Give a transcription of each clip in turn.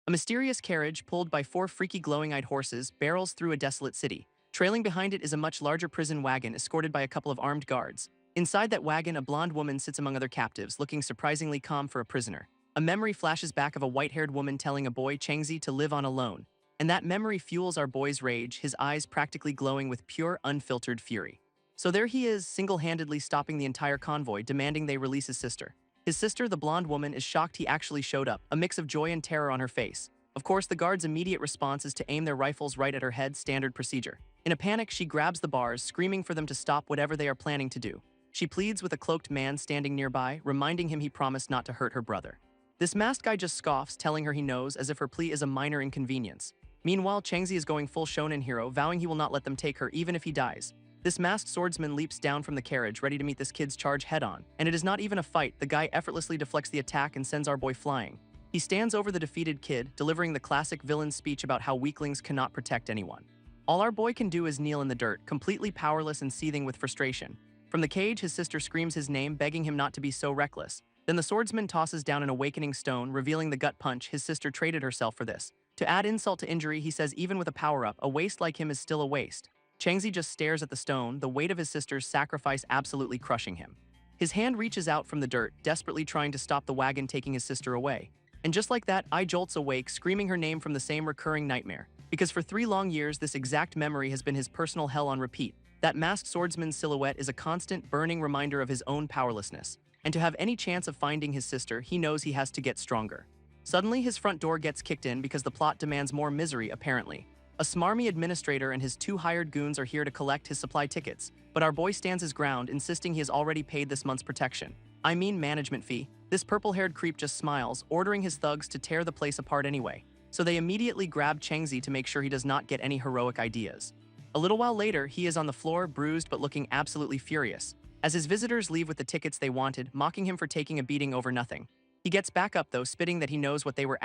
A mysterious carriage, pulled by four freaky glowing-eyed horses, barrels through a desolate city. Trailing behind it is a much larger prison wagon escorted by a couple of armed guards. Inside that wagon, a blonde woman sits among other captives, looking surprisingly calm for a prisoner. A memory flashes back of a white-haired woman telling a boy, Changzi, to live on alone. And that memory fuels our boy's rage, his eyes practically glowing with pure, unfiltered fury. So there he is, single-handedly stopping the entire convoy, demanding they release his sister. His sister, the blonde woman, is shocked he actually showed up, a mix of joy and terror on her face. Of course, the guards' immediate response is to aim their rifles right at her head, standard procedure. In a panic, she grabs the bars, screaming for them to stop whatever they are planning to do. She pleads with a cloaked man standing nearby, reminding him he promised not to hurt her brother. This masked guy just scoffs, telling her he knows, as if her plea is a minor inconvenience. Meanwhile, Changzi is going full shonen hero, vowing he will not let them take her even if he dies. This masked swordsman leaps down from the carriage, ready to meet this kid's charge head-on. And it is not even a fight, the guy effortlessly deflects the attack and sends our boy flying. He stands over the defeated kid, delivering the classic villain's speech about how weaklings cannot protect anyone. All our boy can do is kneel in the dirt, completely powerless and seething with frustration. From the cage, his sister screams his name, begging him not to be so reckless. Then the swordsman tosses down an awakening stone, revealing the gut punch his sister traded herself for this. To add insult to injury, he says even with a power-up, a waste like him is still a waste. Changzi just stares at the stone, the weight of his sister's sacrifice absolutely crushing him. His hand reaches out from the dirt, desperately trying to stop the wagon taking his sister away. And just like that, I jolts awake, screaming her name from the same recurring nightmare. Because for 3 long years, this exact memory has been his personal hell on repeat. That masked swordsman's silhouette is a constant, burning reminder of his own powerlessness. And to have any chance of finding his sister, he knows he has to get stronger. Suddenly, his front door gets kicked in because the plot demands more misery, apparently. A smarmy administrator and his 2 hired goons are here to collect his supply tickets, but our boy stands his ground, insisting he has already paid this month's protection. I mean management fee. This purple-haired creep just smiles, ordering his thugs to tear the place apart anyway. So they immediately grab Changzi to make sure he does not get any heroic ideas. A little while later, he is on the floor, bruised but looking absolutely furious, as his visitors leave with the tickets they wanted, mocking him for taking a beating over nothing. He gets back up though, spitting that he knows what they were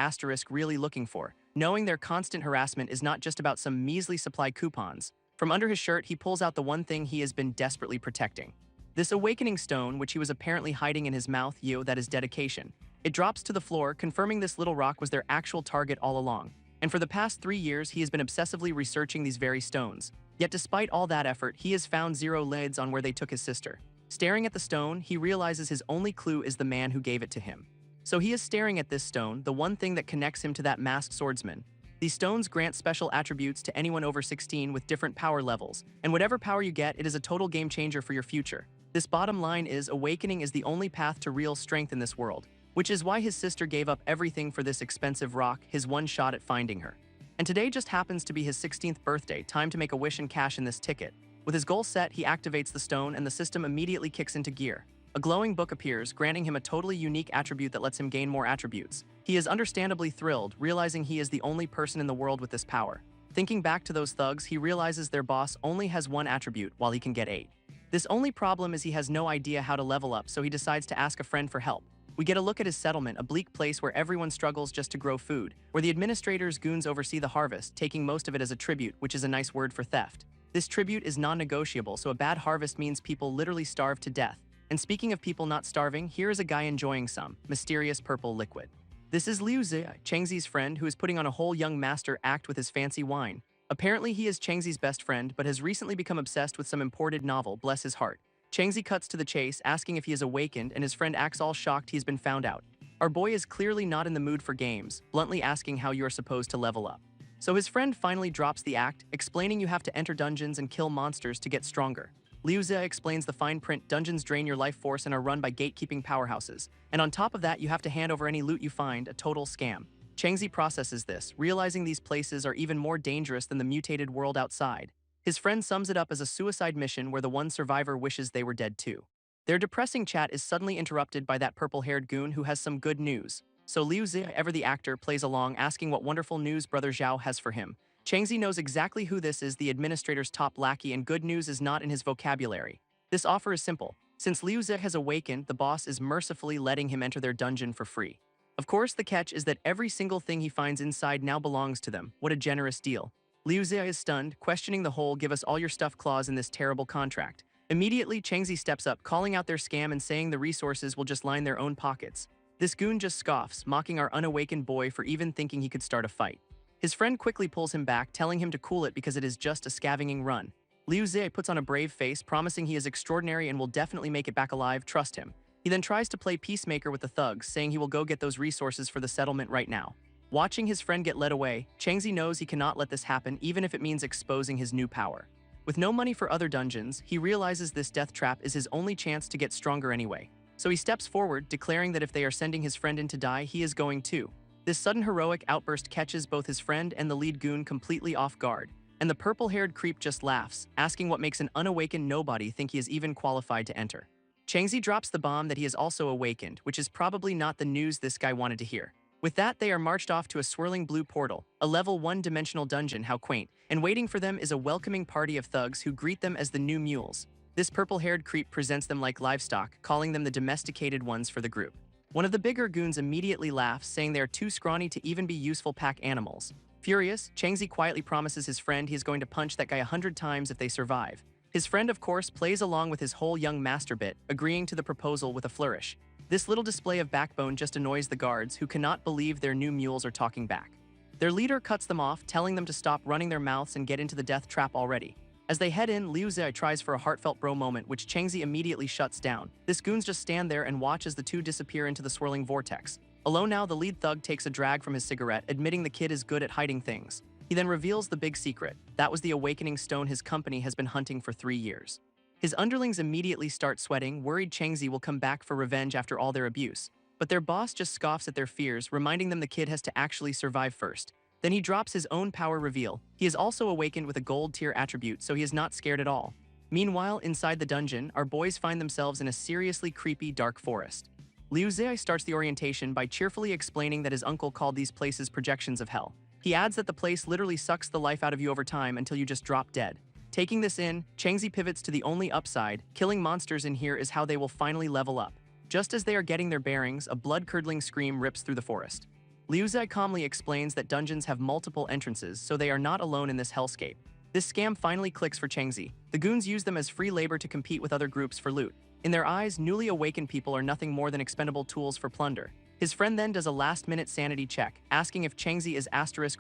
really looking for, knowing their constant harassment is not just about some measly supply coupons. From under his shirt, he pulls out the one thing he has been desperately protecting. This awakening stone, which he was apparently hiding in his mouth, that is dedication. It drops to the floor, confirming this little rock was their actual target all along. And for the past 3 years, he has been obsessively researching these very stones. Yet despite all that effort, he has found 0 lids on where they took his sister. Staring at the stone, he realizes his only clue is the man who gave it to him. So he is staring at this stone, the one thing that connects him to that masked swordsman. These stones grant special attributes to anyone over 16 with different power levels, and whatever power you get, it is a total game changer for your future. This bottom line is, awakening is the only path to real strength in this world, which is why his sister gave up everything for this expensive rock, his one shot at finding her. And today just happens to be his 16th birthday, time to make a wish and cash in this ticket. With his goal set, he activates the stone and the system immediately kicks into gear. A glowing book appears, granting him a totally unique attribute that lets him gain more attributes. He is understandably thrilled, realizing he is the only person in the world with this power. Thinking back to those thugs, he realizes their boss only has 1 attribute, while he can get 8. This only problem is he has no idea how to level up, so he decides to ask a friend for help. We get a look at his settlement, a bleak place where everyone struggles just to grow food, where the administrator's goons oversee the harvest, taking most of it as a tribute, which is a nice word for theft. This tribute is non-negotiable, so a bad harvest means people literally starve to death. And speaking of people not starving, here is a guy enjoying some mysterious purple liquid. This is Liu Zi, Changzi's friend, who is putting on a whole young master act with his fancy wine. Apparently he is Changzi's best friend, but has recently become obsessed with some imported novel, bless his heart. Changzi cuts to the chase, asking if he is awakened, and his friend acts all shocked he's been found out. Our boy is clearly not in the mood for games, bluntly asking how you are supposed to level up. So his friend finally drops the act, explaining you have to enter dungeons and kill monsters to get stronger. Liu Zi explains the fine print, dungeons drain your life force and are run by gatekeeping powerhouses. And on top of that, you have to hand over any loot you find, a total scam. Changzi processes this, realizing these places are even more dangerous than the mutated world outside. His friend sums it up as a suicide mission where the one survivor wishes they were dead too. Their depressing chat is suddenly interrupted by that purple-haired goon who has some good news. So Liu Zi, ever the actor, plays along, asking what wonderful news Brother Zhao has for him. Changzi knows exactly who this is, the administrator's top lackey, and good news is not in his vocabulary. This offer is simple. Since Liu Zi has awakened, the boss is mercifully letting him enter their dungeon for free. Of course, the catch is that every single thing he finds inside now belongs to them. What a generous deal. Liu Zi is stunned, questioning the whole "give us all your stuff" clause in this terrible contract. Immediately, Changzi steps up, calling out their scam and saying the resources will just line their own pockets. This goon just scoffs, mocking our unawakened boy for even thinking he could start a fight. His friend quickly pulls him back, telling him to cool it because it is just a scavenging run. Liu Zi puts on a brave face, promising he is extraordinary and will definitely make it back alive, trust him. He then tries to play peacemaker with the thugs, saying he will go get those resources for the settlement right now. Watching his friend get led away, Changzi knows he cannot let this happen even if it means exposing his new power. With no money for other dungeons, he realizes this death trap is his only chance to get stronger anyway. So he steps forward, declaring that if they are sending his friend in to die, he is going too. This sudden heroic outburst catches both his friend and the lead goon completely off guard, and the purple-haired creep just laughs, asking what makes an unawakened nobody think he is even qualified to enter. Changzi drops the bomb that he is also awakened, which is probably not the news this guy wanted to hear. With that, they are marched off to a swirling blue portal, a level 1-dimensional dungeon, how quaint, and waiting for them is a welcoming party of thugs who greet them as the new mules. This purple-haired creep presents them like livestock, calling them the domesticated ones for the group. One of the bigger goons immediately laughs, saying they are too scrawny to even be useful pack animals. Furious, Changzi quietly promises his friend he is going to punch that guy 100 times if they survive. His friend, of course, plays along with his whole young master bit, agreeing to the proposal with a flourish. This little display of backbone just annoys the guards, who cannot believe their new mules are talking back. Their leader cuts them off, telling them to stop running their mouths and get into the death trap already. As they head in, Liu Zi tries for a heartfelt bro moment, which Changzi immediately shuts down. This goons just stand there and watch as the two disappear into the swirling vortex. Alone now, the lead thug takes a drag from his cigarette, admitting the kid is good at hiding things. He then reveals the big secret. That was the awakening stone his company has been hunting for 3 years. His underlings immediately start sweating, worried Changzi will come back for revenge after all their abuse. But their boss just scoffs at their fears, reminding them the kid has to actually survive first. Then he drops his own power reveal. He is also awakened with a gold tier attribute, so he is not scared at all. Meanwhile, inside the dungeon, our boys find themselves in a seriously creepy dark forest. Liu Zi starts the orientation by cheerfully explaining that his uncle called these places projections of hell. He adds that the place literally sucks the life out of you over time until you just drop dead. Taking this in, Changzi pivots to the only upside. Killing monsters in here is how they will finally level up. Just as they are getting their bearings, a blood-curdling scream rips through the forest. Liu Zi calmly explains that dungeons have multiple entrances, so they are not alone in this hellscape. This scam finally clicks for Changzi. The goons use them as free labor to compete with other groups for loot. In their eyes, newly awakened people are nothing more than expendable tools for plunder. His friend then does a last-minute sanity check, asking if Changzi is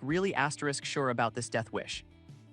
really sure about this death wish.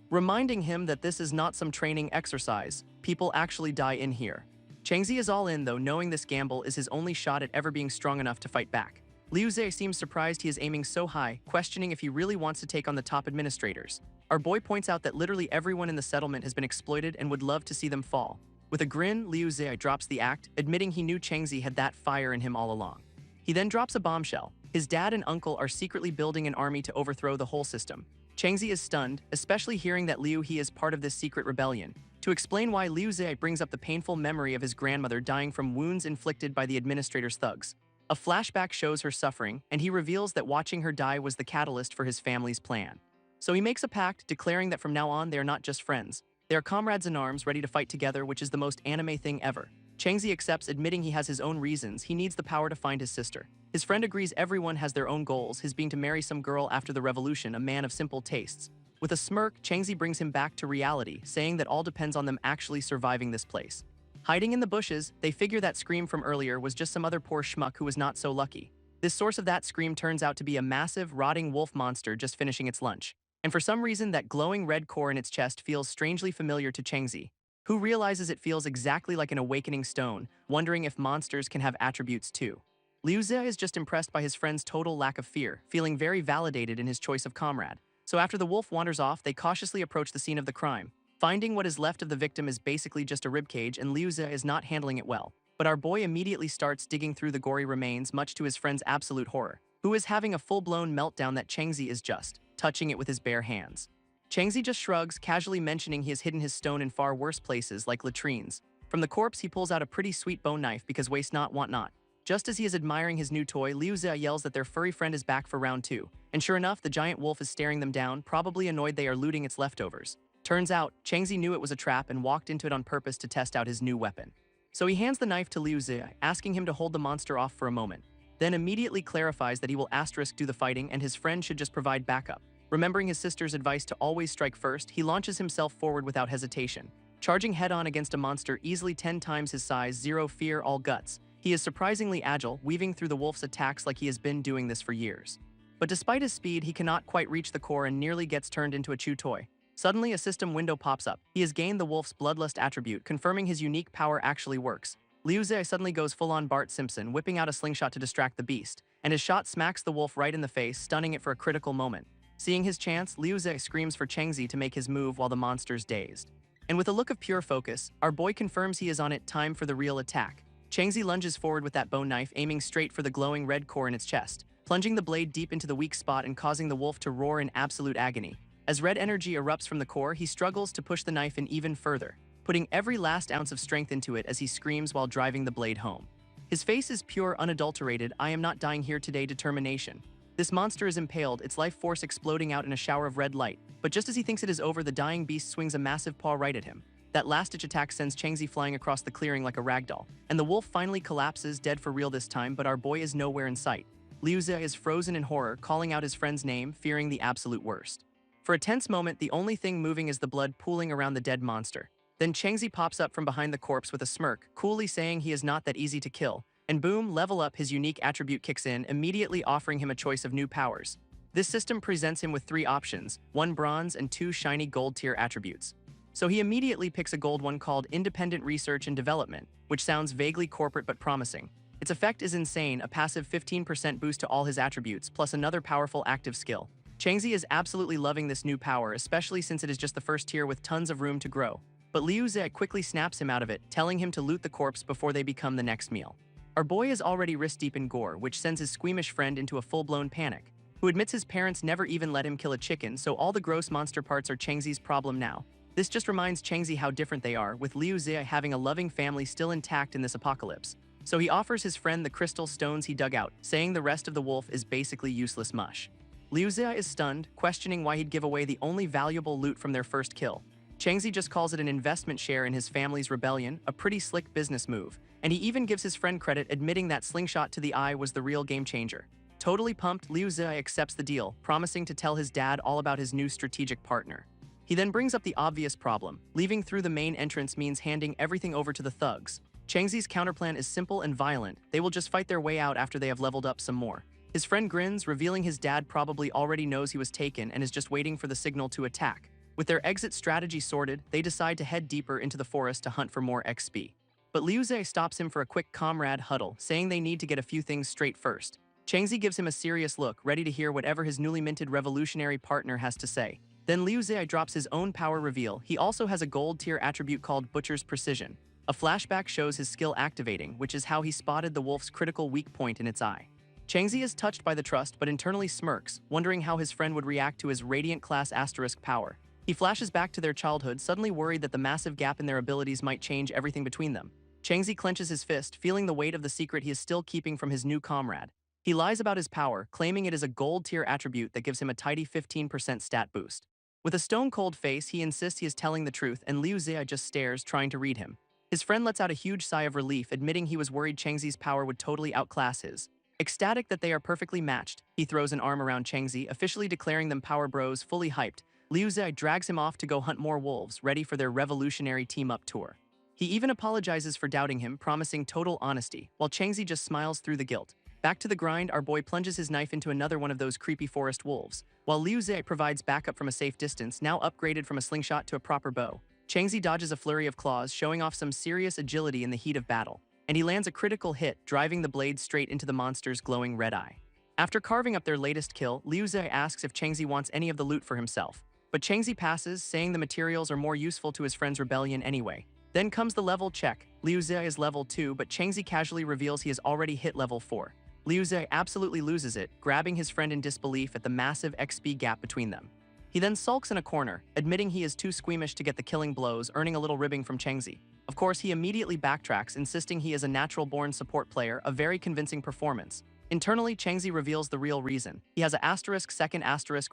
Reminding him that this is not some training exercise, people actually die in here. Changzi is all in though, knowing this gamble is his only shot at ever being strong enough to fight back. Liu Zi seems surprised he is aiming so high, questioning if he really wants to take on the top administrators. Our boy points out that literally everyone in the settlement has been exploited and would love to see them fall. With a grin, Liu Zi drops the act, admitting he knew Changzi had that fire in him all along. He then drops a bombshell. His dad and uncle are secretly building an army to overthrow the whole system. Changzi is stunned, especially hearing that he is part of this secret rebellion. To explain why, Liu Zi brings up the painful memory of his grandmother dying from wounds inflicted by the administrator's thugs. A flashback shows her suffering, and he reveals that watching her die was the catalyst for his family's plan. So he makes a pact, declaring that from now on they are not just friends. They are comrades in arms, ready to fight together, which is the most anime thing ever. Changzi accepts, admitting he has his own reasons. He needs the power to find his sister. His friend agrees everyone has their own goals, his being to marry some girl after the revolution, a man of simple tastes. With a smirk, Changzi brings him back to reality, saying that all depends on them actually surviving this place. Hiding in the bushes, they figure that scream from earlier was just some other poor schmuck who was not so lucky. This source of that scream turns out to be a massive, rotting wolf monster just finishing its lunch. And for some reason, that glowing red core in its chest feels strangely familiar to Changzi, who realizes it feels exactly like an awakening stone, wondering if monsters can have attributes too. Liu Zi is just impressed by his friend's total lack of fear, feeling very validated in his choice of comrade. So after the wolf wanders off, they cautiously approach the scene of the crime. Finding what is left of the victim is basically just a ribcage, and Liu Zi is not handling it well. But our boy immediately starts digging through the gory remains, much to his friend's absolute horror, who is having a full-blown meltdown that Changzi is just touching it with his bare hands. Changzi just shrugs, casually mentioning he has hidden his stone in far worse places, like latrines. From the corpse, he pulls out a pretty sweet bone knife because waste not, want not. Just as he is admiring his new toy, Liu Zi yells that their furry friend is back for round 2. And sure enough, the giant wolf is staring them down, probably annoyed they are looting its leftovers. Turns out, Changzi knew it was a trap and walked into it on purpose to test out his new weapon. So he hands the knife to Liu Zi, asking him to hold the monster off for a moment. Then immediately clarifies that he will do the fighting and his friend should just provide backup. Remembering his sister's advice to always strike first, he launches himself forward without hesitation. Charging head-on against a monster easily 10 times his size, zero fear, all guts. He is surprisingly agile, weaving through the wolf's attacks like he has been doing this for years. But despite his speed, he cannot quite reach the core and nearly gets turned into a chew toy. Suddenly, a system window pops up. He has gained the wolf's bloodlust attribute, confirming his unique power actually works. Liu Zi suddenly goes full-on Bart Simpson, whipping out a slingshot to distract the beast, and his shot smacks the wolf right in the face, stunning it for a critical moment. Seeing his chance, Liu Zi screams for Changzi to make his move while the monster's dazed. And with a look of pure focus, our boy confirms he is on it. Time for the real attack. Changzi lunges forward with that bone knife, aiming straight for the glowing red core in its chest, plunging the blade deep into the weak spot and causing the wolf to roar in absolute agony. As red energy erupts from the core, he struggles to push the knife in even further, putting every last ounce of strength into it as he screams while driving the blade home. His face is pure, unadulterated, "I am not dying here today" determination. This monster is impaled, its life force exploding out in a shower of red light, but just as he thinks it is over, the dying beast swings a massive paw right at him. That last-ditch attack sends Changzi flying across the clearing like a ragdoll, and the wolf finally collapses, dead for real this time, but our boy is nowhere in sight. Liu Zi is frozen in horror, calling out his friend's name, fearing the absolute worst. For a tense moment, the only thing moving is the blood pooling around the dead monster. Then Changzi pops up from behind the corpse with a smirk, coolly saying he is not that easy to kill, and boom, level up, his unique attribute kicks in, immediately offering him a choice of new powers. This system presents him with 3 options, 1 bronze and 2 shiny gold tier attributes. So he immediately picks a gold one called Independent Research and Development, which sounds vaguely corporate but promising. Its effect is insane, a passive 15% boost to all his attributes, plus another powerful active skill. Changzi is absolutely loving this new power, especially since it is just the first tier with tons of room to grow. But Liu Zi quickly snaps him out of it, telling him to loot the corpse before they become the next meal. Our boy is already wrist-deep in gore, which sends his squeamish friend into a full-blown panic, who admits his parents never even let him kill a chicken, so all the gross monster parts are Changzi's problem now. This just reminds Changzi how different they are, with Liu Zi having a loving family still intact in this apocalypse. So he offers his friend the crystal stones he dug out, saying the rest of the wolf is basically useless mush. Liu Zi is stunned, questioning why he'd give away the only valuable loot from their first kill. Changzi just calls it an investment share in his family's rebellion, a pretty slick business move, and he even gives his friend credit, admitting that slingshot to the eye was the real game changer. Totally pumped, Liu Zi accepts the deal, promising to tell his dad all about his new strategic partner. He then brings up the obvious problem. Leaving through the main entrance means handing everything over to the thugs. Changzi's counterplan is simple and violent. They will just fight their way out after they have leveled up some more. His friend grins, revealing his dad probably already knows he was taken and is just waiting for the signal to attack. With their exit strategy sorted, they decide to head deeper into the forest to hunt for more XP. But Liu Zi stops him for a quick comrade huddle, saying they need to get a few things straight first. Changzi gives him a serious look, ready to hear whatever his newly minted revolutionary partner has to say. Then Liu Zi drops his own power reveal. He also has a gold tier attribute called Butcher's Precision. A flashback shows his skill activating, which is how he spotted the wolf's critical weak point in its eye. Changzi is touched by the trust but internally smirks, wondering how his friend would react to his Radiant Class Asterisk power. He flashes back to their childhood, suddenly worried that the massive gap in their abilities might change everything between them. Changzi clenches his fist, feeling the weight of the secret he is still keeping from his new comrade. He lies about his power, claiming it is a gold tier attribute that gives him a tidy 15% stat boost. With a stone-cold face, he insists he is telling the truth, and Liu Zi just stares, trying to read him. His friend lets out a huge sigh of relief, admitting he was worried Changzi's power would totally outclass his. Ecstatic that they are perfectly matched, he throws an arm around Changzi, officially declaring them power bros, fully hyped. Liu Zi drags him off to go hunt more wolves, ready for their revolutionary team-up tour. He even apologizes for doubting him, promising total honesty, while Changzi just smiles through the guilt. Back to the grind, our boy plunges his knife into another one of those creepy forest wolves, while Liu Zi provides backup from a safe distance, now upgraded from a slingshot to a proper bow. Changzi dodges a flurry of claws, showing off some serious agility in the heat of battle, and he lands a critical hit, driving the blade straight into the monster's glowing red eye. After carving up their latest kill, Liu Zi asks if Changzi wants any of the loot for himself, but Changzi passes, saying the materials are more useful to his friend's rebellion anyway. Then comes the level check. Liu Zi is level 2, but Changzi casually reveals he has already hit level 4. Liu Zi absolutely loses it, grabbing his friend in disbelief at the massive XP gap between them. He then sulks in a corner, admitting he is too squeamish to get the killing blows, earning a little ribbing from Changzi. Of course, he immediately backtracks, insisting he is a natural-born support player, a very convincing performance. Internally, Changzi reveals the real reason. He has a second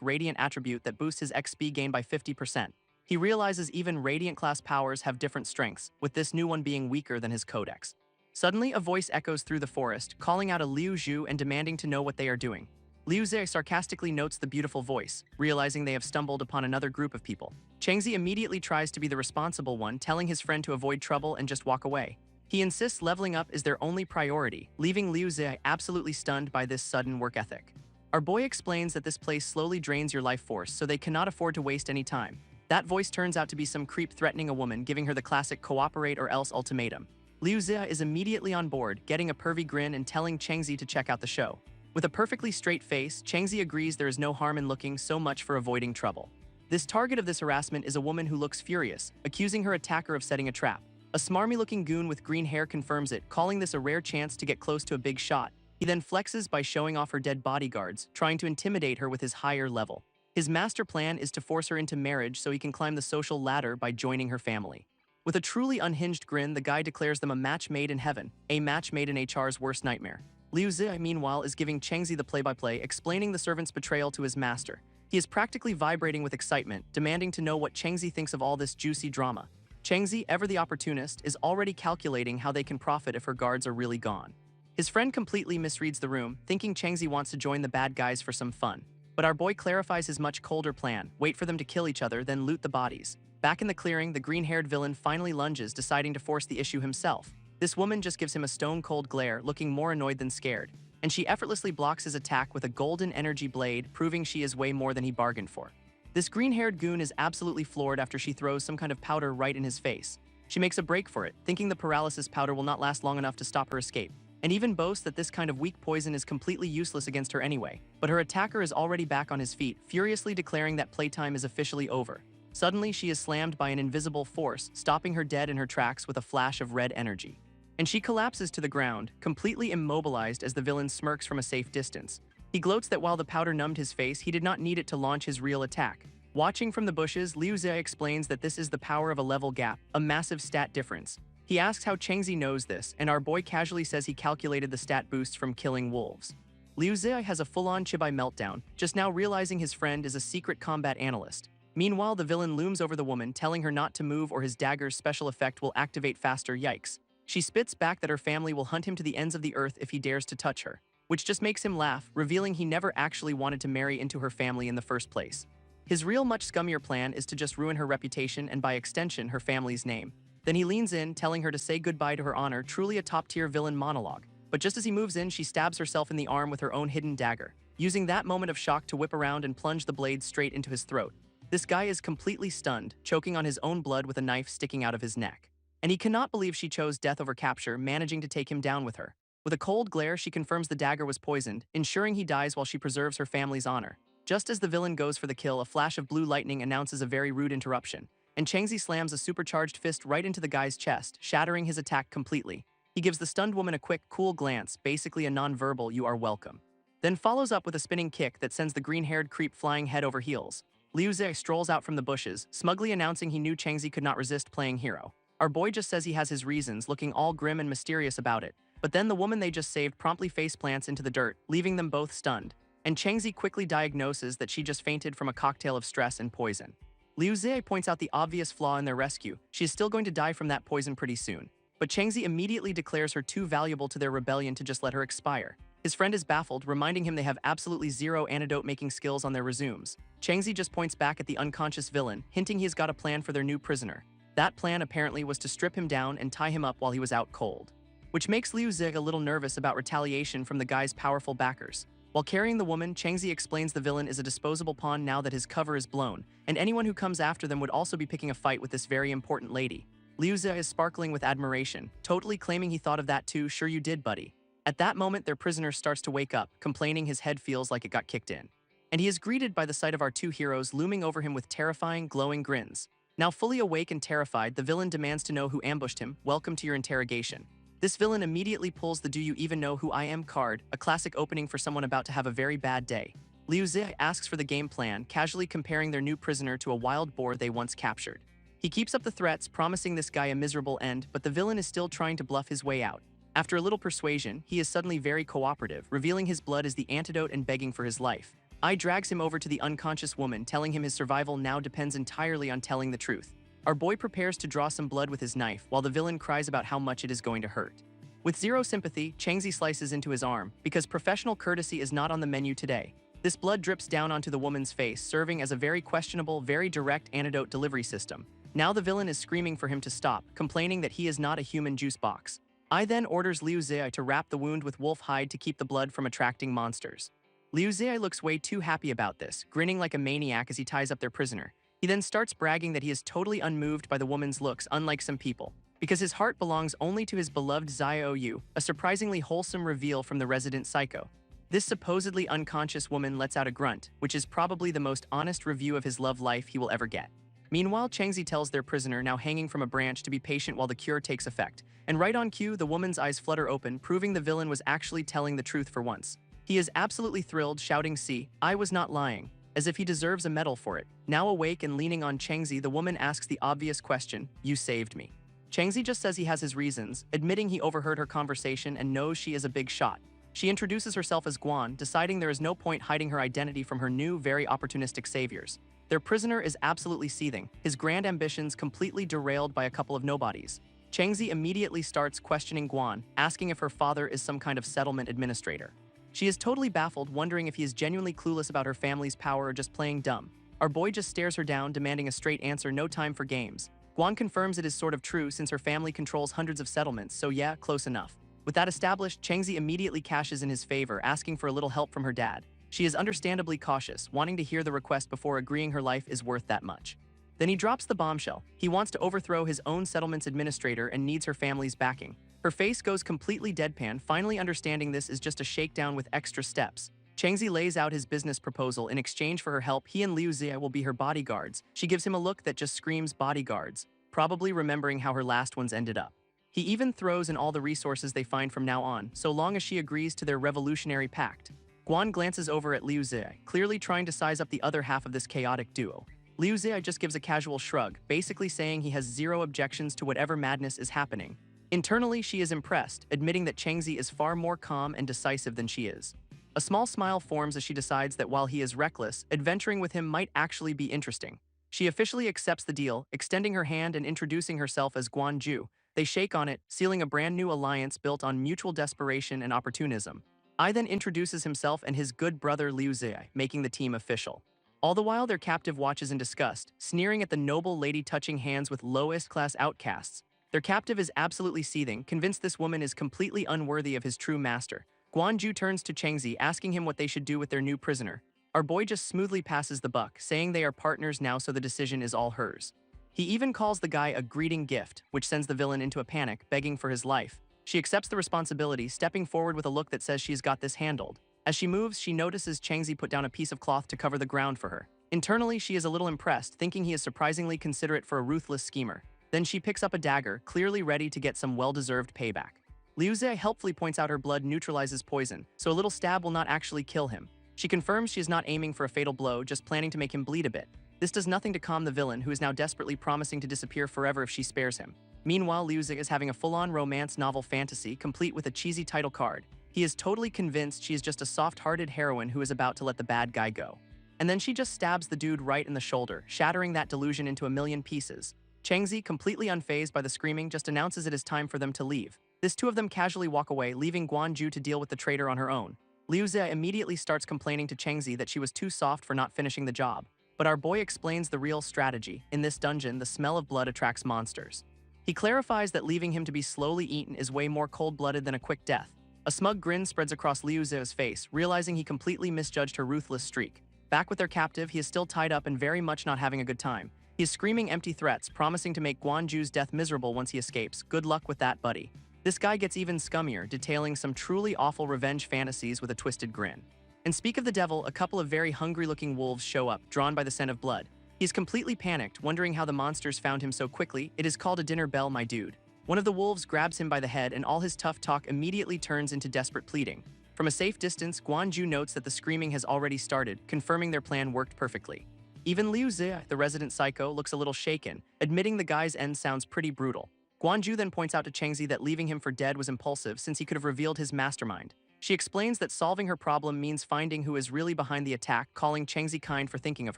radiant attribute that boosts his XP gain by 50%. He realizes even radiant class powers have different strengths, with this new one being weaker than his codex. Suddenly, a voice echoes through the forest, calling out a Liu Zhu and demanding to know what they are doing. Liu Zi sarcastically notes the beautiful voice, realizing they have stumbled upon another group of people. Changzi immediately tries to be the responsible one, telling his friend to avoid trouble and just walk away. He insists leveling up is their only priority, leaving Liu Zi absolutely stunned by this sudden work ethic. Our boy explains that this place slowly drains your life force, so they cannot afford to waste any time. That voice turns out to be some creep threatening a woman, giving her the classic cooperate or else ultimatum. Liu Zi is immediately on board, getting a pervy grin and telling Changzi to check out the show. With a perfectly straight face, Changzi agrees there is no harm in looking, so much for avoiding trouble. This target of this harassment is a woman who looks furious, accusing her attacker of setting a trap. A smarmy-looking goon with green hair confirms it, calling this a rare chance to get close to a big shot. He then flexes by showing off her dead bodyguards, trying to intimidate her with his higher level. His master plan is to force her into marriage so he can climb the social ladder by joining her family. With a truly unhinged grin, the guy declares them a match made in heaven, a match made in HR's worst nightmare. Liu Zi, meanwhile, is giving Changzi the play-by-play, explaining the servant's betrayal to his master. He is practically vibrating with excitement, demanding to know what Changzi thinks of all this juicy drama. Changzi, ever the opportunist, is already calculating how they can profit if her guards are really gone. His friend completely misreads the room, thinking Changzi wants to join the bad guys for some fun. But our boy clarifies his much colder plan, wait for them to kill each other, then loot the bodies. Back in the clearing, the green-haired villain finally lunges, deciding to force the issue himself. This woman just gives him a stone-cold glare, looking more annoyed than scared. And she effortlessly blocks his attack with a golden energy blade, proving she is way more than he bargained for. This green-haired goon is absolutely floored after she throws some kind of powder right in his face. She makes a break for it, thinking the paralysis powder will not last long enough to stop her escape, and even boasts that this kind of weak poison is completely useless against her anyway. But her attacker is already back on his feet, furiously declaring that playtime is officially over. Suddenly, she is slammed by an invisible force, stopping her dead in her tracks with a flash of red energy. And she collapses to the ground, completely immobilized as the villain smirks from a safe distance. He gloats that while the powder numbed his face, he did not need it to launch his real attack. Watching from the bushes, Liu Zi explains that this is the power of a level gap, a massive stat difference. He asks how Changzi knows this, and our boy casually says he calculated the stat boosts from killing wolves. Liu Zi has a full-on chibai meltdown, just now realizing his friend is a secret combat analyst. Meanwhile, the villain looms over the woman, telling her not to move or his dagger's special effect will activate faster. Yikes. She spits back that her family will hunt him to the ends of the earth if he dares to touch her, which just makes him laugh, revealing he never actually wanted to marry into her family in the first place. His real much scummier plan is to just ruin her reputation and by extension her family's name. Then he leans in, telling her to say goodbye to her honor, truly a top-tier villain monologue. But just as he moves in, she stabs herself in the arm with her own hidden dagger, using that moment of shock to whip around and plunge the blade straight into his throat. This guy is completely stunned, choking on his own blood with a knife sticking out of his neck. And he cannot believe she chose death over capture, managing to take him down with her. With a cold glare, she confirms the dagger was poisoned, ensuring he dies while she preserves her family's honor. Just as the villain goes for the kill, a flash of blue lightning announces a very rude interruption, and Changzi slams a supercharged fist right into the guy's chest, shattering his attack completely. He gives the stunned woman a quick, cool glance, basically a non-verbal "you are welcome," then follows up with a spinning kick that sends the green-haired creep flying head over heels. Liu Zi strolls out from the bushes, smugly announcing he knew Changzi could not resist playing hero. Our boy just says he has his reasons, looking all grim and mysterious about it. But then the woman they just saved promptly faceplants into the dirt, leaving them both stunned. And Changzi quickly diagnoses that she just fainted from a cocktail of stress and poison. Liu Zi points out the obvious flaw in their rescue. She is still going to die from that poison pretty soon. But Changzi immediately declares her too valuable to their rebellion to just let her expire. His friend is baffled, reminding him they have absolutely zero antidote-making skills on their resumes. Changzi just points back at the unconscious villain, hinting he's got a plan for their new prisoner. That plan apparently was to strip him down and tie him up while he was out cold, which makes Liu Zi a little nervous about retaliation from the guy's powerful backers. While carrying the woman, Changzi explains the villain is a disposable pawn now that his cover is blown, and anyone who comes after them would also be picking a fight with this very important lady. Liu Zi is sparkling with admiration, totally claiming he thought of that too. Sure you did, buddy. At that moment, their prisoner starts to wake up, complaining his head feels like it got kicked in. And he is greeted by the sight of our two heroes looming over him with terrifying, glowing grins. Now fully awake and terrified, the villain demands to know who ambushed him. Welcome to your interrogation. This villain immediately pulls the "do you even know who I am" card, a classic opening for someone about to have a very bad day. Liu Zi asks for the game plan, casually comparing their new prisoner to a wild boar they once captured. He keeps up the threats, promising this guy a miserable end, but the villain is still trying to bluff his way out. After a little persuasion, he is suddenly very cooperative, revealing his blood is the antidote and begging for his life. I drags him over to the unconscious woman, telling him his survival now depends entirely on telling the truth. Our boy prepares to draw some blood with his knife, while the villain cries about how much it is going to hurt. With zero sympathy, Changzi slices into his arm, because professional courtesy is not on the menu today. This blood drips down onto the woman's face, serving as a very questionable, very direct antidote delivery system. Now the villain is screaming for him to stop, complaining that he is not a human juice box. I then orders Liu Zai to wrap the wound with wolf hide to keep the blood from attracting monsters. Liu Zai looks way too happy about this, grinning like a maniac as he ties up their prisoner. He then starts bragging that he is totally unmoved by the woman's looks, unlike some people, because his heart belongs only to his beloved Xiaoyu, a surprisingly wholesome reveal from the resident psycho. This supposedly unconscious woman lets out a grunt, which is probably the most honest review of his love life he will ever get. Meanwhile, Changzi tells their prisoner, now hanging from a branch, to be patient while the cure takes effect. And right on cue, the woman's eyes flutter open, proving the villain was actually telling the truth for once. He is absolutely thrilled, shouting, "See, I was not lying," as if he deserves a medal for it. Now awake and leaning on Changzi, the woman asks the obvious question, "You saved me." Changzi just says he has his reasons, admitting he overheard her conversation and knows she is a big shot. She introduces herself as Guan, deciding there is no point hiding her identity from her new, very opportunistic saviors. Their prisoner is absolutely seething, his grand ambitions completely derailed by a couple of nobodies. Changzi immediately starts questioning Guan, asking if her father is some kind of settlement administrator. She is totally baffled, wondering if he is genuinely clueless about her family's power or just playing dumb. Our boy just stares her down, demanding a straight answer, no time for games. Guan confirms it is sort of true since her family controls hundreds of settlements, so yeah, close enough. With that established, Changzi immediately cashes in his favor, asking for a little help from her dad. She is understandably cautious, wanting to hear the request before agreeing her life is worth that much. Then he drops the bombshell. He wants to overthrow his own settlement's administrator and needs her family's backing. Her face goes completely deadpan, finally understanding this is just a shakedown with extra steps. Changzi lays out his business proposal. In exchange for her help, he and Liu Zia will be her bodyguards. She gives him a look that just screams bodyguards, probably remembering how her last ones ended up. He even throws in all the resources they find from now on, so long as she agrees to their revolutionary pact. Guan glances over at Liu Zia, clearly trying to size up the other half of this chaotic duo. Liu Zia just gives a casual shrug, basically saying he has zero objections to whatever madness is happening. Internally, she is impressed, admitting that Changzi is far more calm and decisive than she is. A small smile forms as she decides that while he is reckless, adventuring with him might actually be interesting. She officially accepts the deal, extending her hand and introducing herself as Guan Ju. They shake on it, sealing a brand new alliance built on mutual desperation and opportunism. I then introduces himself and his good brother Liu Zia, making the team official. All the while, their captive watches in disgust, sneering at the noble lady touching hands with lowest-class outcasts. Their captive is absolutely seething, convinced this woman is completely unworthy of his true master. Guan Ju turns to Changzi, asking him what they should do with their new prisoner. Our boy just smoothly passes the buck, saying they are partners now, so the decision is all hers. He even calls the guy a greeting gift, which sends the villain into a panic, begging for his life. She accepts the responsibility, stepping forward with a look that says she's got this handled. As she moves, she notices Changzi put down a piece of cloth to cover the ground for her. Internally, she is a little impressed, thinking he is surprisingly considerate for a ruthless schemer. Then she picks up a dagger, clearly ready to get some well-deserved payback. Liu Zia helpfully points out her blood neutralizes poison, so a little stab will not actually kill him. She confirms she is not aiming for a fatal blow, just planning to make him bleed a bit. This does nothing to calm the villain, who is now desperately promising to disappear forever if she spares him. Meanwhile, Liu Zia is having a full-on romance novel fantasy, complete with a cheesy title card. He is totally convinced she is just a soft-hearted heroine who is about to let the bad guy go. And then she just stabs the dude right in the shoulder, shattering that delusion into a million pieces. Changzi, completely unfazed by the screaming, just announces it is time for them to leave. This two of them casually walk away, leaving Guan Ju to deal with the traitor on her own. Liu Zia immediately starts complaining to Changzi that she was too soft for not finishing the job. But our boy explains the real strategy. In this dungeon, the smell of blood attracts monsters. He clarifies that leaving him to be slowly eaten is way more cold-blooded than a quick death. A smug grin spreads across Liu Zia's face, realizing he completely misjudged her ruthless streak. Back with their captive, he is still tied up and very much not having a good time. He is screaming empty threats, promising to make Guan Ju's death miserable once he escapes. Good luck with that, buddy. This guy gets even scummier, detailing some truly awful revenge fantasies with a twisted grin. And speak of the devil, a couple of very hungry-looking wolves show up, drawn by the scent of blood. He's completely panicked, wondering how the monsters found him so quickly. It is called a dinner bell, my dude. One of the wolves grabs him by the head, and all his tough talk immediately turns into desperate pleading. From a safe distance, Guan Ju notes that the screaming has already started, confirming their plan worked perfectly. Even Liu Zia, the resident psycho, looks a little shaken, admitting the guy's end sounds pretty brutal. Guan Ju then points out to Changzi that leaving him for dead was impulsive, since he could have revealed his mastermind. She explains that solving her problem means finding who is really behind the attack, calling Changzi kind for thinking of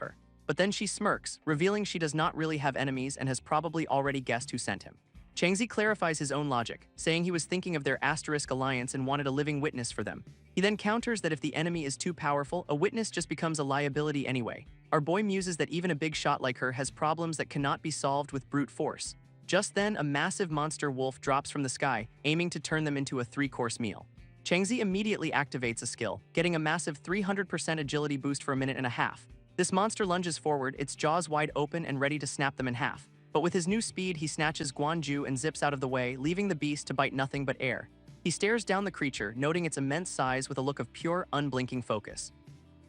her. But then she smirks, revealing she does not really have enemies and has probably already guessed who sent him. Changzi clarifies his own logic, saying he was thinking of their asterisk alliance and wanted a living witness for them. He then counters that if the enemy is too powerful, a witness just becomes a liability anyway. Our boy muses that even a big shot like her has problems that cannot be solved with brute force. Just then, a massive monster wolf drops from the sky, aiming to turn them into a 3-course meal. Changzi immediately activates a skill, getting a massive 300% agility boost for a minute and a half. This monster lunges forward, its jaws wide open and ready to snap them in half. But with his new speed, he snatches Guanju and zips out of the way, leaving the beast to bite nothing but air. He stares down the creature, noting its immense size with a look of pure, unblinking focus.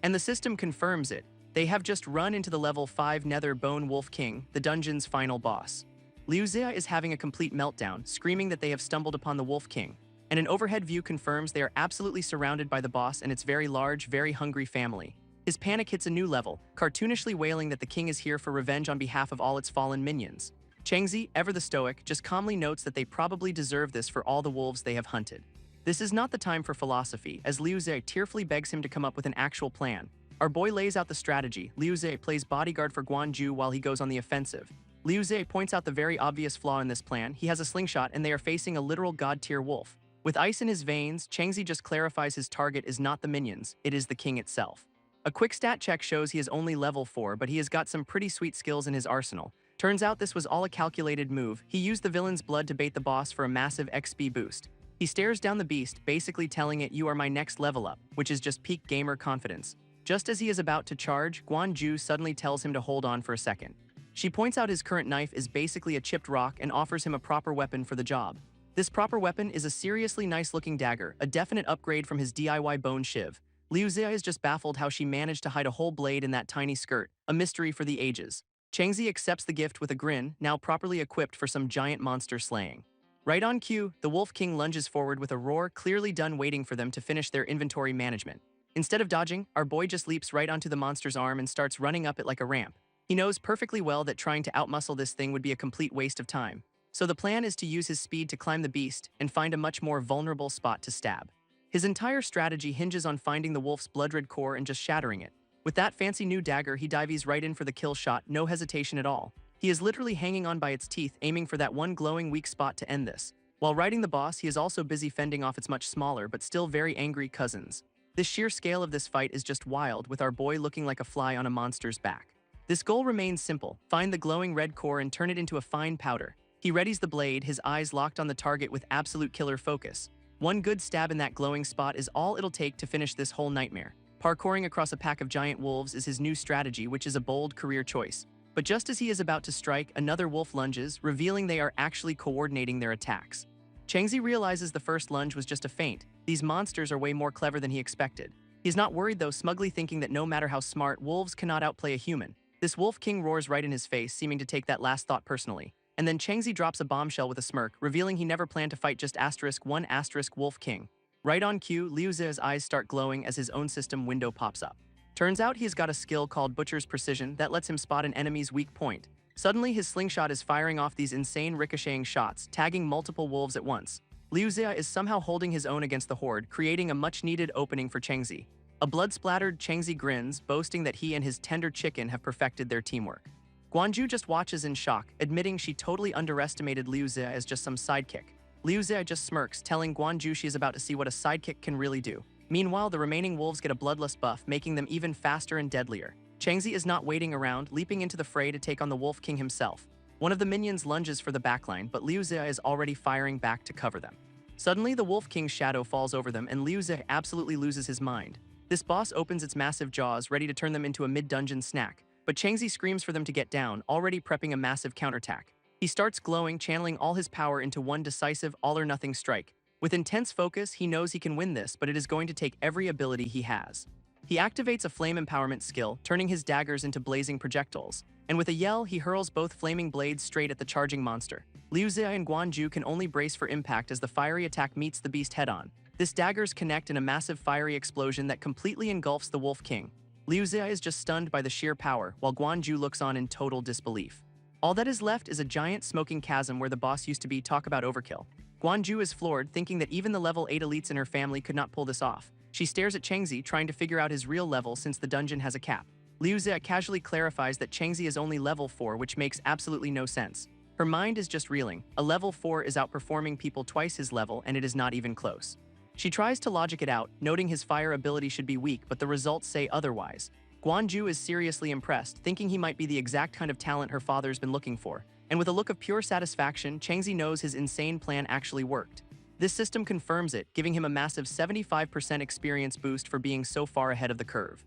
And the system confirms it. They have just run into the level 5 Nether Bone Wolf King, the dungeon's final boss. Liu Xia is having a complete meltdown, screaming that they have stumbled upon the Wolf King. And an overhead view confirms they are absolutely surrounded by the boss and its very large, very hungry family. His panic hits a new level, cartoonishly wailing that the king is here for revenge on behalf of all its fallen minions. Changzi, ever the stoic, just calmly notes that they probably deserve this for all the wolves they have hunted. This is not the time for philosophy, as Liu Xia tearfully begs him to come up with an actual plan. Our boy lays out the strategy. Liu Xia plays bodyguard for Guanju while he goes on the offensive. Liu Xia points out the very obvious flaw in this plan. He has a slingshot and they are facing a literal god-tier wolf. With ice in his veins, Changzi just clarifies his target is not the minions, it is the king itself. A quick stat check shows he is only level 4, but he has got some pretty sweet skills in his arsenal. Turns out this was all a calculated move. He used the villain's blood to bait the boss for a massive XP boost. He stares down the beast, basically telling it, "You are my next level up," which is just peak gamer confidence. Just as he is about to charge, Guanju suddenly tells him to hold on for a second. She points out his current knife is basically a chipped rock and offers him a proper weapon for the job. This proper weapon is a seriously nice-looking dagger, a definite upgrade from his DIY bone shiv. Liu Xia is just baffled how she managed to hide a whole blade in that tiny skirt, a mystery for the ages. Changzi accepts the gift with a grin, now properly equipped for some giant monster slaying. Right on cue, the Wolf King lunges forward with a roar, clearly done waiting for them to finish their inventory management. Instead of dodging, our boy just leaps right onto the monster's arm and starts running up it like a ramp. He knows perfectly well that trying to outmuscle this thing would be a complete waste of time. So the plan is to use his speed to climb the beast and find a much more vulnerable spot to stab. His entire strategy hinges on finding the wolf's blood-red core and just shattering it. With that fancy new dagger, he dives right in for the kill shot, no hesitation at all. He is literally hanging on by its teeth, aiming for that one glowing weak spot to end this. While riding the boss, he is also busy fending off its much smaller but still very angry cousins. The sheer scale of this fight is just wild, with our boy looking like a fly on a monster's back. This goal remains simple: find the glowing red core and turn it into a fine powder. He readies the blade, his eyes locked on the target with absolute killer focus. One good stab in that glowing spot is all it'll take to finish this whole nightmare. Parkouring across a pack of giant wolves is his new strategy, which is a bold career choice. But just as he is about to strike, another wolf lunges, revealing they are actually coordinating their attacks. Changzi realizes the first lunge was just a feint. These monsters are way more clever than he expected. He's not worried though, smugly thinking that no matter how smart, wolves cannot outplay a human. This Wolf King roars right in his face, seeming to take that last thought personally. And then Changzi drops a bombshell with a smirk, revealing he never planned to fight just *1 Wolf King. Right on cue, Liu Xia's eyes start glowing as his own system window pops up. Turns out he's got a skill called Butcher's Precision that lets him spot an enemy's weak point. Suddenly, his slingshot is firing off these insane ricocheting shots, tagging multiple wolves at once. Liu Xia is somehow holding his own against the horde, creating a much-needed opening for Changzi. A blood-splattered Changzi grins, boasting that he and his tender chicken have perfected their teamwork. Guanju just watches in shock, admitting she totally underestimated Liu Xia as just some sidekick. Liu Xia just smirks, telling Guanju she is about to see what a sidekick can really do. Meanwhile, the remaining wolves get a bloodlust buff, making them even faster and deadlier. Changzi is not waiting around, leaping into the fray to take on the Wolf King himself. One of the minions lunges for the backline, but Liu Xia is already firing back to cover them. Suddenly, the Wolf King's shadow falls over them, and Liu Xia absolutely loses his mind. This boss opens its massive jaws, ready to turn them into a mid-dungeon snack, but Changzi screams for them to get down, already prepping a massive counterattack. He starts glowing, channeling all his power into one decisive, all-or-nothing strike. With intense focus, he knows he can win this, but it is going to take every ability he has. He activates a flame empowerment skill, turning his daggers into blazing projectiles, and with a yell, he hurls both flaming blades straight at the charging monster. Liu Xia and Guanju can only brace for impact as the fiery attack meets the beast head-on. This daggers connect in a massive fiery explosion that completely engulfs the Wolf King. Liu Xia is just stunned by the sheer power, while Guanju looks on in total disbelief. All that is left is a giant smoking chasm where the boss used to be. Talk about overkill. Guanju is floored, thinking that even the level 8 elites in her family could not pull this off. She stares at Changzi, trying to figure out his real level since the dungeon has a cap. Liu Xia casually clarifies that Changzi is only level 4, which makes absolutely no sense. Her mind is just reeling. A level 4 is outperforming people twice his level, and it is not even close. She tries to logic it out, noting his fire ability should be weak, but the results say otherwise. Guanju is seriously impressed, thinking he might be the exact kind of talent her father's been looking for. And with a look of pure satisfaction, Changzi knows his insane plan actually worked. This system confirms it, giving him a massive 75% experience boost for being so far ahead of the curve.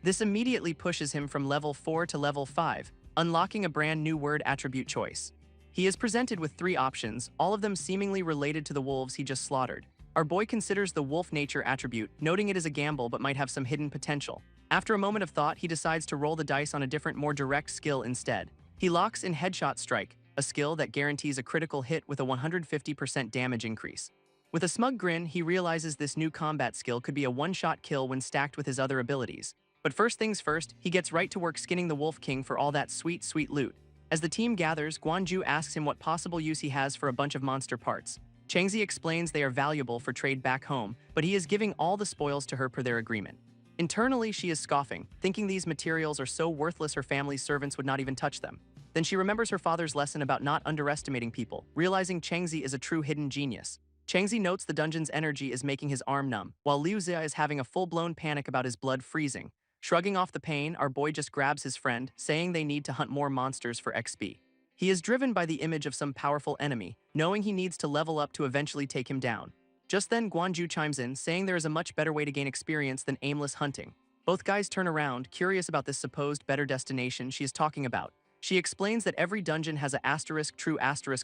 This immediately pushes him from level 4 to level 5, unlocking a brand new word attribute choice. He is presented with 3 options, all of them seemingly related to the wolves he just slaughtered. Our boy considers the wolf nature attribute, noting it is a gamble but might have some hidden potential. After a moment of thought, he decides to roll the dice on a different, more direct skill instead. He locks in Headshot Strike, a skill that guarantees a critical hit with a 150% damage increase. With a smug grin, he realizes this new combat skill could be a one-shot kill when stacked with his other abilities. But first things first, he gets right to work skinning the Wolf King for all that sweet, sweet loot. As the team gathers, Guanju asks him what possible use he has for a bunch of monster parts. Changzi explains they are valuable for trade back home, but he is giving all the spoils to her per their agreement. Internally, she is scoffing, thinking these materials are so worthless her family's servants would not even touch them. Then she remembers her father's lesson about not underestimating people, realizing Changzi is a true hidden genius. Changzi notes the dungeon's energy is making his arm numb, while Liu Zia is having a full-blown panic about his blood freezing. Shrugging off the pain, our boy just grabs his friend, saying they need to hunt more monsters for XP. He is driven by the image of some powerful enemy, knowing he needs to level up to eventually take him down. Just then, Guanju chimes in, saying there is a much better way to gain experience than aimless hunting. Both guys turn around, curious about this supposed better destination she is talking about. She explains that every dungeon has a true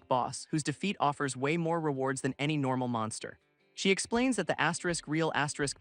boss, whose defeat offers way more rewards than any normal monster. She explains that the real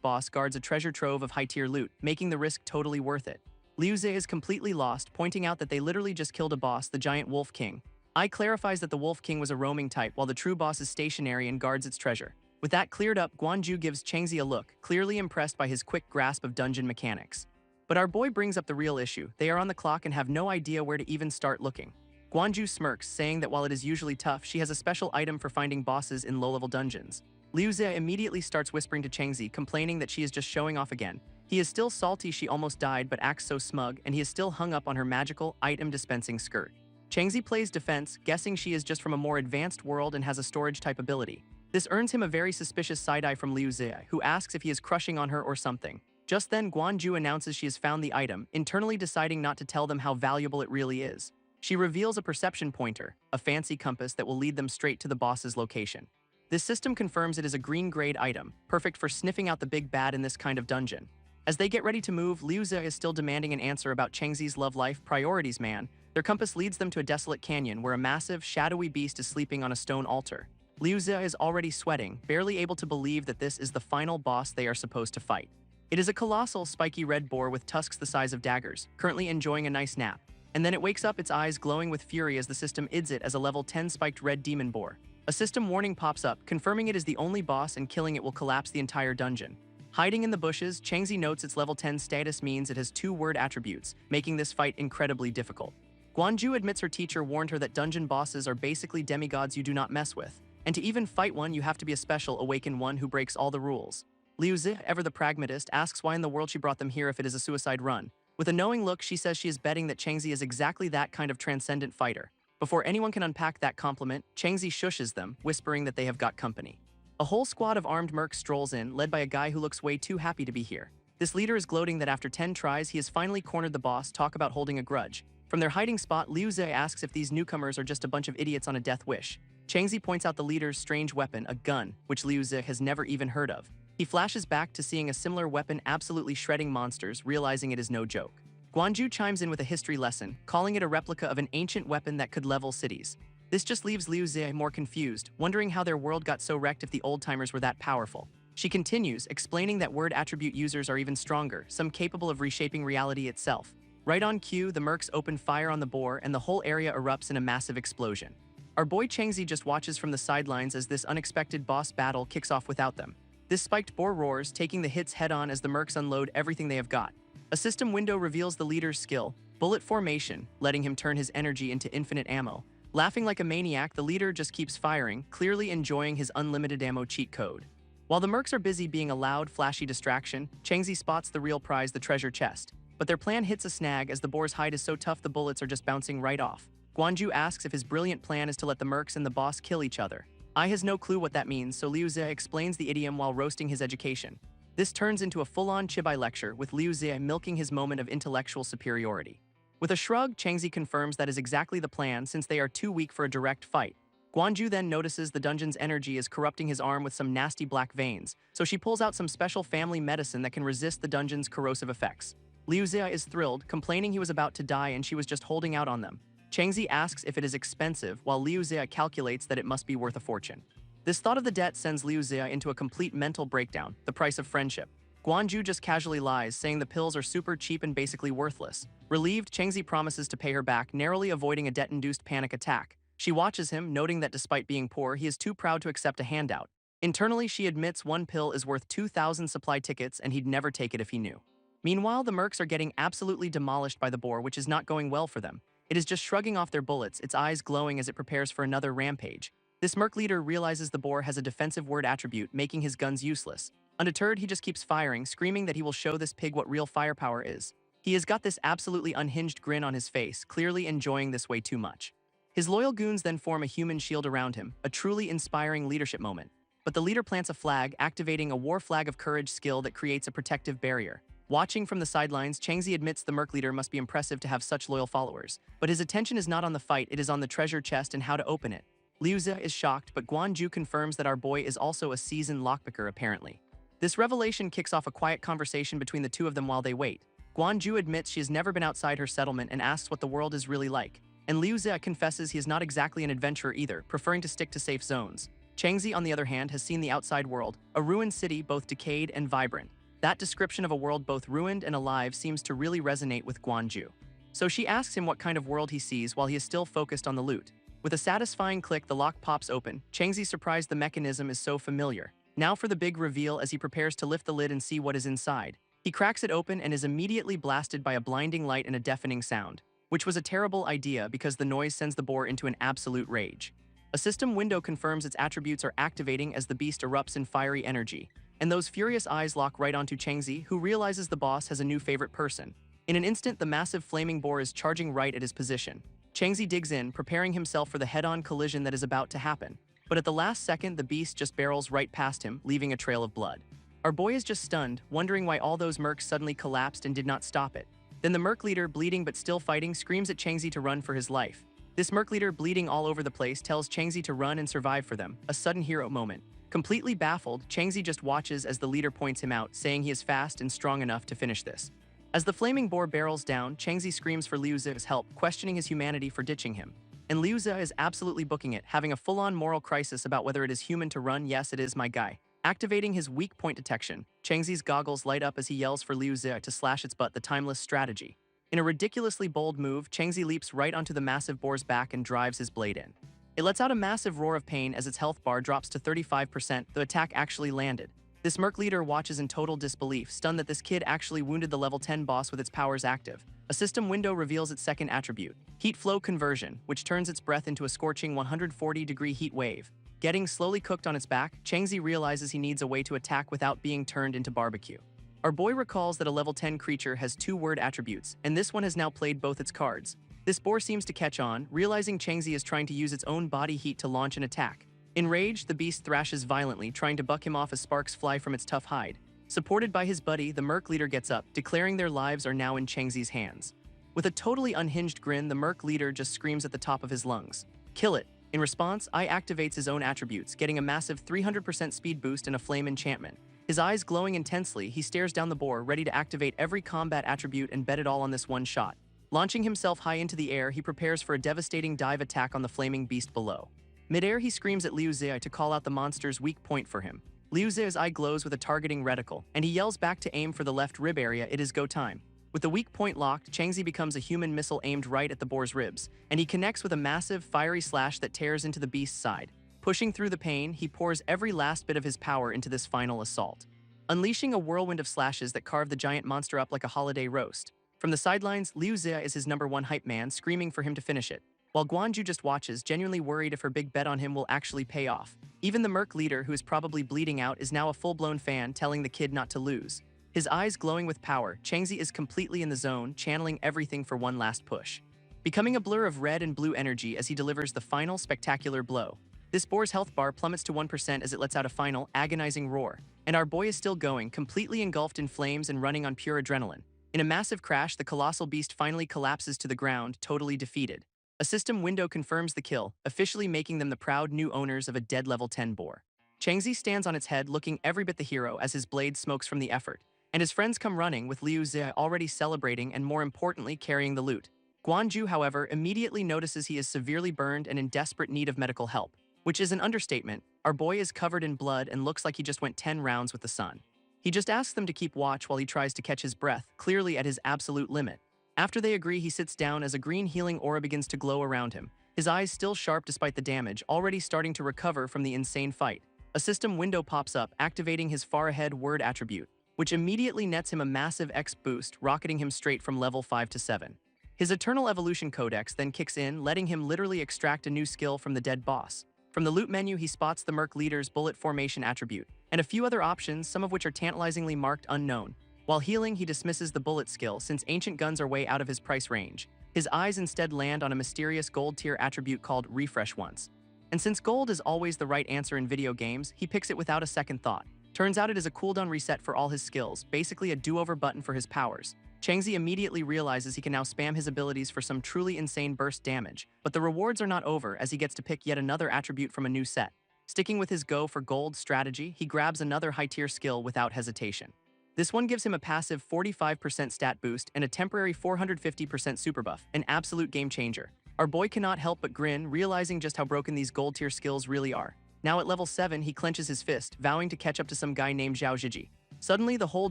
boss guards a treasure trove of high-tier loot, making the risk totally worth it. Liu Ze is completely lost, pointing out that they literally just killed a boss, the giant Wolf King. Ai clarifies that the Wolf King was a roaming type, while the true boss is stationary and guards its treasure. With that cleared up, Guanju gives Changzi a look, clearly impressed by his quick grasp of dungeon mechanics. But our boy brings up the real issue. They are on the clock and have no idea where to even start looking. Guanju smirks, saying that while it is usually tough, she has a special item for finding bosses in low-level dungeons. Liu Ze immediately starts whispering to Changzi, complaining that she is just showing off again. He is still salty she almost died but acts so smug, and he is still hung up on her magical, item-dispensing skirt. Changzi plays defense, guessing she is just from a more advanced world and has a storage-type ability. This earns him a very suspicious side-eye from Liu Ze, who asks if he is crushing on her or something. Just then, Guanju announces she has found the item, internally deciding not to tell them how valuable it really is. She reveals a perception pointer, a fancy compass that will lead them straight to the boss's location. This system confirms it is a green-grade item, perfect for sniffing out the big bad in this kind of dungeon. As they get ready to move, Liu Ze is still demanding an answer about Changzi's love life priorities, man. Their compass leads them to a desolate canyon where a massive, shadowy beast is sleeping on a stone altar. Liu Ze is already sweating, barely able to believe that this is the final boss they are supposed to fight. It is a colossal, spiky red boar with tusks the size of daggers, currently enjoying a nice nap. And then it wakes up, its eyes glowing with fury as the system ids it as a level 10 spiked red demon boar. A system warning pops up, confirming it is the only boss and killing it will collapse the entire dungeon. Hiding in the bushes, Changzi notes its level 10 status means it has 2 word attributes, making this fight incredibly difficult. Guanju admits her teacher warned her that dungeon bosses are basically demigods you do not mess with. And to even fight one, you have to be a special awakened one who breaks all the rules. Liu Ze, ever the pragmatist, asks why in the world she brought them here if it is a suicide run. With a knowing look, she says she is betting that Changzi is exactly that kind of transcendent fighter. Before anyone can unpack that compliment, Changzi shushes them, whispering that they have got company. A whole squad of armed mercs strolls in, led by a guy who looks way too happy to be here. This leader is gloating that after 10 tries, he has finally cornered the boss, talk about holding a grudge. From their hiding spot, Liu Ze asks if these newcomers are just a bunch of idiots on a death wish. Changzi points out the leader's strange weapon, a gun, which Liu Ze has never even heard of. He flashes back to seeing a similar weapon absolutely shredding monsters, realizing it is no joke. Guanju chimes in with a history lesson, calling it a replica of an ancient weapon that could level cities. This just leaves Liu Ze more confused, wondering how their world got so wrecked if the old-timers were that powerful. She continues, explaining that word attribute users are even stronger, some capable of reshaping reality itself. Right on cue, the mercs open fire on the boar and the whole area erupts in a massive explosion. Our boy Changzi just watches from the sidelines as this unexpected boss battle kicks off without them. This spiked boar roars, taking the hits head-on as the mercs unload everything they have got. A system window reveals the leader's skill, bullet formation, letting him turn his energy into infinite ammo. Laughing like a maniac, the leader just keeps firing, clearly enjoying his unlimited ammo cheat code. While the mercs are busy being a loud, flashy distraction, Changzi spots the real prize, the treasure chest. But their plan hits a snag as the boar's hide is so tough the bullets are just bouncing right off. Guanju asks if his brilliant plan is to let the mercs and the boss kill each other. Ai has no clue what that means, so Liu Ze explains the idiom while roasting his education. This turns into a full-on chibai lecture, with Liu Ze milking his moment of intellectual superiority. With a shrug, Changzi confirms that is exactly the plan since they are too weak for a direct fight. Guanju then notices the dungeon's energy is corrupting his arm with some nasty black veins, so she pulls out some special family medicine that can resist the dungeon's corrosive effects. Liu Xia is thrilled, complaining he was about to die and she was just holding out on them. Changzi asks if it is expensive, while Liu Xia calculates that it must be worth a fortune. This thought of the debt sends Liu Xia into a complete mental breakdown, the price of friendship. Guanju just casually lies, saying the pills are super cheap and basically worthless. Relieved, Changzi promises to pay her back, narrowly avoiding a debt-induced panic attack. She watches him, noting that despite being poor, he is too proud to accept a handout. Internally, she admits one pill is worth 2,000 supply tickets and he'd never take it if he knew. Meanwhile, the mercs are getting absolutely demolished by the boar, which is not going well for them. It is just shrugging off their bullets, its eyes glowing as it prepares for another rampage. This merc leader realizes the boar has a defensive word attribute, making his guns useless. Undeterred, he just keeps firing, screaming that he will show this pig what real firepower is. He has got this absolutely unhinged grin on his face, clearly enjoying this way too much. His loyal goons then form a human shield around him, a truly inspiring leadership moment. But the leader plants a flag, activating a war flag of courage skill that creates a protective barrier. Watching from the sidelines, Changzi admits the merc leader must be impressive to have such loyal followers. But his attention is not on the fight, it is on the treasure chest and how to open it. Liu Xia is shocked, but Guanju confirms that our boy is also a seasoned lockpicker apparently. This revelation kicks off a quiet conversation between the two of them while they wait. Guanju admits she has never been outside her settlement and asks what the world is really like. And Liu Xia confesses he is not exactly an adventurer either, preferring to stick to safe zones. Changzi, on the other hand, has seen the outside world, a ruined city both decayed and vibrant. That description of a world both ruined and alive seems to really resonate with Guanju. So she asks him what kind of world he sees while he is still focused on the loot. With a satisfying click, the lock pops open. Changzi surprised the mechanism is so familiar. Now for the big reveal as he prepares to lift the lid and see what is inside. He cracks it open and is immediately blasted by a blinding light and a deafening sound, which was a terrible idea because the noise sends the boar into an absolute rage. A system window confirms its attributes are activating as the beast erupts in fiery energy, and those furious eyes lock right onto Changzi, who realizes the boss has a new favorite person. In an instant, the massive flaming boar is charging right at his position. Changzi digs in, preparing himself for the head-on collision that is about to happen. But at the last second, the beast just barrels right past him, leaving a trail of blood. Our boy is just stunned, wondering why all those mercs suddenly collapsed and did not stop it. Then the merc leader, bleeding but still fighting, screams at Changzi to run for his life. This merc leader, bleeding all over the place, tells Changzi to run and survive for them, a sudden hero moment. Completely baffled, Changzi just watches as the leader points him out, saying he is fast and strong enough to finish this. As the flaming boar barrels down, Changzi screams for Liu Xi's help, questioning his humanity for ditching him. And Liu Xi is absolutely booking it, having a full-on moral crisis about whether it is human to run. Yes, it is, my guy. Activating his weak point detection, Changzi's goggles light up as he yells for Liu Xi to slash its butt, the timeless strategy. In a ridiculously bold move, Changzi leaps right onto the massive boar's back and drives his blade in. It lets out a massive roar of pain as its health bar drops to 35%, the attack actually landed. This merc leader watches in total disbelief, stunned that this kid actually wounded the level 10 boss with its powers active. A system window reveals its second attribute, heat flow conversion, which turns its breath into a scorching 140-degree heat wave. Getting slowly cooked on its back, Changzi realizes he needs a way to attack without being turned into barbecue. Our boy recalls that a level 10 creature has 2 word attributes, and this one has now played both its cards. This boar seems to catch on, realizing Changzi is trying to use its own body heat to launch an attack. Enraged, the beast thrashes violently, trying to buck him off as sparks fly from its tough hide. Supported by his buddy, the merc leader gets up, declaring their lives are now in Changzi's hands. With a totally unhinged grin, the merc leader just screams at the top of his lungs, "Kill it!" In response, I activates his own attributes, getting a massive 300% speed boost and a flame enchantment. His eyes glowing intensely, he stares down the boar, ready to activate every combat attribute and bet it all on this one shot. Launching himself high into the air, he prepares for a devastating dive attack on the flaming beast below. Mid-air, he screams at Liu Xi to call out the monster's weak point for him. Liu Xi's eye glows with a targeting reticle, and he yells back to aim for the left rib area. It is go time. With the weak point locked, Changzi becomes a human missile aimed right at the boar's ribs, and he connects with a massive, fiery slash that tears into the beast's side. Pushing through the pain, he pours every last bit of his power into this final assault, unleashing a whirlwind of slashes that carve the giant monster up like a holiday roast. From the sidelines, Liu Xi is his #1 hype man, screaming for him to finish it, while Guanju just watches, genuinely worried if her big bet on him will actually pay off. Even the merc leader, who is probably bleeding out, is now a full-blown fan, telling the kid not to lose. His eyes glowing with power, Changzi is completely in the zone, channeling everything for one last push, becoming a blur of red and blue energy as he delivers the final spectacular blow. This boar's health bar plummets to 1% as it lets out a final, agonizing roar, and our boy is still going, completely engulfed in flames and running on pure adrenaline. In a massive crash, the colossal beast finally collapses to the ground, totally defeated. A system window confirms the kill, officially making them the proud new owners of a dead level 10 boar. Changzi stands on its head looking every bit the hero as his blade smokes from the effort, and his friends come running with Liu Zi already celebrating and more importantly carrying the loot. Guanju, however, immediately notices he is severely burned and in desperate need of medical help, which is an understatement. Our boy is covered in blood and looks like he just went 10 rounds with the sun. He just asks them to keep watch while he tries to catch his breath, clearly at his absolute limit. After they agree, he sits down as a green healing aura begins to glow around him, his eyes still sharp despite the damage, already starting to recover from the insane fight. A system window pops up, activating his far ahead word attribute, which immediately nets him a massive X boost, rocketing him straight from level 5 to 7. His Eternal Evolution Codex then kicks in, letting him literally extract a new skill from the dead boss. From the loot menu, he spots the Merc Leader's Bullet Formation attribute, and a few other options, some of which are tantalizingly marked unknown. While healing, he dismisses the bullet skill since ancient guns are way out of his price range. His eyes instead land on a mysterious gold tier attribute called Refresh Once. And since gold is always the right answer in video games, he picks it without a second thought. Turns out it is a cooldown reset for all his skills, basically a do-over button for his powers. Changzi immediately realizes he can now spam his abilities for some truly insane burst damage, but the rewards are not over as he gets to pick yet another attribute from a new set. Sticking with his go for gold strategy, he grabs another high-tier skill without hesitation. This one gives him a passive 45% stat boost and a temporary 450% super buff, an absolute game changer. Our boy cannot help but grin, realizing just how broken these gold tier skills really are. Now at level 7, he clenches his fist, vowing to catch up to some guy named Zhao Zhiji. Suddenly, the whole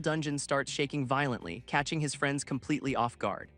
dungeon starts shaking violently, catching his friends completely off guard.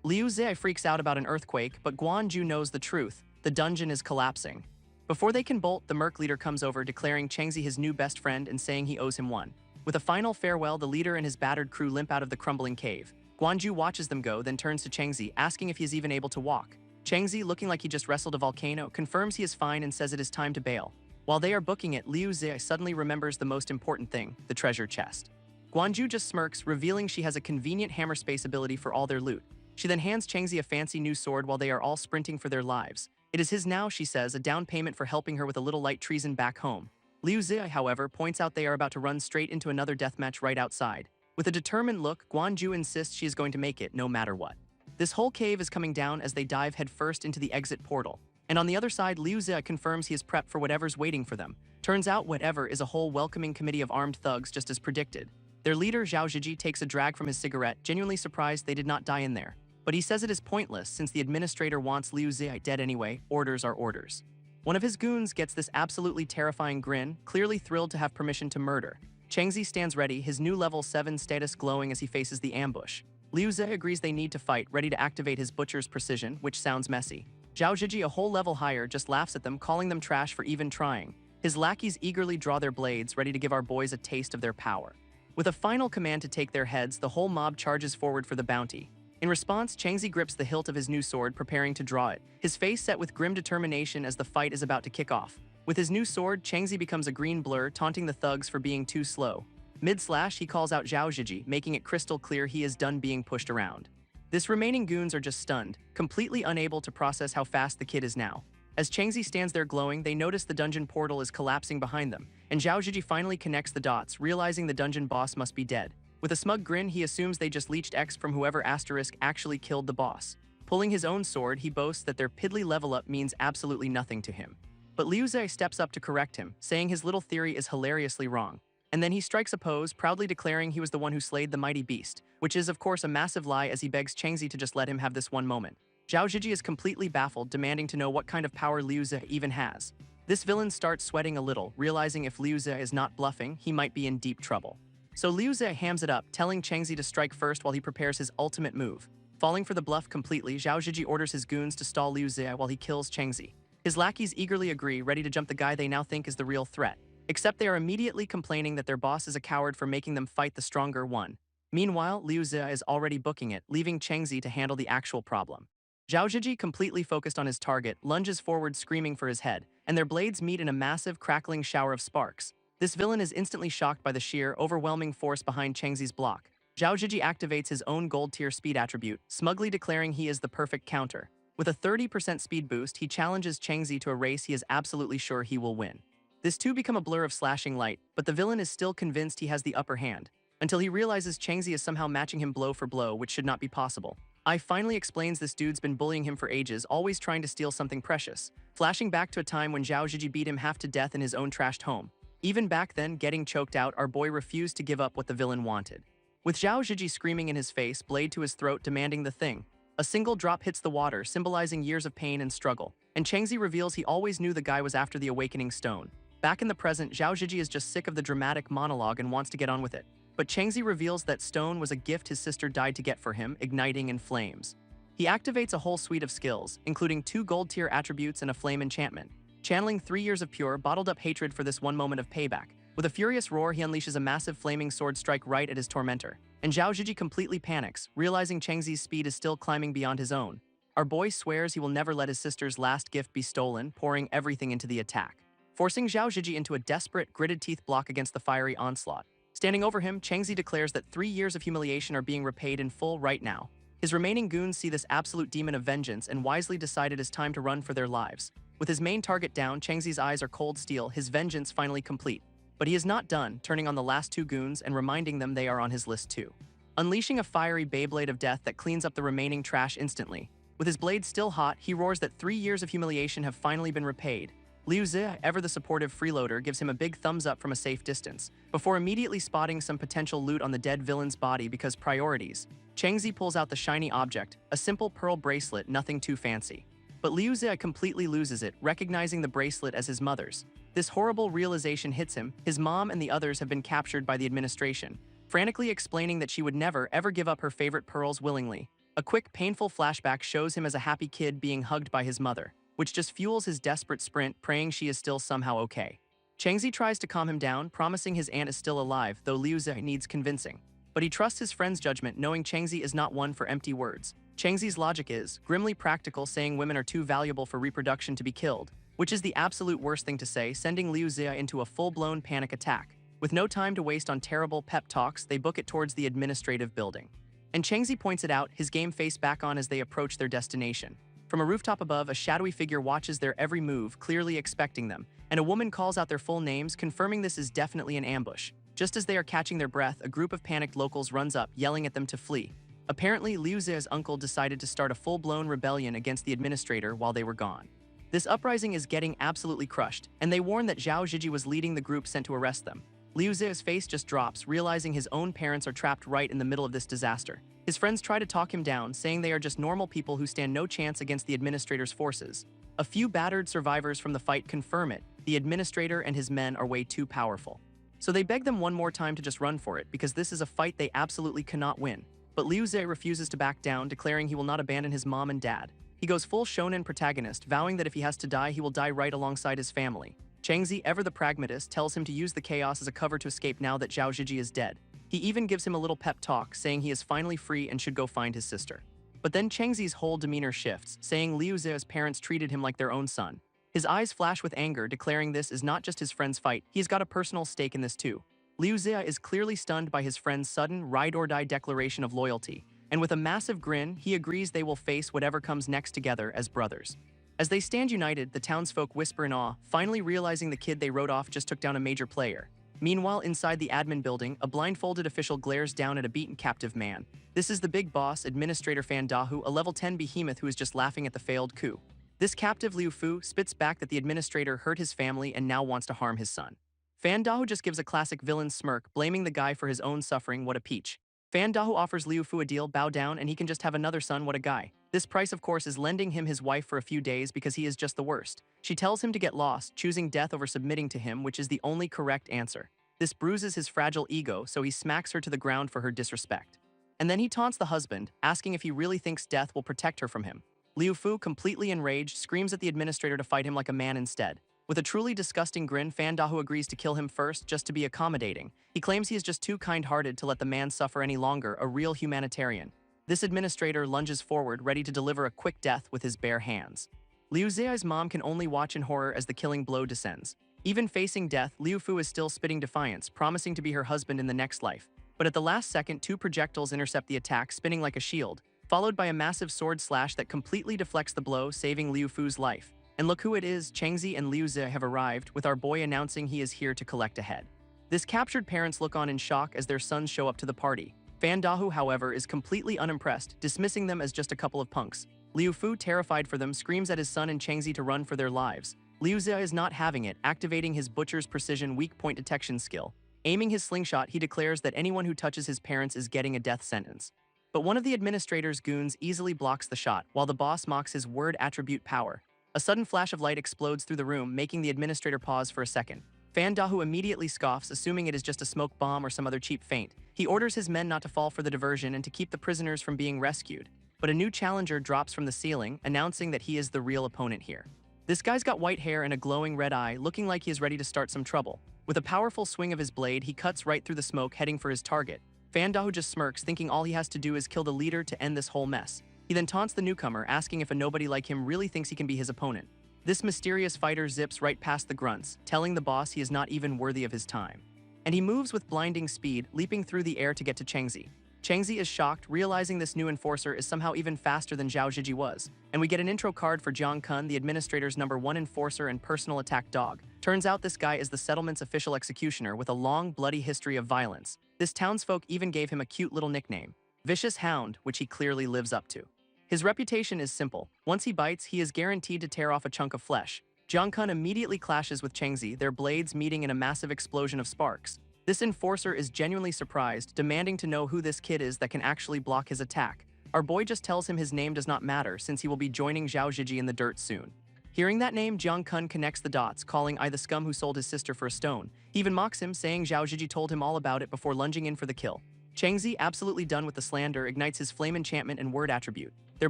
Liu Zi freaks out about an earthquake, but Guanju knows the truth. The dungeon is collapsing. Before they can bolt, the Merc Leader comes over, declaring Changzi his new best friend and saying he owes him one. With a final farewell, the leader and his battered crew limp out of the crumbling cave. Guanju watches them go, then turns to Changzi, asking if he is even able to walk. Changzi, looking like he just wrestled a volcano, confirms he is fine and says it is time to bail. While they are booking it, Liu Zi suddenly remembers the most important thing, the treasure chest. Guanju just smirks, revealing she has a convenient hammer space ability for all their loot. She then hands Changzi a fancy new sword while they are all sprinting for their lives. It is his now, she says, a down payment for helping her with a little light treason back home. Liu Zi, however, points out they are about to run straight into another deathmatch right outside. With a determined look, Guanju insists she is going to make it no matter what. This whole cave is coming down as they dive headfirst into the exit portal. And on the other side, Liu Zi confirms he is prepped for whatever's waiting for them. Turns out whatever is a whole welcoming committee of armed thugs just as predicted. Their leader, Zhao Zhiji, takes a drag from his cigarette, genuinely surprised they did not die in there. But he says it is pointless since the administrator wants Liu Zi dead anyway. Orders are orders. One of his goons gets this absolutely terrifying grin, clearly thrilled to have permission to murder. Changzi stands ready, his new level 7 status glowing as he faces the ambush. Liu Zi agrees they need to fight, ready to activate his butcher's precision, which sounds messy. Zhao Zhiji, a whole level higher, just laughs at them, calling them trash for even trying. His lackeys eagerly draw their blades, ready to give our boys a taste of their power. With a final command to take their heads, the whole mob charges forward for the bounty. In response, Changzi grips the hilt of his new sword, preparing to draw it, his face set with grim determination as the fight is about to kick off. With his new sword, Changzi becomes a green blur, taunting the thugs for being too slow. Mid-slash, he calls out Zhao Zhiji, making it crystal clear he is done being pushed around. This remaining goons are just stunned, completely unable to process how fast the kid is now. As Changzi stands there glowing, they notice the dungeon portal is collapsing behind them, and Zhao Zhiji finally connects the dots, realizing the dungeon boss must be dead. With a smug grin, he assumes they just leached X from whoever asterisk actually killed the boss. Pulling his own sword, he boasts that their piddly level up means absolutely nothing to him. But Liu Zi steps up to correct him, saying his little theory is hilariously wrong. And then he strikes a pose, proudly declaring he was the one who slayed the mighty beast, which is of course a massive lie as he begs Changzi to just let him have this one moment. Zhao Zhiji is completely baffled, demanding to know what kind of power Liu Zi even has. This villain starts sweating a little, realizing if Liu Zi is not bluffing, he might be in deep trouble. So Liu Zi hams it up, telling Changzi to strike first while he prepares his ultimate move. Falling for the bluff completely, Zhao Zhiji orders his goons to stall Liu Zi while he kills Changzi. His lackeys eagerly agree, ready to jump the guy they now think is the real threat. Except they are immediately complaining that their boss is a coward for making them fight the stronger one. Meanwhile, Liu Zi is already booking it, leaving Changzi to handle the actual problem. Zhao Zhiji, completely focused on his target, lunges forward screaming for his head, and their blades meet in a massive crackling shower of sparks. This villain is instantly shocked by the sheer, overwhelming force behind Changzi's block. Zhao Zhiji activates his own gold tier speed attribute, smugly declaring he is the perfect counter. With a 30% speed boost, he challenges Changzi to a race he is absolutely sure he will win. This too become a blur of slashing light, but the villain is still convinced he has the upper hand. until he realizes Changzi is somehow matching him blow for blow, which should not be possible. I finally explains this dude's been bullying him for ages, always trying to steal something precious, flashing back to a time when Zhao Zhiji beat him half to death in his own trashed home. Even back then, getting choked out, our boy refused to give up what the villain wanted. With Zhao Zhiji screaming in his face, blade to his throat demanding the thing, a single drop hits the water, symbolizing years of pain and struggle, and Changzi reveals he always knew the guy was after the awakening stone. Back in the present, Zhao Zhiji is just sick of the dramatic monologue and wants to get on with it. But Changzi reveals that stone was a gift his sister died to get for him, igniting in flames. He activates a whole suite of skills, including 2 gold-tier attributes and a flame enchantment, channeling 3 years of pure, bottled-up hatred for this one moment of payback. With a furious roar, he unleashes a massive flaming sword strike right at his tormentor. And Zhao Zhiji completely panics, realizing Changzi's speed is still climbing beyond his own. Our boy swears he will never let his sister's last gift be stolen, pouring everything into the attack, forcing Zhao Zhiji into a desperate, gritted teeth block against the fiery onslaught. Standing over him, Changzi declares that 3 years of humiliation are being repaid in full right now. His remaining goons see this absolute demon of vengeance and wisely decide it is time to run for their lives. With his main target down, Changzi's eyes are cold steel, his vengeance finally complete. But he is not done, turning on the last 2 goons and reminding them they are on his list too. Unleashing a fiery Beyblade of death that cleans up the remaining trash instantly. With his blade still hot, he roars that 3 years of humiliation have finally been repaid. Liu Zi, ever the supportive freeloader, gives him a big thumbs up from a safe distance, before immediately spotting some potential loot on the dead villain's body because priorities. Changzi pulls out the shiny object, a simple pearl bracelet, nothing too fancy. But Liu Zi completely loses it, recognizing the bracelet as his mother's. This horrible realization hits him. His mom and the others have been captured by the administration, frantically explaining that she would never, ever give up her favorite pearls willingly. A quick, painful flashback shows him as a happy kid being hugged by his mother, which just fuels his desperate sprint, praying she is still somehow okay. Changzi tries to calm him down, promising his aunt is still alive, though Liu Zi needs convincing. But he trusts his friend's judgment, knowing Changzi is not one for empty words. Changzi's logic is grimly practical, saying women are too valuable for reproduction to be killed, which is the absolute worst thing to say, sending Liu Zi into a full-blown panic attack. With no time to waste on terrible pep talks, they book it towards the administrative building. And Changzi points it out, his game face back on as they approach their destination. From a rooftop above, a shadowy figure watches their every move, clearly expecting them, and a woman calls out their full names, confirming this is definitely an ambush. Just as they are catching their breath, a group of panicked locals runs up, yelling at them to flee. Apparently, Liu Zi's uncle decided to start a full-blown rebellion against the administrator while they were gone. This uprising is getting absolutely crushed, and they warn that Zhao Zhiji was leading the group sent to arrest them. Liu Zi's face just drops, realizing his own parents are trapped right in the middle of this disaster. His friends try to talk him down, saying they are just normal people who stand no chance against the administrator's forces. A few battered survivors from the fight confirm it. The administrator and his men are way too powerful. So they beg them one more time to just run for it, because this is a fight they absolutely cannot win. But Liu Zi refuses to back down, declaring he will not abandon his mom and dad. He goes full Shounen protagonist, vowing that if he has to die, he will die right alongside his family. Changzi, ever the pragmatist, tells him to use the chaos as a cover to escape now that Zhao Zhiji is dead. He even gives him a little pep talk, saying he is finally free and should go find his sister. But then Changzi's whole demeanor shifts, saying Liu Zi's parents treated him like their own son. His eyes flash with anger, declaring this is not just his friend's fight, he's got a personal stake in this too. Liu Zi is clearly stunned by his friend's sudden, ride-or-die declaration of loyalty, and with a massive grin, he agrees they will face whatever comes next together as brothers. As they stand united, the townsfolk whisper in awe, finally realizing the kid they wrote off just took down a major player. Meanwhile, inside the admin building, a blindfolded official glares down at a beaten captive man. This is the big boss, Administrator Fan Dahu, a level 10 behemoth who is just laughing at the failed coup. This captive Liu Fu spits back that the administrator hurt his family and now wants to harm his son. Fan Dahu just gives a classic villain smirk, blaming the guy for his own suffering. What a peach. Fan Dahu offers Liu Fu a deal, bow down, and he can just have another son. What a guy. This price, of course, is lending him his wife for a few days because he is just the worst. She tells him to get lost, choosing death over submitting to him, which is the only correct answer. This bruises his fragile ego, so he smacks her to the ground for her disrespect. And then he taunts the husband, asking if he really thinks death will protect her from him. Liu Fu, completely enraged, screams at the administrator to fight him like a man instead. With a truly disgusting grin, Fan Dahu agrees to kill him first just to be accommodating. He claims he is just too kind-hearted to let the man suffer any longer, a real humanitarian. This administrator lunges forward, ready to deliver a quick death with his bare hands. Liu Zi's mom can only watch in horror as the killing blow descends. Even facing death, Liu Fu is still spitting defiance, promising to be her husband in the next life. But at the last second, 2 projectiles intercept the attack, spinning like a shield, followed by a massive sword slash that completely deflects the blow, saving Liu Fu's life. And look who it is, Changzi and Liu Zi have arrived, with our boy announcing he is here to collect a head. This captured parents look on in shock as their sons show up to the party. Fan Dahu, however, is completely unimpressed, dismissing them as just a couple of punks. Liu Fu, terrified for them, screams at his son and Changzi to run for their lives. Liu Zhe is not having it, activating his butcher's precision weak point detection skill. Aiming his slingshot, he declares that anyone who touches his parents is getting a death sentence. But one of the administrator's goons easily blocks the shot, while the boss mocks his word attribute power. A sudden flash of light explodes through the room, making the administrator pause for a second. Fan Dahu immediately scoffs, assuming it is just a smoke bomb or some other cheap feint. He orders his men not to fall for the diversion and to keep the prisoners from being rescued. But a new challenger drops from the ceiling, announcing that he is the real opponent here. This guy's got white hair and a glowing red eye, looking like he is ready to start some trouble. With a powerful swing of his blade, he cuts right through the smoke, heading for his target. Fan Dahu just smirks, thinking all he has to do is kill the leader to end this whole mess. He then taunts the newcomer, asking if a nobody like him really thinks he can be his opponent. This mysterious fighter zips right past the grunts, telling the boss he is not even worthy of his time. And he moves with blinding speed, leaping through the air to get to Changzi. Changzi is shocked, realizing this new enforcer is somehow even faster than Zhao Zhiji was. And we get an intro card for Jiang Kun, the administrator's #1 enforcer and personal attack dog. Turns out this guy is the settlement's official executioner with a long, bloody history of violence. This townsfolk even gave him a cute little nickname, Vicious Hound, which he clearly lives up to. His reputation is simple. Once he bites, he is guaranteed to tear off a chunk of flesh. Jiang Kun immediately clashes with Changzi, their blades meeting in a massive explosion of sparks. This enforcer is genuinely surprised, demanding to know who this kid is that can actually block his attack. Our boy just tells him his name does not matter since he will be joining Zhao Zhiji in the dirt soon. Hearing that name, Jiang Kun connects the dots, calling I the scum who sold his sister for a stone. He even mocks him, saying Zhao Zhiji told him all about it before lunging in for the kill. Changzi, absolutely done with the slander, ignites his flame enchantment and word attribute. Their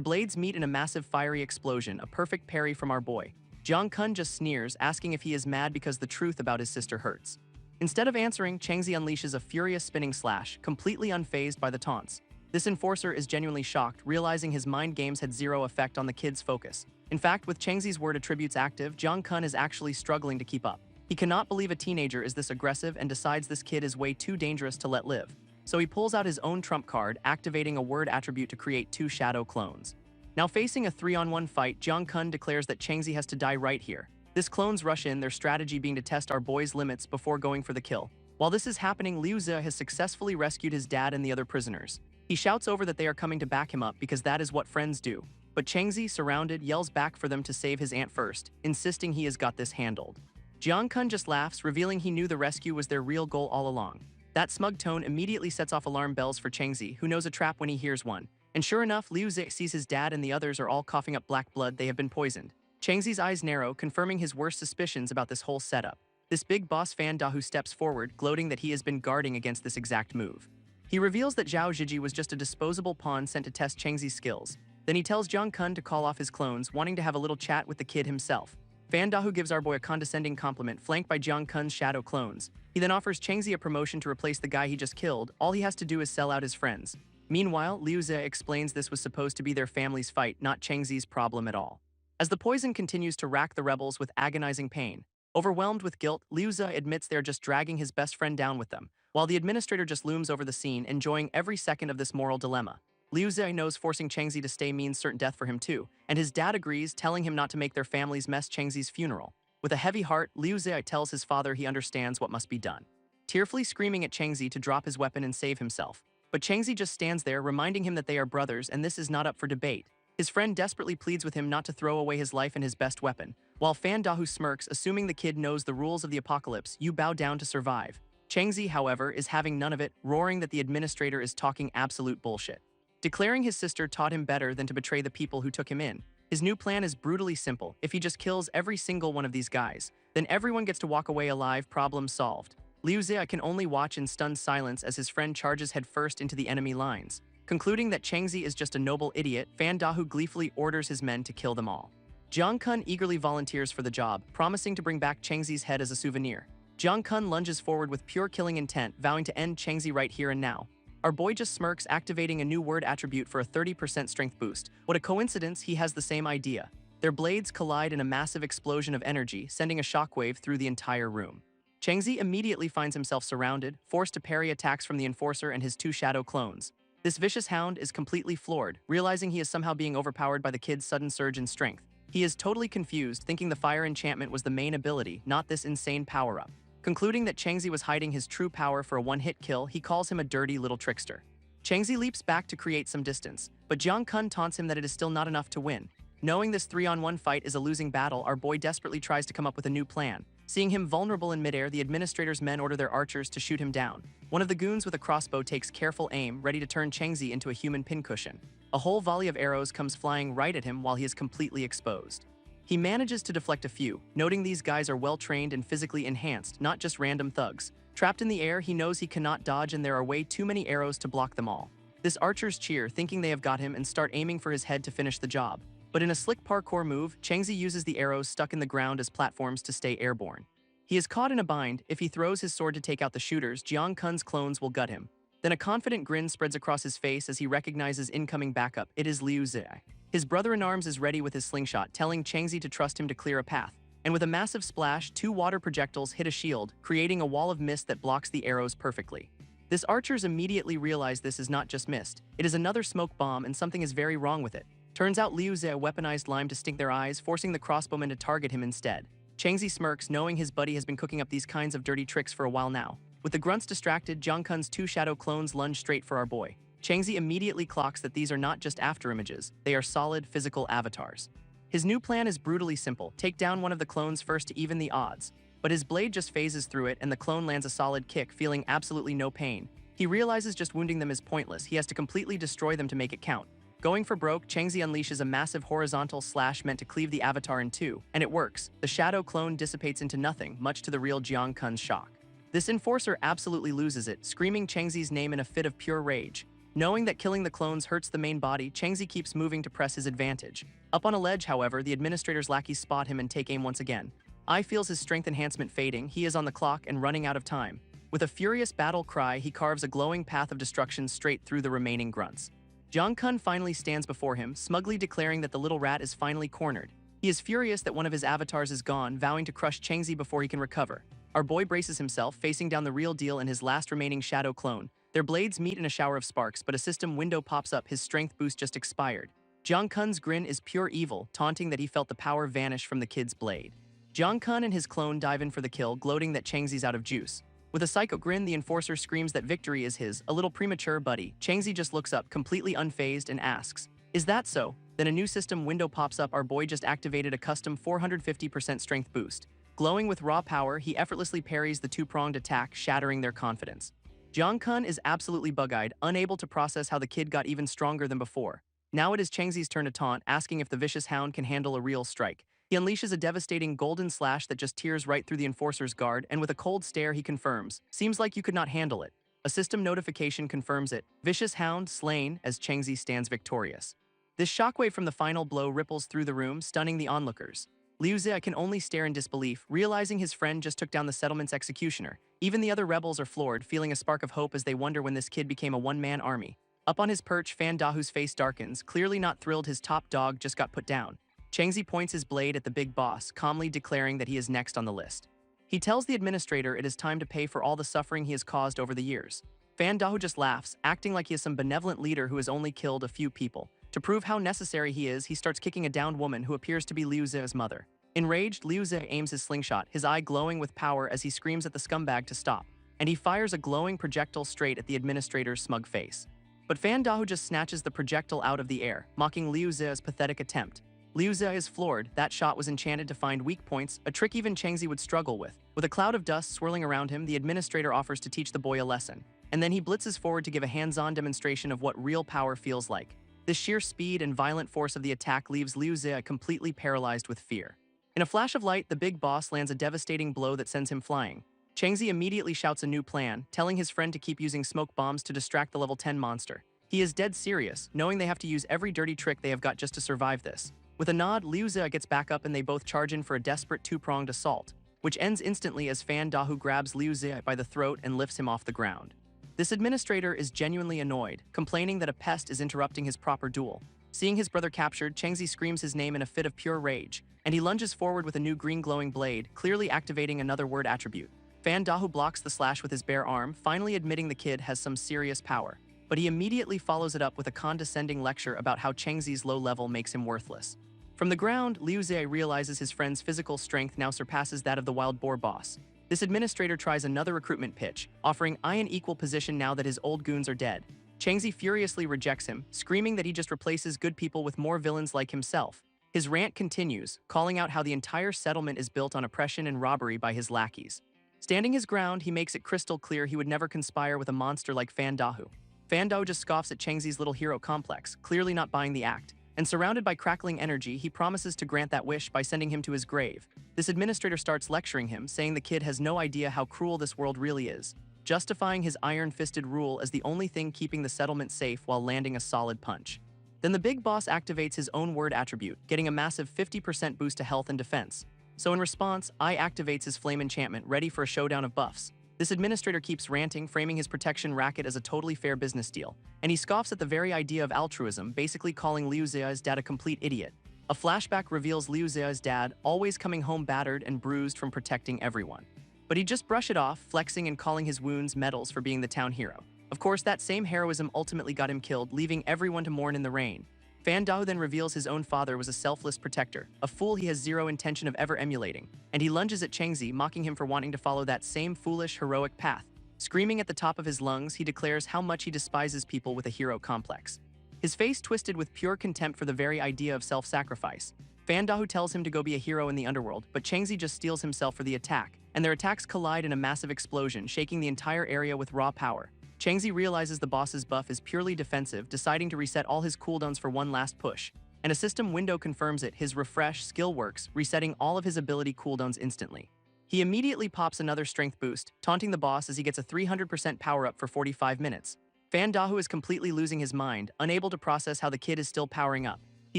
blades meet in a massive fiery explosion, a perfect parry from our boy. Jiang Kun just sneers, asking if he is mad because the truth about his sister hurts. Instead of answering, Changzi unleashes a furious spinning slash, completely unfazed by the taunts. This enforcer is genuinely shocked, realizing his mind games had zero effect on the kid's focus. In fact, with Changzi's word attributes active, Jiang Kun is actually struggling to keep up. He cannot believe a teenager is this aggressive and decides this kid is way too dangerous to let live. So he pulls out his own trump card, activating a word attribute to create 2 shadow clones. Now facing a 3-on-1 fight, Jiang Kun declares that Changzi has to die right here. This clones rush in, their strategy being to test our boy's limits before going for the kill. While this is happening, Liu Zhe has successfully rescued his dad and the other prisoners. He shouts over that they are coming to back him up because that is what friends do. But Changzi, surrounded, yells back for them to save his aunt first, insisting he has got this handled. Jiang Kun just laughs, revealing he knew the rescue was their real goal all along. That smug tone immediately sets off alarm bells for Changzi, who knows a trap when he hears one. And sure enough, Liu Zhe sees his dad and the others are all coughing up black blood. They have been poisoned. Changzi's eyes narrow, confirming his worst suspicions about this whole setup. This big boss Fan Dahu steps forward, gloating that he has been guarding against this exact move. He reveals that Zhao Zhiji was just a disposable pawn sent to test Changzi's skills. Then he tells Jiang Kun to call off his clones, wanting to have a little chat with the kid himself. Fan Dahu gives our boy a condescending compliment, flanked by Jiang Kun's shadow clones. He then offers Changzi a promotion to replace the guy he just killed. All he has to do is sell out his friends. Meanwhile, Liu Zhe explains this was supposed to be their family's fight, not Changzi's problem at all. As the poison continues to rack the rebels with agonizing pain, overwhelmed with guilt, Liu Zhe admits they're just dragging his best friend down with them, while the administrator just looms over the scene, enjoying every second of this moral dilemma. Liu Zhe knows forcing Changzi to stay means certain death for him too, and his dad agrees, telling him not to make their families mess Changzi's funeral. With a heavy heart, Liu Zhe tells his father he understands what must be done, tearfully screaming at Changzi to drop his weapon and save himself. But Changzi just stands there, reminding him that they are brothers and this is not up for debate. His friend desperately pleads with him not to throw away his life and his best weapon, while Fan Dahu smirks, assuming the kid knows the rules of the apocalypse. You bow down to survive. Changzi, however, is having none of it, roaring that the administrator is talking absolute bullshit. Declaring his sister taught him better than to betray the people who took him in. His new plan is brutally simple. If he just kills every single one of these guys, then everyone gets to walk away alive, problem solved. Liu Zhe can only watch in stunned silence as his friend charges headfirst into the enemy lines. Concluding that Changzi is just a noble idiot, Fan Dahu gleefully orders his men to kill them all. Jiang Kun eagerly volunteers for the job, promising to bring back Changzi's head as a souvenir. Jiang Kun lunges forward with pure killing intent, vowing to end Changzi right here and now. Our boy just smirks, activating a new word attribute for a 30% strength boost. What a coincidence, he has the same idea. Their blades collide in a massive explosion of energy, sending a shockwave through the entire room. Changzi immediately finds himself surrounded, forced to parry attacks from the enforcer and his 2 shadow clones. This vicious hound is completely floored, realizing he is somehow being overpowered by the kid's sudden surge in strength. He is totally confused, thinking the fire enchantment was the main ability, not this insane power-up. Concluding that Changzi was hiding his true power for a one-hit kill, he calls him a dirty little trickster. Changzi leaps back to create some distance, but Jiang Kun taunts him that it is still not enough to win. Knowing this 3-on-1 fight is a losing battle, our boy desperately tries to come up with a new plan. Seeing him vulnerable in midair, the administrator's men order their archers to shoot him down. One of the goons with a crossbow takes careful aim, ready to turn Changzi into a human pincushion. A whole volley of arrows comes flying right at him while he is completely exposed. He manages to deflect a few, noting these guys are well-trained and physically enhanced, not just random thugs. Trapped in the air, he knows he cannot dodge and there are way too many arrows to block them all. This archers cheer, thinking they have got him, and start aiming for his head to finish the job. But in a slick parkour move, Changzi uses the arrows stuck in the ground as platforms to stay airborne. He is caught in a bind. If he throws his sword to take out the shooters, Jiang Kun's clones will gut him. Then a confident grin spreads across his face as he recognizes incoming backup. It is Liu Zi. His brother-in-arms is ready with his slingshot, telling Changzi to trust him to clear a path. And with a massive splash, 2 water projectiles hit a shield, creating a wall of mist that blocks the arrows perfectly. This archers immediately realize this is not just mist. It is another smoke bomb and something is very wrong with it. Turns out Liu Zi weaponized lime to stink their eyes, forcing the crossbowmen to target him instead. Changzi smirks, knowing his buddy has been cooking up these kinds of dirty tricks for a while now. With the grunts distracted, Jiang Kun's 2 shadow clones lunge straight for our boy. Changzi immediately clocks that these are not just afterimages, they are solid physical avatars. His new plan is brutally simple: take down one of the clones first to even the odds. But his blade just phases through it and the clone lands a solid kick, feeling absolutely no pain. He realizes just wounding them is pointless, he has to completely destroy them to make it count. Going for broke, Changzi unleashes a massive horizontal slash meant to cleave the avatar in 2, and it works. The shadow clone dissipates into nothing, much to the real Jiang Kun's shock. This enforcer absolutely loses it, screaming Changzi's name in a fit of pure rage. Knowing that killing the clones hurts the main body, Changzi keeps moving to press his advantage. Up on a ledge, however, the administrator's lackeys spot him and take aim once again. I feels his strength enhancement fading, he is on the clock and running out of time. With a furious battle cry, he carves a glowing path of destruction straight through the remaining grunts. Jiang Kun finally stands before him, smugly declaring that the little rat is finally cornered. He is furious that one of his avatars is gone, vowing to crush Changzi before he can recover. Our boy braces himself, facing down the real deal and his last remaining shadow clone. Their blades meet in a shower of sparks, but a system window pops up, his strength boost just expired. Jiang Kun's grin is pure evil, taunting that he felt the power vanish from the kid's blade. Jiang Kun and his clone dive in for the kill, gloating that Changzi's out of juice. With a psycho grin, the enforcer screams that victory is his, a little premature, buddy. Changzi just looks up, completely unfazed, and asks, "Is that so?" Then a new system window pops up. Our boy just activated a custom 450% strength boost. Glowing with raw power, he effortlessly parries the 2-pronged attack, shattering their confidence. Jiang Kun is absolutely bug-eyed, unable to process how the kid got even stronger than before. Now it is Changzi's turn to taunt, asking if the vicious hound can handle a real strike. He unleashes a devastating golden slash that just tears right through the enforcer's guard, and with a cold stare he confirms, "Seems like you could not handle it." A system notification confirms it. Vicious hound slain, as Changzi stands victorious. This shockwave from the final blow ripples through the room, stunning the onlookers. Liu Zi can only stare in disbelief, realizing his friend just took down the settlement's executioner. Even the other rebels are floored, feeling a spark of hope as they wonder when this kid became a one-man army. Up on his perch, Fan Dahu's face darkens, clearly not thrilled his top dog just got put down. Changzi points his blade at the big boss, calmly declaring that he is next on the list. He tells the administrator it is time to pay for all the suffering he has caused over the years. Fan Dahu just laughs, acting like he is some benevolent leader who has only killed a few people. To prove how necessary he is, he starts kicking a downed woman who appears to be Liu Zi's mother. Enraged, Liu Zi aims his slingshot, his eye glowing with power as he screams at the scumbag to stop, and he fires a glowing projectile straight at the administrator's smug face. But Fan Dahu just snatches the projectile out of the air, mocking Liu Zi's pathetic attempt. Liu Zi is floored. That shot was enchanted to find weak points, a trick even Changzi would struggle with. With a cloud of dust swirling around him, the administrator offers to teach the boy a lesson. And then he blitzes forward to give a hands-on demonstration of what real power feels like. The sheer speed and violent force of the attack leaves Liu Zi completely paralyzed with fear. In a flash of light, the big boss lands a devastating blow that sends him flying. Changzi immediately shouts a new plan, telling his friend to keep using smoke bombs to distract the level 10 monster. He is dead serious, knowing they have to use every dirty trick they have got just to survive this. With a nod, Liu Zi gets back up and they both charge in for a desperate 2-pronged assault, which ends instantly as Fan Dahu grabs Liu Zi by the throat and lifts him off the ground. This administrator is genuinely annoyed, complaining that a pest is interrupting his proper duel. Seeing his brother captured, Changzi screams his name in a fit of pure rage, and he lunges forward with a new green glowing blade, clearly activating another word attribute. Fan Dahu blocks the slash with his bare arm, finally admitting the kid has some serious power. But he immediately follows it up with a condescending lecture about how Changzi's low level makes him worthless. From the ground, Liu Zi realizes his friend's physical strength now surpasses that of the wild boar boss. This administrator tries another recruitment pitch, offering I an equal position now that his old goons are dead. Changzi furiously rejects him, screaming that he just replaces good people with more villains like himself. His rant continues, calling out how the entire settlement is built on oppression and robbery by his lackeys. Standing his ground, he makes it crystal clear he would never conspire with a monster like Fan Dahu. Fan Dahu just scoffs at Changzi's little hero complex, clearly not buying the act. And surrounded by crackling energy, he promises to grant that wish by sending him to his grave. This administrator starts lecturing him, saying the kid has no idea how cruel this world really is, justifying his iron-fisted rule as the only thing keeping the settlement safe while landing a solid punch. Then the big boss activates his own word attribute, getting a massive 50% boost to health and defense. So in response, I activates his flame enchantment, ready for a showdown of buffs. This administrator keeps ranting, framing his protection racket as a totally fair business deal, and he scoffs at the very idea of altruism, basically calling Liu Zia's dad a complete idiot. A flashback reveals Liu Zia's dad always coming home battered and bruised from protecting everyone. But he'd just brush it off, flexing and calling his wounds medals for being the town hero. Of course, that same heroism ultimately got him killed, leaving everyone to mourn in the rain. Fan Dao then reveals his own father was a selfless protector, a fool he has zero intention of ever emulating, and he lunges at Changzi, mocking him for wanting to follow that same foolish, heroic path. Screaming at the top of his lungs, he declares how much he despises people with a hero complex. His face twisted with pure contempt for the very idea of self-sacrifice. Fan Dahu tells him to go be a hero in the underworld, but Changzi just steals himself for the attack, and their attacks collide in a massive explosion, shaking the entire area with raw power. Changzi realizes the boss's buff is purely defensive, deciding to reset all his cooldowns for one last push. And a system window confirms it, his refresh skill works, resetting all of his ability cooldowns instantly. He immediately pops another strength boost, taunting the boss as he gets a 300% power-up for 45 minutes. Fan Dahu is completely losing his mind, unable to process how the kid is still powering up. He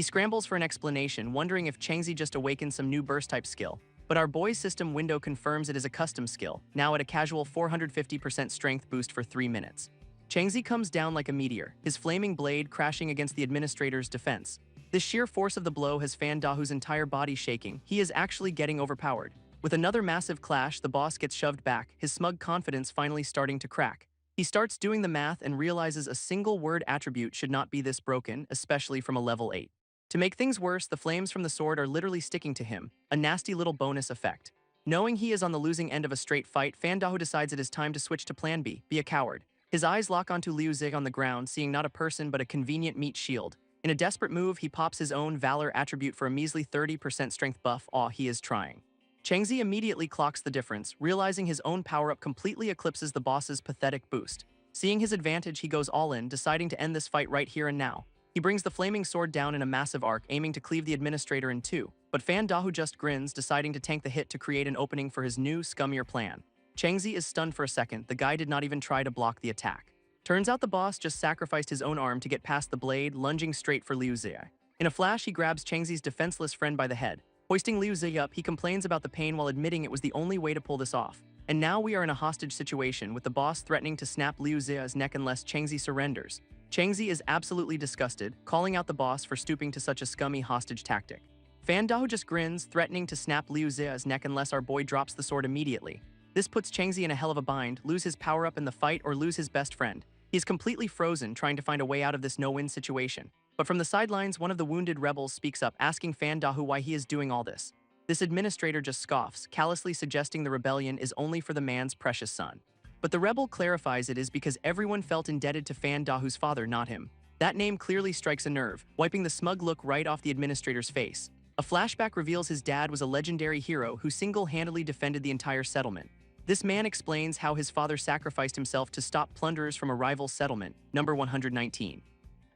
scrambles for an explanation, wondering if Changzi just awakened some new burst-type skill. But our boy's system window confirms it is a custom skill, now at a casual 450% strength boost for 3 minutes. Changzi comes down like a meteor, his flaming blade crashing against the administrator's defense. The sheer force of the blow has Fan Dahu's entire body shaking. He is actually getting overpowered. With another massive clash, the boss gets shoved back, his smug confidence finally starting to crack. He starts doing the math and realizes a single word attribute should not be this broken, especially from a level 8. To make things worse, the flames from the sword are literally sticking to him, a nasty little bonus effect. Knowing he is on the losing end of a straight fight, Fan Dahu decides it is time to switch to plan B, be a coward. His eyes lock onto Liu Zig on the ground, seeing not a person but a convenient meat shield. In a desperate move, he pops his own Valor attribute for a measly 30% strength buff. He is trying. Changzi immediately clocks the difference, realizing his own power-up completely eclipses the boss's pathetic boost. Seeing his advantage, he goes all in, deciding to end this fight right here and now. He brings the flaming sword down in a massive arc, aiming to cleave the administrator in two, but Fan Dahu just grins, deciding to tank the hit to create an opening for his new, scummier plan. Changzi is stunned for a second, the guy did not even try to block the attack. Turns out the boss just sacrificed his own arm to get past the blade, lunging straight for Liu Zi. In a flash, he grabs Changzi's defenseless friend by the head. Hoisting Liu Zi up, he complains about the pain while admitting it was the only way to pull this off. And now we are in a hostage situation, with the boss threatening to snap Liu Zi's neck unless Changzi surrenders. Changzi is absolutely disgusted, calling out the boss for stooping to such a scummy hostage tactic. Fan Dahu just grins, threatening to snap Liu Zi's neck unless our boy drops the sword immediately. This puts Changzi in a hell of a bind, lose his power-up in the fight or lose his best friend. He is completely frozen, trying to find a way out of this no-win situation. But from the sidelines, one of the wounded rebels speaks up, asking Fan Dahu why he is doing all this. This administrator just scoffs, callously suggesting the rebellion is only for the man's precious son. But the rebel clarifies it is because everyone felt indebted to Fan Dahu's father, not him. That name clearly strikes a nerve, wiping the smug look right off the administrator's face. A flashback reveals his dad was a legendary hero who single-handedly defended the entire settlement. This man explains how his father sacrificed himself to stop plunderers from a rival settlement, number 119.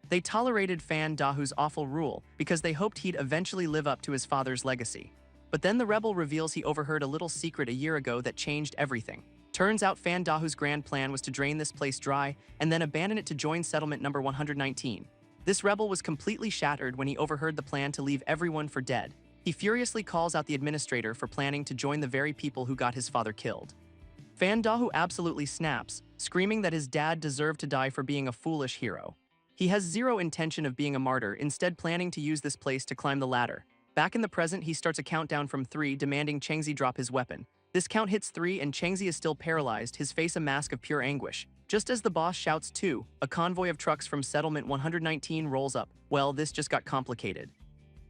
They tolerated Fan Dahu's awful rule because they hoped he'd eventually live up to his father's legacy. But then the rebel reveals he overheard a little secret a year ago that changed everything. Turns out Fan Dahu's grand plan was to drain this place dry and then abandon it to join settlement number 119. This rebel was completely shattered when he overheard the plan to leave everyone for dead. He furiously calls out the administrator for planning to join the very people who got his father killed. Fan Dahu absolutely snaps, screaming that his dad deserved to die for being a foolish hero. He has zero intention of being a martyr, instead planning to use this place to climb the ladder. Back in the present, he starts a countdown from 3, demanding Changzi drop his weapon. This count hits 3 and Changzi is still paralyzed, his face a mask of pure anguish. Just as the boss shouts 2, a convoy of trucks from Settlement 119 rolls up. Well, this just got complicated.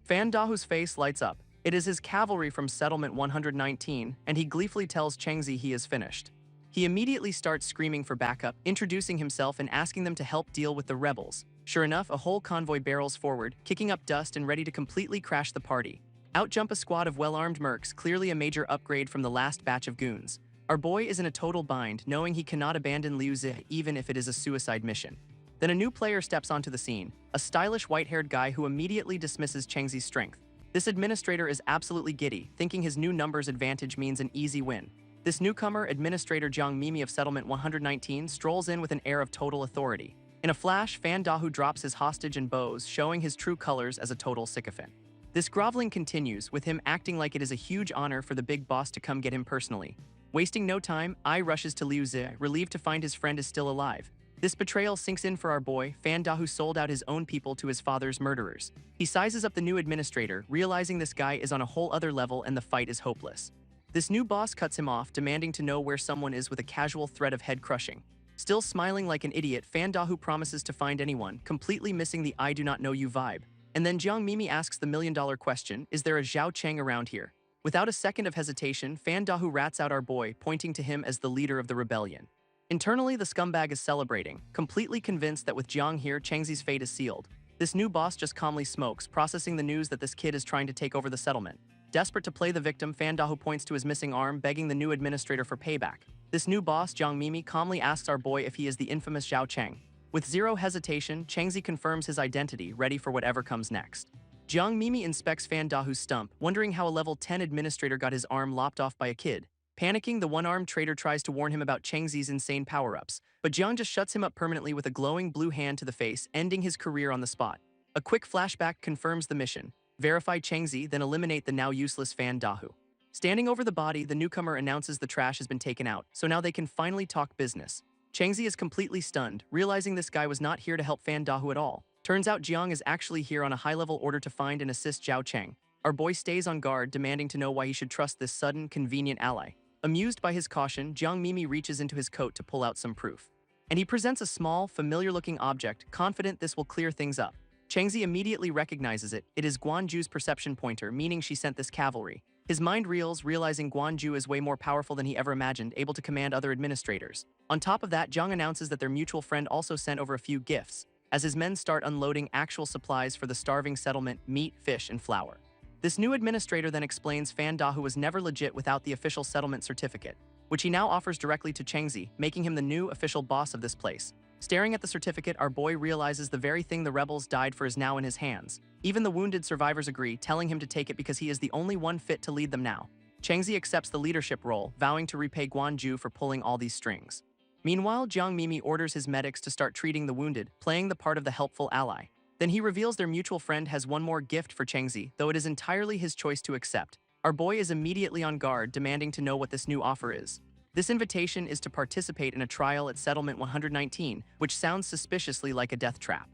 Fan Dahu's face lights up. It is his cavalry from Settlement 119, and he gleefully tells Changzi he is finished. He immediately starts screaming for backup, introducing himself and asking them to help deal with the rebels. Sure enough, a whole convoy barrels forward, kicking up dust and ready to completely crash the party. Out jump a squad of well-armed mercs, clearly a major upgrade from the last batch of goons. Our boy is in a total bind, knowing he cannot abandon Liu Zi even if it is a suicide mission. Then a new player steps onto the scene, a stylish white-haired guy who immediately dismisses Changzi's strength. This administrator is absolutely giddy, thinking his new numbers advantage means an easy win. This newcomer, Administrator Jiang Mimi of Settlement 119, strolls in with an air of total authority. In a flash, Fan Dahu drops his hostage and bows, showing his true colors as a total sycophant. This groveling continues, with him acting like it is a huge honor for the big boss to come get him personally. Wasting no time, Ai rushes to Liu Zi, relieved to find his friend is still alive. This betrayal sinks in for our boy, Fan Dahu sold out his own people to his father's murderers. He sizes up the new administrator, realizing this guy is on a whole other level and the fight is hopeless. This new boss cuts him off, demanding to know where someone is with a casual threat of head crushing. Still smiling like an idiot, Fan Dahu promises to find anyone, completely missing the I do not know you vibe. And then Jiang Mimi asks the million-dollar question, is there a Zhao Cheng around here? Without a second of hesitation, Fan Dahu rats out our boy, pointing to him as the leader of the rebellion. Internally, the scumbag is celebrating, completely convinced that with Jiang here, Changzi's fate is sealed. This new boss just calmly smokes, processing the news that this kid is trying to take over the settlement. Desperate to play the victim, Fan Dahu points to his missing arm, begging the new administrator for payback. This new boss, Jiang Mimi, calmly asks our boy if he is the infamous Zhao Cheng. With zero hesitation, Changzi confirms his identity, ready for whatever comes next. Jiang Mimi inspects Fan Dahu's stump, wondering how a level 10 administrator got his arm lopped off by a kid. Panicking, the one-armed traitor tries to warn him about Changzi's insane power-ups, but Jiang just shuts him up permanently with a glowing blue hand to the face, ending his career on the spot. A quick flashback confirms the mission. Verify Changzi, then eliminate the now useless Fan Dahu. Standing over the body, the newcomer announces the trash has been taken out, so now they can finally talk business. Changzi is completely stunned, realizing this guy was not here to help Fan Dahu at all. Turns out Jiang is actually here on a high-level order to find and assist Zhao Cheng. Our boy stays on guard, demanding to know why he should trust this sudden, convenient ally. Amused by his caution, Jiang Mimi reaches into his coat to pull out some proof. And he presents a small, familiar-looking object, confident this will clear things up. Changzi immediately recognizes it. It is Guanju's perception pointer, meaning she sent this cavalry. His mind reels, realizing Guanju is way more powerful than he ever imagined, able to command other administrators. On top of that, Jiang announces that their mutual friend also sent over a few gifts, as his men start unloading actual supplies for the starving settlement: meat, fish, and flour. This new administrator then explains Fan Dahu was never legit without the official settlement certificate, which he now offers directly to Changzi, making him the new official boss of this place. Staring at the certificate, our boy realizes the very thing the rebels died for is now in his hands. Even the wounded survivors agree, telling him to take it because he is the only one fit to lead them now. Changzi accepts the leadership role, vowing to repay Guanju for pulling all these strings. Meanwhile, Jiang Mimi orders his medics to start treating the wounded, playing the part of the helpful ally. Then he reveals their mutual friend has one more gift for Changzi, though it is entirely his choice to accept. Our boy is immediately on guard, demanding to know what this new offer is. This invitation is to participate in a trial at Settlement 119, which sounds suspiciously like a death trap.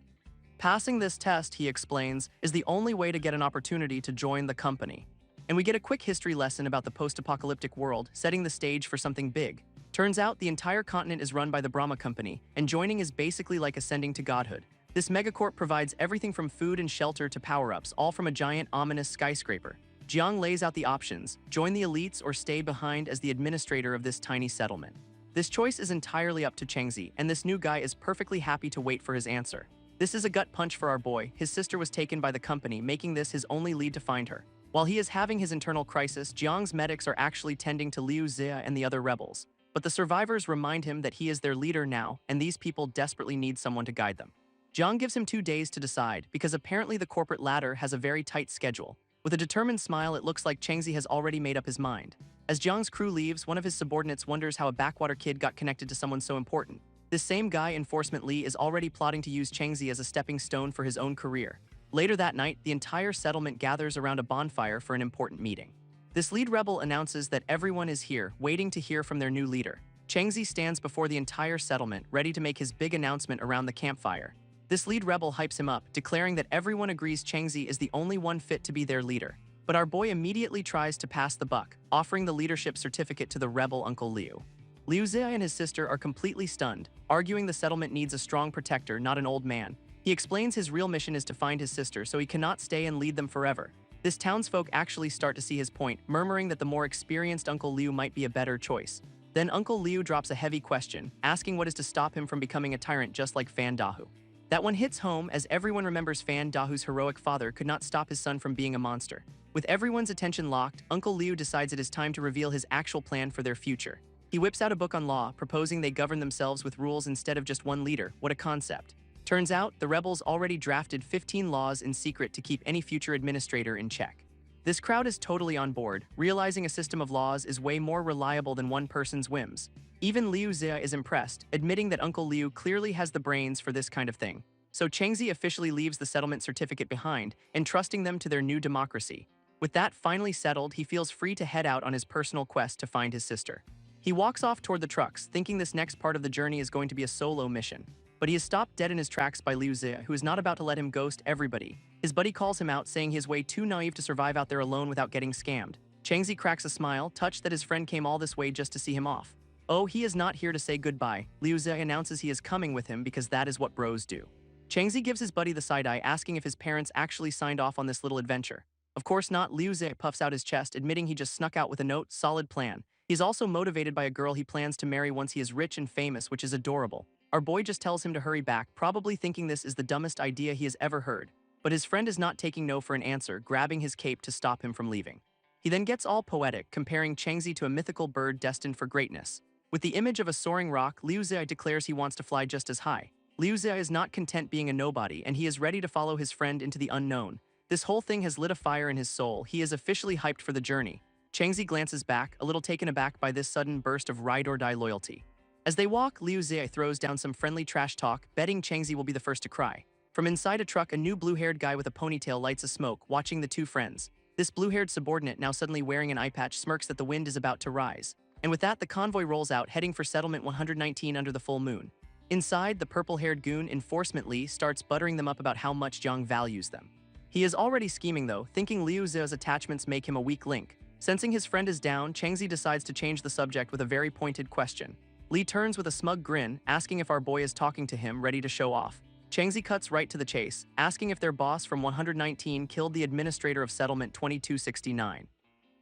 Passing this test, he explains, is the only way to get an opportunity to join the company. And we get a quick history lesson about the post-apocalyptic world, setting the stage for something big. Turns out the entire continent is run by the Brahma Company, and joining is basically like ascending to godhood. This megacorp provides everything from food and shelter to power-ups, all from a giant, ominous skyscraper. Jiang lays out the options: join the elites or stay behind as the administrator of this tiny settlement. This choice is entirely up to Changzi, and this new guy is perfectly happy to wait for his answer. This is a gut punch for our boy. His sister was taken by the company, making this his only lead to find her. While he is having his internal crisis, Jiang's medics are actually tending to Liu Zia and the other rebels. But the survivors remind him that he is their leader now, and these people desperately need someone to guide them. Jiang gives him 2 days to decide, because apparently the corporate ladder has a very tight schedule. With a determined smile, it looks like Changzi has already made up his mind. As Jiang's crew leaves, one of his subordinates wonders how a backwater kid got connected to someone so important. This same guy, Enforcement Lee, is already plotting to use Changzi as a stepping stone for his own career. Later that night, the entire settlement gathers around a bonfire for an important meeting. This lead rebel announces that everyone is here, waiting to hear from their new leader. Changzi stands before the entire settlement, ready to make his big announcement around the campfire. This lead rebel hypes him up, declaring that everyone agrees Changzi is the only one fit to be their leader. But our boy immediately tries to pass the buck, offering the leadership certificate to the rebel Uncle Liu. Liu Zia and his sister are completely stunned, arguing the settlement needs a strong protector, not an old man. He explains his real mission is to find his sister, so he cannot stay and lead them forever. This townsfolk actually start to see his point, murmuring that the more experienced Uncle Liu might be a better choice. Then Uncle Liu drops a heavy question, asking what is to stop him from becoming a tyrant just like Fan Dahu. That one hits home, as everyone remembers Fan Dahu's heroic father could not stop his son from being a monster. With everyone's attention locked, Uncle Liu decides it is time to reveal his actual plan for their future. He whips out a book on law, proposing they govern themselves with rules instead of just one leader. What a concept. Turns out, the rebels already drafted 15 laws in secret to keep any future administrator in check. This crowd is totally on board, realizing a system of laws is way more reliable than one person's whims. Even Liu Zia is impressed, admitting that Uncle Liu clearly has the brains for this kind of thing. So Changzi officially leaves the settlement certificate behind, entrusting them to their new democracy. With that finally settled, he feels free to head out on his personal quest to find his sister. He walks off toward the trucks, thinking this next part of the journey is going to be a solo mission. But he is stopped dead in his tracks by Liu Zia, who is not about to let him ghost everybody. His buddy calls him out, saying he is way too naive to survive out there alone without getting scammed. Changzi cracks a smile, touched that his friend came all this way just to see him off. Oh, he is not here to say goodbye. Liu Zia announces he is coming with him because that is what bros do. Changzi gives his buddy the side-eye, asking if his parents actually signed off on this little adventure. Of course not. Liu Zia puffs out his chest, admitting he just snuck out with a note. Solid plan. He's also motivated by a girl he plans to marry once he is rich and famous, which is adorable. Our boy just tells him to hurry back, probably thinking this is the dumbest idea he has ever heard. But his friend is not taking no for an answer, grabbing his cape to stop him from leaving. He then gets all poetic, comparing Changzi to a mythical bird destined for greatness. With the image of a soaring rock, Liu Zia declares he wants to fly just as high. Liu Zia is not content being a nobody, and he is ready to follow his friend into the unknown. This whole thing has lit a fire in his soul. He is officially hyped for the journey. Changzi glances back, a little taken aback by this sudden burst of ride-or-die loyalty. As they walk, Liu Zia throws down some friendly trash talk, betting Changzi will be the first to cry. From inside a truck, a new blue-haired guy with a ponytail lights a smoke, watching the two friends. This blue-haired subordinate, now suddenly wearing an eye patch, smirks that the wind is about to rise. And with that, the convoy rolls out, heading for settlement 119 under the full moon. Inside, the purple-haired goon, Enforcement Lee, starts buttering them up about how much Jiang values them. He is already scheming though, thinking Liu Zia's attachments make him a weak link. Sensing his friend is down, Changzi decides to change the subject with a very pointed question. Lee turns with a smug grin, asking if our boy is talking to him, ready to show off. Changzi cuts right to the chase, asking if their boss from 119 killed the administrator of settlement 2269.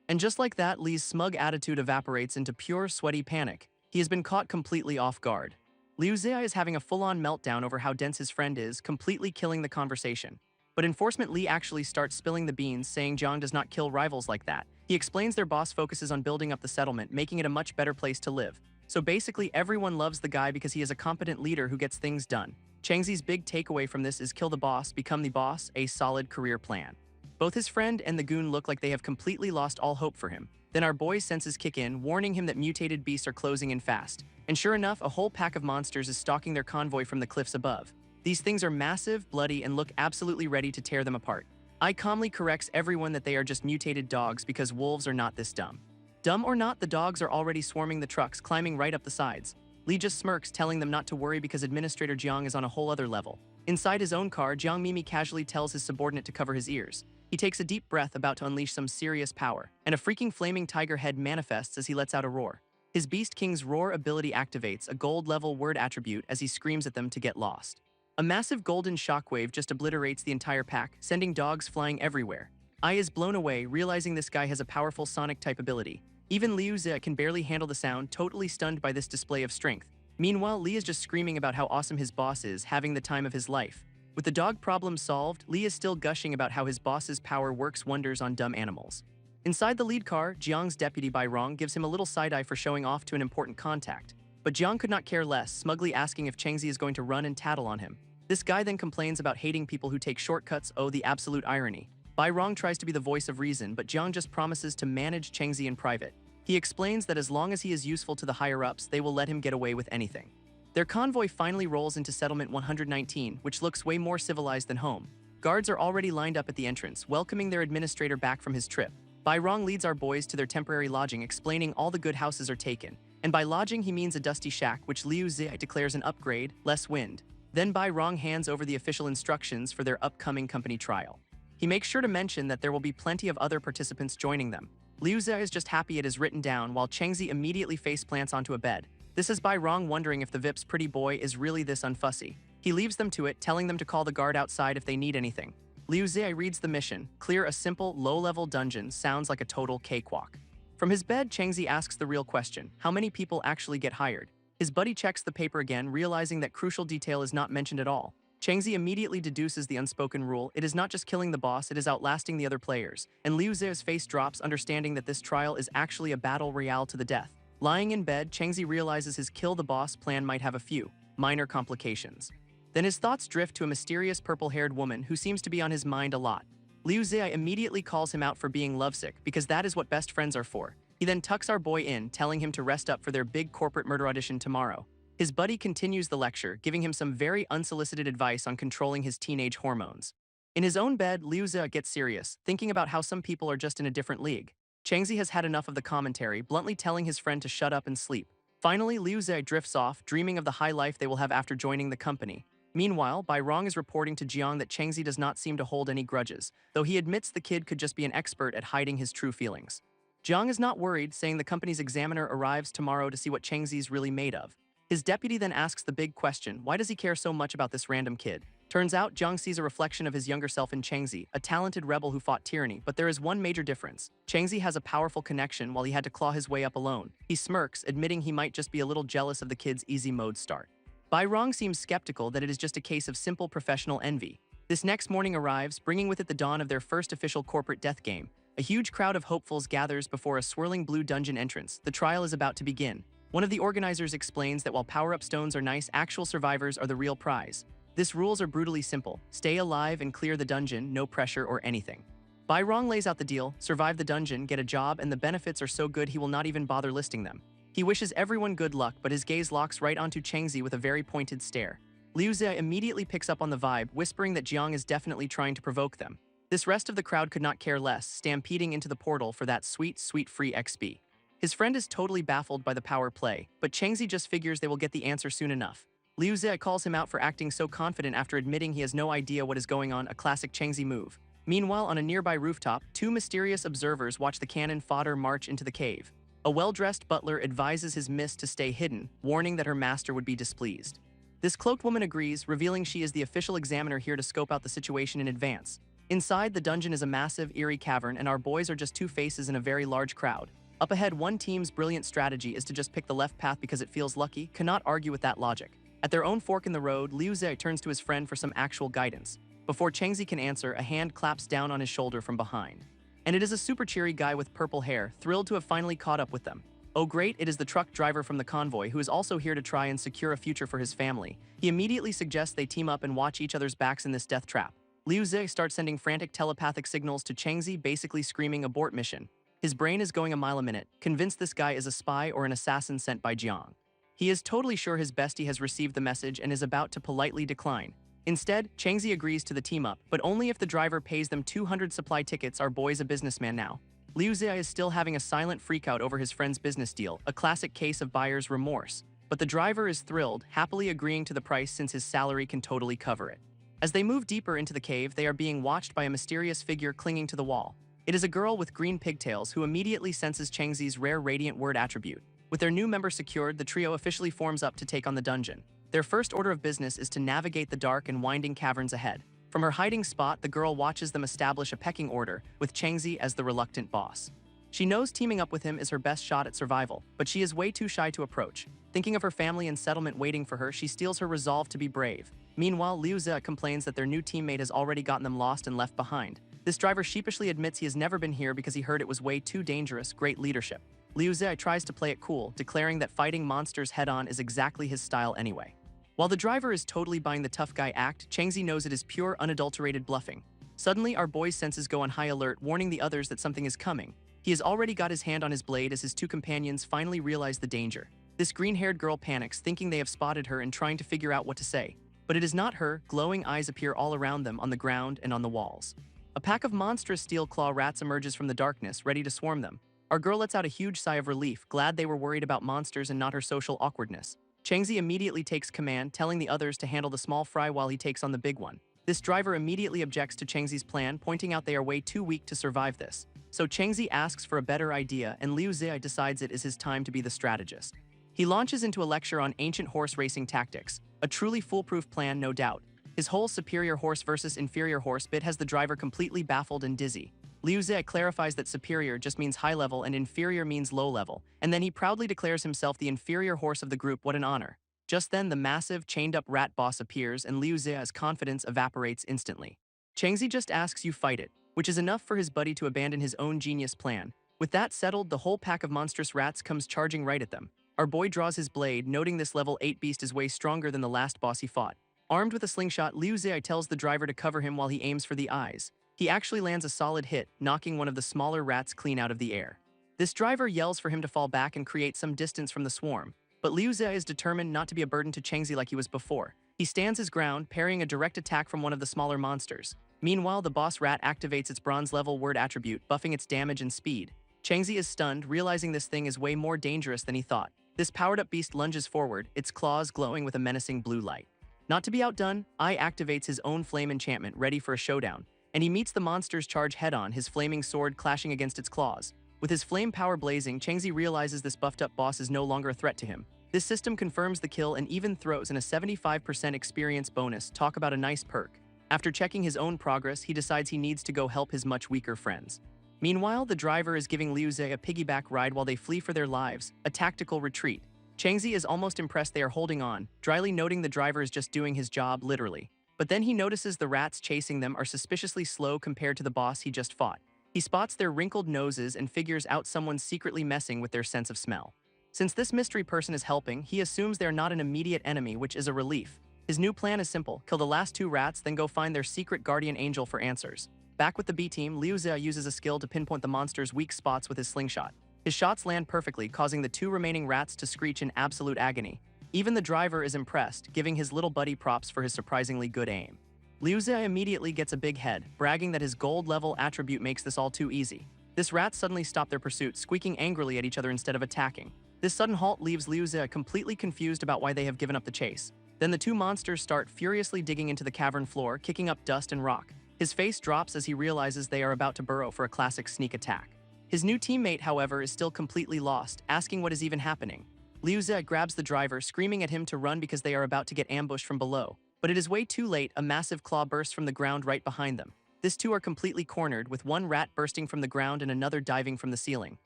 And just like that, Lee's smug attitude evaporates into pure sweaty panic. He has been caught completely off guard. Liu Zia is having a full-on meltdown over how dense his friend is, completely killing the conversation. But Enforcement Lee actually starts spilling the beans, saying Jiang does not kill rivals like that. He explains their boss focuses on building up the settlement, making it a much better place to live. So basically everyone loves the guy because he is a competent leader who gets things done. Changzi's big takeaway from this is kill the boss, become the boss, a solid career plan. Both his friend and the goon look like they have completely lost all hope for him. Then our boy's senses kick in, warning him that mutated beasts are closing in fast. And sure enough, a whole pack of monsters is stalking their convoy from the cliffs above. These things are massive, bloody, and look absolutely ready to tear them apart. I calmly corrects everyone that they are just mutated dogs because wolves are not this dumb. Dumb or not, the dogs are already swarming the trucks, climbing right up the sides. Lee just smirks, telling them not to worry because Administrator Jiang is on a whole other level. Inside his own car, Jiang Mimi casually tells his subordinate to cover his ears. He takes a deep breath, about to unleash some serious power, and a freaking flaming tiger head manifests as he lets out a roar. His Beast King's roar ability activates a gold-level word attribute as he screams at them to get lost. A massive golden shockwave just obliterates the entire pack, sending dogs flying everywhere. I is blown away, realizing this guy has a powerful sonic-type ability. Even Liu Zia can barely handle the sound, totally stunned by this display of strength. Meanwhile, Lee is just screaming about how awesome his boss is, having the time of his life. With the dog problem solved, Lee is still gushing about how his boss's power works wonders on dumb animals. Inside the lead car, Jiang's deputy Bai Rong gives him a little side-eye for showing off to an important contact. But Jiang could not care less, smugly asking if Changzi is going to run and tattle on him. This guy then complains about hating people who take shortcuts. Oh, the absolute irony. Bai Rong tries to be the voice of reason, but Jiang just promises to manage Changzi in private. He explains that as long as he is useful to the higher-ups, they will let him get away with anything. Their convoy finally rolls into settlement 119, which looks way more civilized than home. Guards are already lined up at the entrance, welcoming their administrator back from his trip. Bai Rong leads our boys to their temporary lodging, explaining all the good houses are taken. And by lodging, he means a dusty shack, which Liu Zia declares an upgrade, less wind. Then Bai Rong hands over the official instructions for their upcoming company trial. He makes sure to mention that there will be plenty of other participants joining them. Liu Zia is just happy it is written down, while Changzi immediately faceplants onto a bed. This is Bai Rong wondering if the VIP's pretty boy is really this unfussy. He leaves them to it, telling them to call the guard outside if they need anything. Liu Zai reads the mission. Clear a simple, low-level dungeon sounds like a total cakewalk. From his bed, Changzi asks the real question: how many people actually get hired? His buddy checks the paper again, realizing that crucial detail is not mentioned at all. Changzi immediately deduces the unspoken rule: it is not just killing the boss, it is outlasting the other players. And Liu Zai's face drops, understanding that this trial is actually a battle royale to the death. Lying in bed, Changzi realizes his kill the boss plan might have a few minor complications. Then his thoughts drift to a mysterious purple-haired woman who seems to be on his mind a lot. Liu Zai immediately calls him out for being lovesick, because that is what best friends are for. He then tucks our boy in, telling him to rest up for their big corporate murder audition tomorrow. His buddy continues the lecture, giving him some very unsolicited advice on controlling his teenage hormones. In his own bed, Liu Zai gets serious, thinking about how some people are just in a different league. Changzi has had enough of the commentary, bluntly telling his friend to shut up and sleep. Finally, Liu Zai drifts off, dreaming of the high life they will have after joining the company. Meanwhile, Bai Rong is reporting to Jiang that Changzi does not seem to hold any grudges, though he admits the kid could just be an expert at hiding his true feelings. Jiang is not worried, saying the company's examiner arrives tomorrow to see what Changzi's really made of. His deputy then asks the big question: why does he care so much about this random kid? Turns out, Jiang sees a reflection of his younger self in Changzi, a talented rebel who fought tyranny, but there is one major difference. Changzi has a powerful connection while he had to claw his way up alone. He smirks, admitting he might just be a little jealous of the kid's easy mode start. Bai Rong seems skeptical that it is just a case of simple professional envy. This next morning arrives, bringing with it the dawn of their first official corporate death game. A huge crowd of hopefuls gathers before a swirling blue dungeon entrance. The trial is about to begin. One of the organizers explains that while power-up stones are nice, actual survivors are the real prize. This rules are brutally simple: stay alive and clear the dungeon, no pressure or anything. Bai Rong lays out the deal: survive the dungeon, get a job, and the benefits are so good he will not even bother listing them. He wishes everyone good luck, but his gaze locks right onto Changzi with a very pointed stare. Liu Zai immediately picks up on the vibe, whispering that Jiang is definitely trying to provoke them. This rest of the crowd could not care less, stampeding into the portal for that sweet, sweet free XP. His friend is totally baffled by the power play, but Changzi just figures they will get the answer soon enough. Liu Zai calls him out for acting so confident after admitting he has no idea what is going on, a classic Changzi move. Meanwhile, on a nearby rooftop, two mysterious observers watch the cannon fodder march into the cave. A well-dressed butler advises his miss to stay hidden, warning that her master would be displeased. This cloaked woman agrees, revealing she is the official examiner here to scope out the situation in advance. Inside, the dungeon is a massive, eerie cavern, and our boys are just two faces in a very large crowd. Up ahead, one team's brilliant strategy is to just pick the left path because it feels lucky. Cannot argue with that logic. At their own fork in the road, Liu Zai turns to his friend for some actual guidance. Before Changzi can answer, a hand claps down on his shoulder from behind. And it is a super cheery guy with purple hair, thrilled to have finally caught up with them. Oh great, it is the truck driver from the convoy, who is also here to try and secure a future for his family. He immediately suggests they team up and watch each other's backs in this death trap. Liu Zai starts sending frantic telepathic signals to Changzi, basically screaming abort mission. His brain is going a mile a minute, convinced this guy is a spy or an assassin sent by Jiang. He is totally sure his bestie has received the message and is about to politely decline. Instead, Changzi agrees to the team-up, but only if the driver pays them 200 supply tickets. Our boy's a businessman now. Liu Zai is still having a silent freakout over his friend's business deal, a classic case of buyer's remorse. But the driver is thrilled, happily agreeing to the price since his salary can totally cover it. As they move deeper into the cave, they are being watched by a mysterious figure clinging to the wall. It is a girl with green pigtails who immediately senses Changzi's rare radiant word attribute. With their new member secured, the trio officially forms up to take on the dungeon. Their first order of business is to navigate the dark and winding caverns ahead. From her hiding spot, the girl watches them establish a pecking order, with Changzi as the reluctant boss. She knows teaming up with him is her best shot at survival, but she is way too shy to approach. Thinking of her family and settlement waiting for her, she steels her resolve to be brave. Meanwhile, Liu Zai complains that their new teammate has already gotten them lost and left behind. This driver sheepishly admits he has never been here because he heard it was way too dangerous. Great leadership. Liu Zai tries to play it cool, declaring that fighting monsters head-on is exactly his style anyway. While the driver is totally buying the tough guy act, Changzi knows it is pure, unadulterated bluffing. Suddenly, our boy's senses go on high alert, warning the others that something is coming. He has already got his hand on his blade as his two companions finally realize the danger. This green-haired girl panics, thinking they have spotted her and trying to figure out what to say. But it is not her. Glowing eyes appear all around them, on the ground and on the walls. A pack of monstrous steel claw rats emerges from the darkness, ready to swarm them. Our girl lets out a huge sigh of relief, glad they were worried about monsters and not her social awkwardness. Changzi immediately takes command, telling the others to handle the small fry while he takes on the big one. This driver immediately objects to Changzi's plan, pointing out they are way too weak to survive this. So Changzi asks for a better idea, and Liu Zai decides it is his time to be the strategist. He launches into a lecture on ancient horse racing tactics, a truly foolproof plan, no doubt. His whole superior horse versus inferior horse bit has the driver completely baffled and dizzy. Liu Ze clarifies that superior just means high level and inferior means low level, and then he proudly declares himself the inferior horse of the group. What an honor. Just then the massive, chained-up rat boss appears and Liu Ze's confidence evaporates instantly. Changzi just asks you fight it, which is enough for his buddy to abandon his own genius plan. With that settled, the whole pack of monstrous rats comes charging right at them. Our boy draws his blade, noting this level 8 beast is way stronger than the last boss he fought. Armed with a slingshot, Liu Ze tells the driver to cover him while he aims for the eyes. He actually lands a solid hit, knocking one of the smaller rats clean out of the air. This driver yells for him to fall back and create some distance from the swarm, but Liu Ze is determined not to be a burden to Changzi like he was before. He stands his ground, parrying a direct attack from one of the smaller monsters. Meanwhile, the boss rat activates its bronze-level word attribute, buffing its damage and speed. Changzi is stunned, realizing this thing is way more dangerous than he thought. This powered-up beast lunges forward, its claws glowing with a menacing blue light. Not to be outdone, Ai activates his own flame enchantment, ready for a showdown, and he meets the monster's charge head-on, his flaming sword clashing against its claws. With his flame power blazing, Changzi realizes this buffed-up boss is no longer a threat to him. This system confirms the kill and even throws in a 75% experience bonus. Talk about a nice perk. After checking his own progress, he decides he needs to go help his much weaker friends. Meanwhile, the driver is giving Liu Ze a piggyback ride while they flee for their lives, a tactical retreat. Changzi is almost impressed they are holding on, dryly noting the driver is just doing his job, literally. But then he notices the rats chasing them are suspiciously slow compared to the boss he just fought. He spots their wrinkled noses and figures out someone's secretly messing with their sense of smell. Since this mystery person is helping, he assumes they're not an immediate enemy, which is a relief. His new plan is simple: kill the last 2 rats, then go find their secret guardian angel for answers. Back with the B team, Liu Ze uses a skill to pinpoint the monster's weak spots with his slingshot. His shots land perfectly, causing the 2 remaining rats to screech in absolute agony. Even the driver is impressed, giving his little buddy props for his surprisingly good aim. Liu Ze immediately gets a big head, bragging that his gold-level attribute makes this all too easy. This rats suddenly stop their pursuit, squeaking angrily at each other instead of attacking. This sudden halt leaves Liu Ze completely confused about why they have given up the chase. Then the 2 monsters start furiously digging into the cavern floor, kicking up dust and rock. His face drops as he realizes they are about to burrow for a classic sneak attack. His new teammate, however, is still completely lost, asking what is even happening. Liu Ze grabs the driver, screaming at him to run because they are about to get ambushed from below. But it is way too late. A massive claw bursts from the ground right behind them. These 2 are completely cornered, with one rat bursting from the ground and another diving from the ceiling.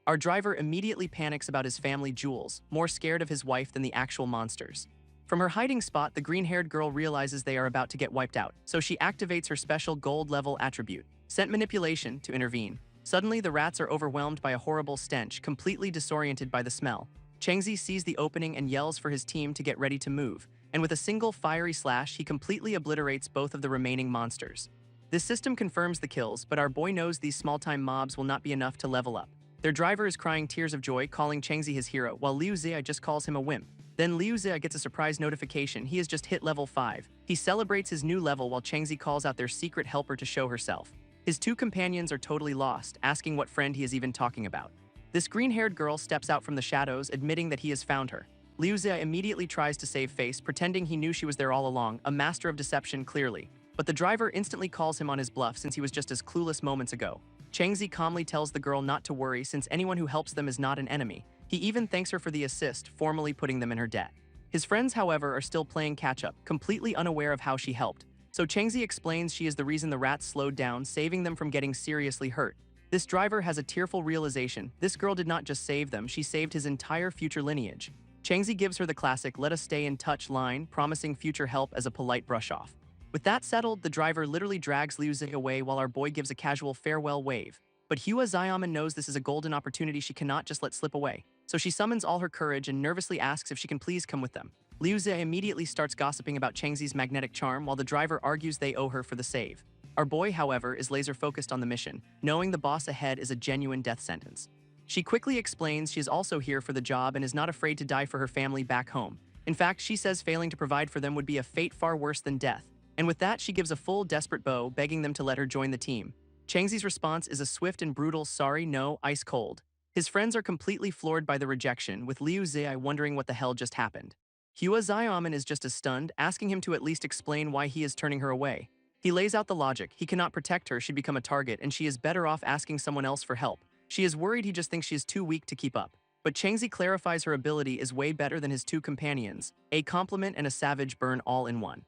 Our driver immediately panics about his family jewels, more scared of his wife than the actual monsters. From her hiding spot, the green-haired girl realizes they are about to get wiped out, so she activates her special gold-level attribute, Scent Manipulation, to intervene. Suddenly, the rats are overwhelmed by a horrible stench, completely disoriented by the smell. Changzi sees the opening and yells for his team to get ready to move, and with a single fiery slash, he completely obliterates both of the remaining monsters. This system confirms the kills, but our boy knows these small-time mobs will not be enough to level up. Their driver is crying tears of joy, calling Changzi his hero, while Liu Ze just calls him a wimp. Then Liu Ze gets a surprise notification. He has just hit level 5. He celebrates his new level while Changzi calls out their secret helper to show herself. His 2 companions are totally lost, asking what friend he is even talking about. This green-haired girl steps out from the shadows, admitting that he has found her. Liu Ze immediately tries to save face, pretending he knew she was there all along, a master of deception clearly. But the driver instantly calls him on his bluff since he was just as clueless moments ago. Changzi calmly tells the girl not to worry since anyone who helps them is not an enemy. He even thanks her for the assist, formally putting them in her debt. His friends, however, are still playing catch-up, completely unaware of how she helped. So Changzi explains she is the reason the rats slowed down, saving them from getting seriously hurt. This driver has a tearful realization. This girl did not just save them, she saved his entire future lineage. Changzi gives her the classic "let us stay in touch" line, promising future help as a polite brush-off. With that settled, the driver literally drags Liu Ze away while our boy gives a casual farewell wave. But Hua Xiaoman knows this is a golden opportunity she cannot just let slip away. So she summons all her courage and nervously asks if she can please come with them. Liu Ze immediately starts gossiping about Changzi's magnetic charm while the driver argues they owe her for the save. Our boy, however, is laser-focused on the mission, knowing the boss ahead is a genuine death sentence. She quickly explains she is also here for the job and is not afraid to die for her family back home. In fact, she says failing to provide for them would be a fate far worse than death. And with that, she gives a full desperate bow, begging them to let her join the team. Changzi's response is a swift and brutal "sorry, no, ice cold." His friends are completely floored by the rejection, with Liu Ze wondering what the hell just happened. Hua Xiaoman is just as stunned, asking him to at least explain why he is turning her away. He lays out the logic: he cannot protect her, she'd become a target, and she is better off asking someone else for help. She is worried he just thinks she is too weak to keep up. But Changzi clarifies her ability is way better than his 2 companions, a compliment and a savage burn all in one.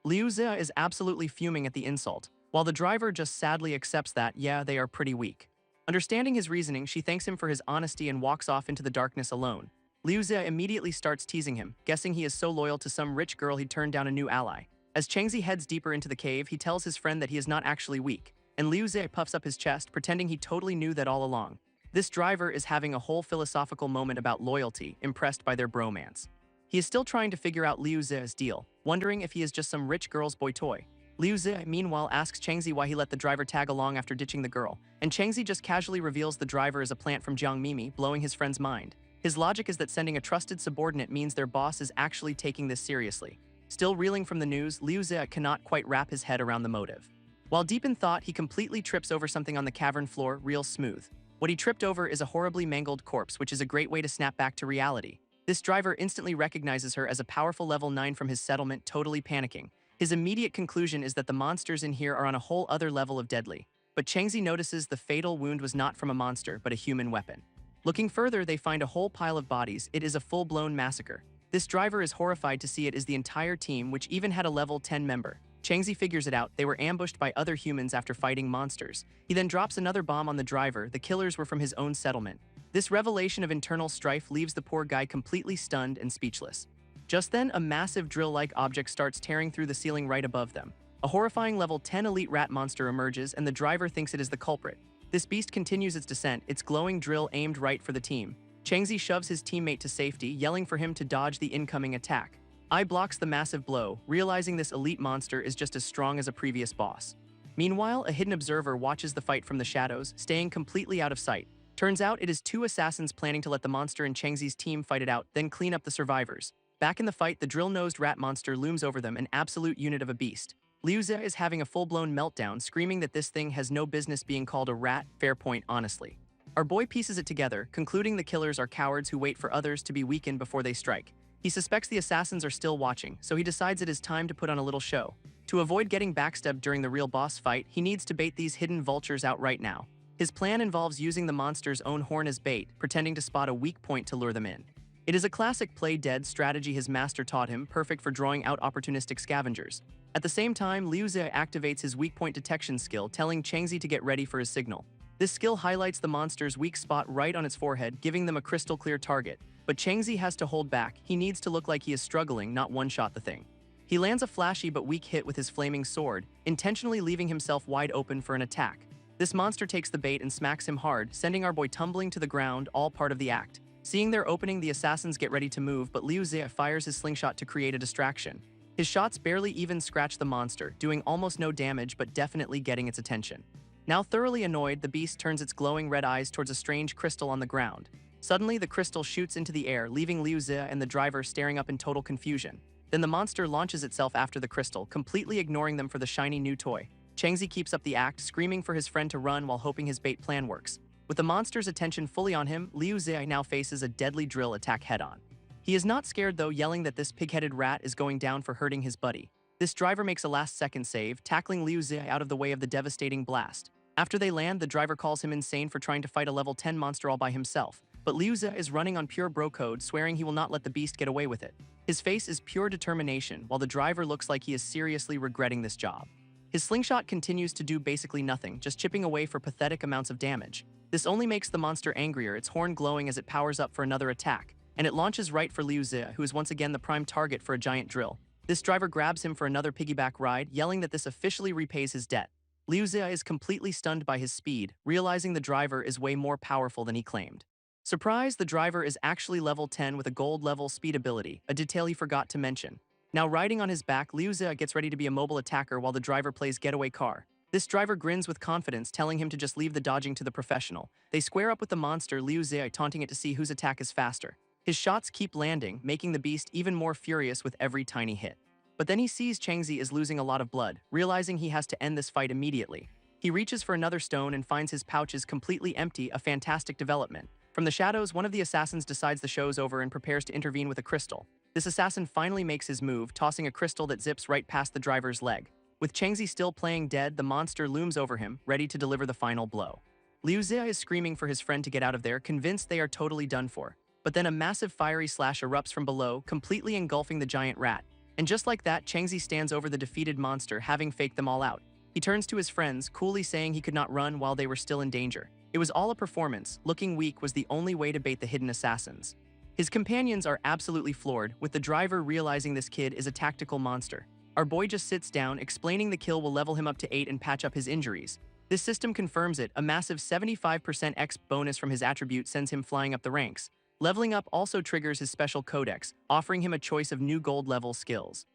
Liu Zia is absolutely fuming at the insult, while the driver just sadly accepts that, yeah, they are pretty weak. Understanding his reasoning, she thanks him for his honesty and walks off into the darkness alone. Liu Zia immediately starts teasing him, guessing he is so loyal to some rich girl he'd turned down a new ally. As Changzi heads deeper into the cave, he tells his friend that he is not actually weak, and Liu Zia puffs up his chest, pretending he totally knew that all along. This driver is having a whole philosophical moment about loyalty, impressed by their bromance. He is still trying to figure out Liu Zia's deal, wondering if he is just some rich girl's boy toy. Liu Zia, meanwhile, asks Changzi why he let the driver tag along after ditching the girl, and Changzi just casually reveals the driver is a plant from Jiangmimi, blowing his friend's mind. His logic is that sending a trusted subordinate means their boss is actually taking this seriously. Still reeling from the news, Liu Zia cannot quite wrap his head around the motive. While deep in thought, he completely trips over something on the cavern floor, real smooth. What he tripped over is a horribly mangled corpse, which is a great way to snap back to reality. This driver instantly recognizes her as a powerful level 9 from his settlement, totally panicking. His immediate conclusion is that the monsters in here are on a whole other level of deadly. But Changzi notices the fatal wound was not from a monster, but a human weapon. Looking further, they find a whole pile of bodies. It is a full-blown massacre. This driver is horrified to see it is the entire team, which even had a level 10 member. Changzi figures it out. They were ambushed by other humans after fighting monsters. He then drops another bomb on the driver. The killers were from his own settlement. This revelation of internal strife leaves the poor guy completely stunned and speechless. Just then, a massive drill-like object starts tearing through the ceiling right above them. A horrifying level 10 elite rat monster emerges, and the driver thinks it is the culprit. This beast continues its descent, its glowing drill aimed right for the team. Changzi shoves his teammate to safety, yelling for him to dodge the incoming attack. I blocks the massive blow, realizing this elite monster is just as strong as a previous boss. Meanwhile, a hidden observer watches the fight from the shadows, staying completely out of sight. Turns out it is two assassins planning to let the monster and Changzi's team fight it out, then clean up the survivors. Back in the fight, the drill-nosed rat monster looms over them, an absolute unit of a beast. Liu Zia is having a full-blown meltdown, screaming that this thing has no business being called a rat. Fair point, honestly. Our boy pieces it together, concluding the killers are cowards who wait for others to be weakened before they strike. He suspects the assassins are still watching, so he decides it is time to put on a little show. To avoid getting backstabbed during the real boss fight, he needs to bait these hidden vultures out right now. His plan involves using the monster's own horn as bait, pretending to spot a weak point to lure them in. It is a classic play dead strategy his master taught him, perfect for drawing out opportunistic scavengers. At the same time, Liu Zia activates his weak point detection skill, telling Changzi to get ready for his signal. This skill highlights the monster's weak spot right on its forehead, giving them a crystal clear target. But Changzi has to hold back. He needs to look like he is struggling, not one-shot the thing. He lands a flashy but weak hit with his flaming sword, intentionally leaving himself wide open for an attack. This monster takes the bait and smacks him hard, sending our boy tumbling to the ground, all part of the act. Seeing their opening, the assassins get ready to move, but Liu Zia fires his slingshot to create a distraction. His shots barely even scratch the monster, doing almost no damage but definitely getting its attention. Now thoroughly annoyed, the beast turns its glowing red eyes towards a strange crystal on the ground. Suddenly, the crystal shoots into the air, leaving Liu Zia and the driver staring up in total confusion. Then the monster launches itself after the crystal, completely ignoring them for the shiny new toy. Changzi keeps up the act, screaming for his friend to run while hoping his bait plan works. With the monster's attention fully on him, Liu Zia now faces a deadly drill attack head-on. He is not scared though, yelling that this pig-headed rat is going down for hurting his buddy. This driver makes a last-second save, tackling Liu Zia out of the way of the devastating blast. After they land, the driver calls him insane for trying to fight a level 10 monster all by himself. But Liu Zia is running on pure bro code, swearing he will not let the beast get away with it. His face is pure determination, while the driver looks like he is seriously regretting this job. His slingshot continues to do basically nothing, just chipping away for pathetic amounts of damage. This only makes the monster angrier, its horn glowing as it powers up for another attack, and it launches right for Liu Zia, who is once again the prime target for a giant drill. This driver grabs him for another piggyback ride, yelling that this officially repays his debt. Liu Zia is completely stunned by his speed, realizing the driver is way more powerful than he claimed. Surprised, the driver is actually level 10 with a gold-level speed ability, a detail he forgot to mention. Now riding on his back, Liu Zia gets ready to be a mobile attacker while the driver plays getaway car. This driver grins with confidence, telling him to just leave the dodging to the professional. They square up with the monster, Liu Zia taunting it to see whose attack is faster. His shots keep landing, making the beast even more furious with every tiny hit. But then he sees Changzi is losing a lot of blood, realizing he has to end this fight immediately. He reaches for another stone and finds his pouch is completely empty, a fantastic development. From the shadows, one of the assassins decides the show's over and prepares to intervene with a crystal. This assassin finally makes his move, tossing a crystal that zips right past the driver's leg. With Changzi still playing dead, the monster looms over him, ready to deliver the final blow. Liu Zia is screaming for his friend to get out of there, convinced they are totally done for. But then a massive fiery slash erupts from below, completely engulfing the giant rat. And just like that, Changzi stands over the defeated monster, having faked them all out. He turns to his friends, coolly saying he could not run while they were still in danger. It was all a performance. Looking weak was the only way to bait the hidden assassins. His companions are absolutely floored, with the driver realizing this kid is a tactical monster. Our boy just sits down, explaining the kill will level him up to 8 and patch up his injuries. This system confirms it. A massive 75% X bonus from his attribute sends him flying up the ranks. Leveling up also triggers his special codex, offering him a choice of new gold level skills.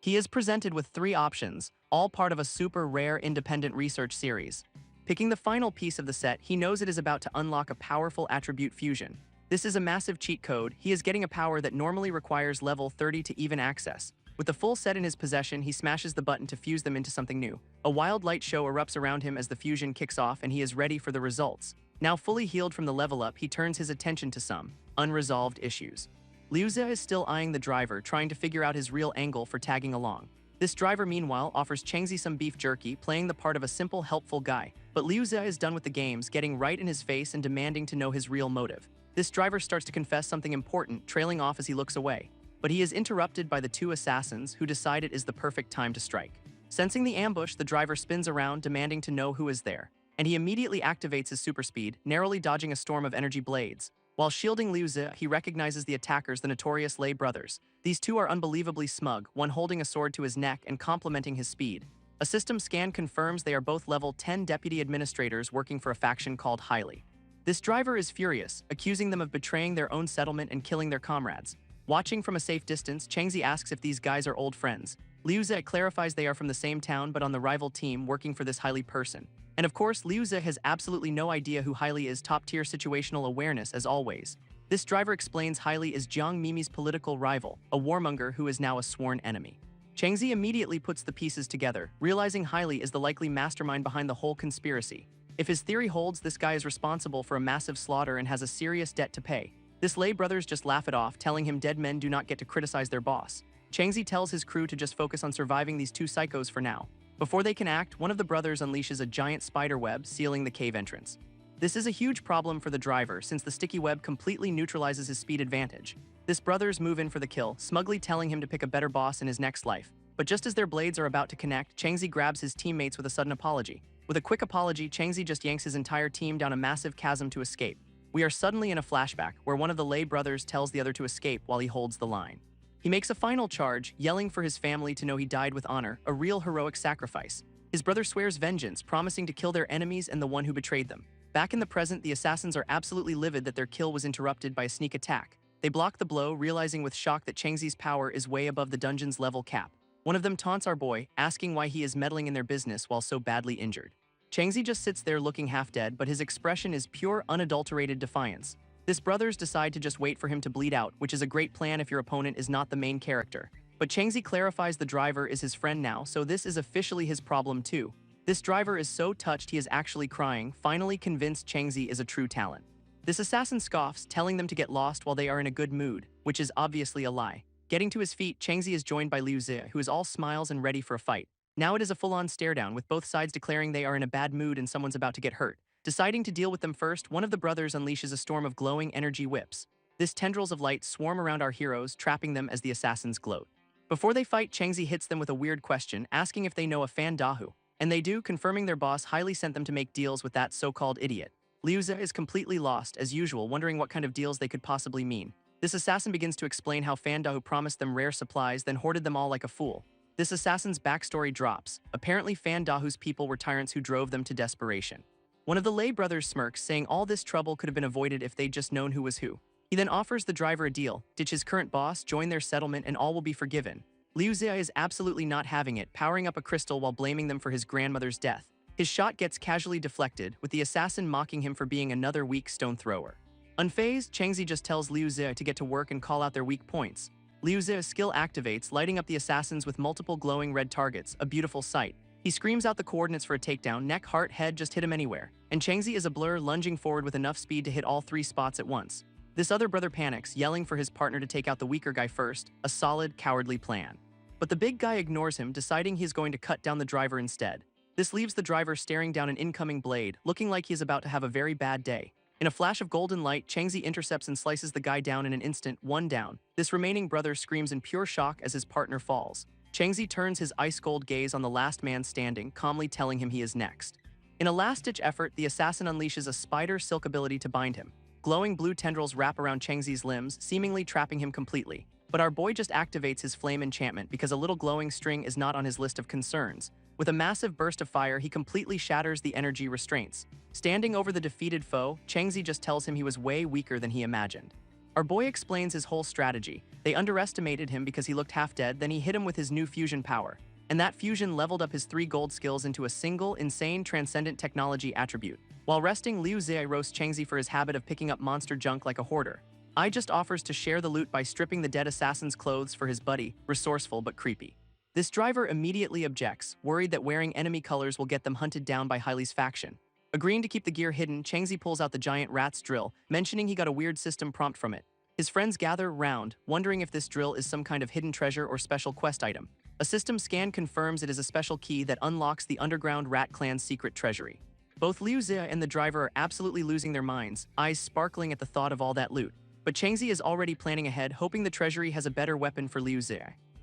He is presented with 3 options, all part of a super rare independent research series. Picking the final piece of the set, he knows it is about to unlock a powerful attribute fusion. This is a massive cheat code. He is getting a power that normally requires level 30 to even access. With the full set in his possession, he smashes the button to fuse them into something new. A wild light show erupts around him as the fusion kicks off, and he is ready for the results. Now fully healed from the level up, he turns his attention to some unresolved issues. Liu Ze is still eyeing the driver, trying to figure out his real angle for tagging along. This driver, meanwhile, offers Changzi some beef jerky, playing the part of a simple, helpful guy. But Liu Ze is done with the games, getting right in his face and demanding to know his real motive. This driver starts to confess something important, trailing off as he looks away. But he is interrupted by the 2 assassins, who decide it is the perfect time to strike. Sensing the ambush, the driver spins around, demanding to know who is there. And he immediately activates his super speed, narrowly dodging a storm of energy blades. While shielding Liu Ze, he recognizes the attackers, the notorious Lei brothers. These 2 are unbelievably smug, one holding a sword to his neck and complementing his speed. A system scan confirms they are both level 10 deputy administrators working for a faction called Highly. This driver is furious, accusing them of betraying their own settlement and killing their comrades. Watching from a safe distance, Changzi asks if these guys are old friends. Liu Ze clarifies they are from the same town but on the rival team working for this Highly person. And of course, Liu Ze has absolutely no idea who Highly is. Top-tier situational awareness as always. This driver explains Highly is Jiang Mimi's political rival, a warmonger who is now a sworn enemy. Changzi immediately puts the pieces together, realizing Highly is the likely mastermind behind the whole conspiracy. If his theory holds, this guy is responsible for a massive slaughter and has a serious debt to pay. This Lei brothers just laugh it off, telling him dead men do not get to criticize their boss. Changzi tells his crew to just focus on surviving these 2 psychos for now. Before they can act, one of the brothers unleashes a giant spider web, sealing the cave entrance. This is a huge problem for the driver, since the sticky web completely neutralizes his speed advantage. This brothers move in for the kill, smugly telling him to pick a better boss in his next life. But just as their blades are about to connect, Changzi grabs his teammates with a sudden apology. With a quick apology, Changzi just yanks his entire team down a massive chasm to escape. We are suddenly in a flashback, where one of the Lei brothers tells the other to escape while he holds the line. He makes a final charge, yelling for his family to know he died with honor, a real heroic sacrifice. His brother swears vengeance, promising to kill their enemies and the one who betrayed them. Back in the present, the assassins are absolutely livid that their kill was interrupted by a sneak attack. They block the blow, realizing with shock that Changzi's power is way above the dungeon's level cap. One of them taunts our boy, asking why he is meddling in their business while so badly injured. Changzi just sits there looking half dead, but his expression is pure, unadulterated defiance. This brothers decide to just wait for him to bleed out, which is a great plan if your opponent is not the main character. But Changzi clarifies the driver is his friend now, so this is officially his problem too. This driver is so touched he is actually crying, finally convinced Changzi is a true talent. This assassin scoffs, telling them to get lost while they are in a good mood, which is obviously a lie. Getting to his feet, Changzi is joined by Liu Ze, who is all smiles and ready for a fight. Now it is a full-on stare-down, with both sides declaring they are in a bad mood and someone's about to get hurt. Deciding to deal with them first, one of the brothers unleashes a storm of glowing energy whips. This tendrils of light swarm around our heroes, trapping them as the assassins gloat. Before they fight, Changzi hits them with a weird question, asking if they know a Fan Dahu. And they do, confirming their boss highly sent them to make deals with that so-called idiot. Liu Ze is completely lost, as usual, wondering what kind of deals they could possibly mean. This assassin begins to explain how Fan Dahu promised them rare supplies, then hoarded them all like a fool. This assassin's backstory drops. Apparently Fan Dahu's people were tyrants who drove them to desperation. One of the Lei brothers smirks, saying all this trouble could have been avoided if they'd just known who was who. He then offers the driver a deal, ditch his current boss, join their settlement, and all will be forgiven. Liu Ze is absolutely not having it, powering up a crystal while blaming them for his grandmother's death. His shot gets casually deflected, with the assassin mocking him for being another weak stone thrower. Unfazed, Changzi just tells Liu Ze to get to work and call out their weak points. Liu Ze's skill activates, lighting up the assassins with multiple glowing red targets, a beautiful sight. He screams out the coordinates for a takedown, neck, heart, head, just hit him anywhere. And Changzi is a blur, lunging forward with enough speed to hit all 3 spots at once. This other brother panics, yelling for his partner to take out the weaker guy first, a solid, cowardly plan. But the big guy ignores him, deciding he's going to cut down the driver instead. This leaves the driver staring down an incoming blade, looking like he's about to have a very bad day. In a flash of golden light, Changzi intercepts and slices the guy down in an instant, one down. This remaining brother screams in pure shock as his partner falls. Changzi turns his ice-cold gaze on the last man standing, calmly telling him he is next. In a last-ditch effort, the assassin unleashes a spider silk ability to bind him. Glowing blue tendrils wrap around Changzi's limbs, seemingly trapping him completely. But our boy just activates his flame enchantment because a little glowing string is not on his list of concerns. With a massive burst of fire, he completely shatters the energy restraints. Standing over the defeated foe, Changzi just tells him he was way weaker than he imagined. Our boy explains his whole strategy. They underestimated him because he looked half dead, then he hit him with his new fusion power. And that fusion leveled up his 3 gold skills into a single, insane, transcendent technology attribute. While resting, Liu Zi roasts Changzi for his habit of picking up monster junk like a hoarder. I just offers to share the loot by stripping the dead assassin's clothes for his buddy, resourceful but creepy. This driver immediately objects, worried that wearing enemy colors will get them hunted down by Hailei's faction. Agreeing to keep the gear hidden, Changzi pulls out the giant rat's drill, mentioning he got a weird system prompt from it. His friends gather round, wondering if this drill is some kind of hidden treasure or special quest item. A system scan confirms it is a special key that unlocks the underground rat clan's secret treasury. Both Liu Zi and the driver are absolutely losing their minds, eyes sparkling at the thought of all that loot. But Changzi is already planning ahead, hoping the treasury has a better weapon for Liu Zi.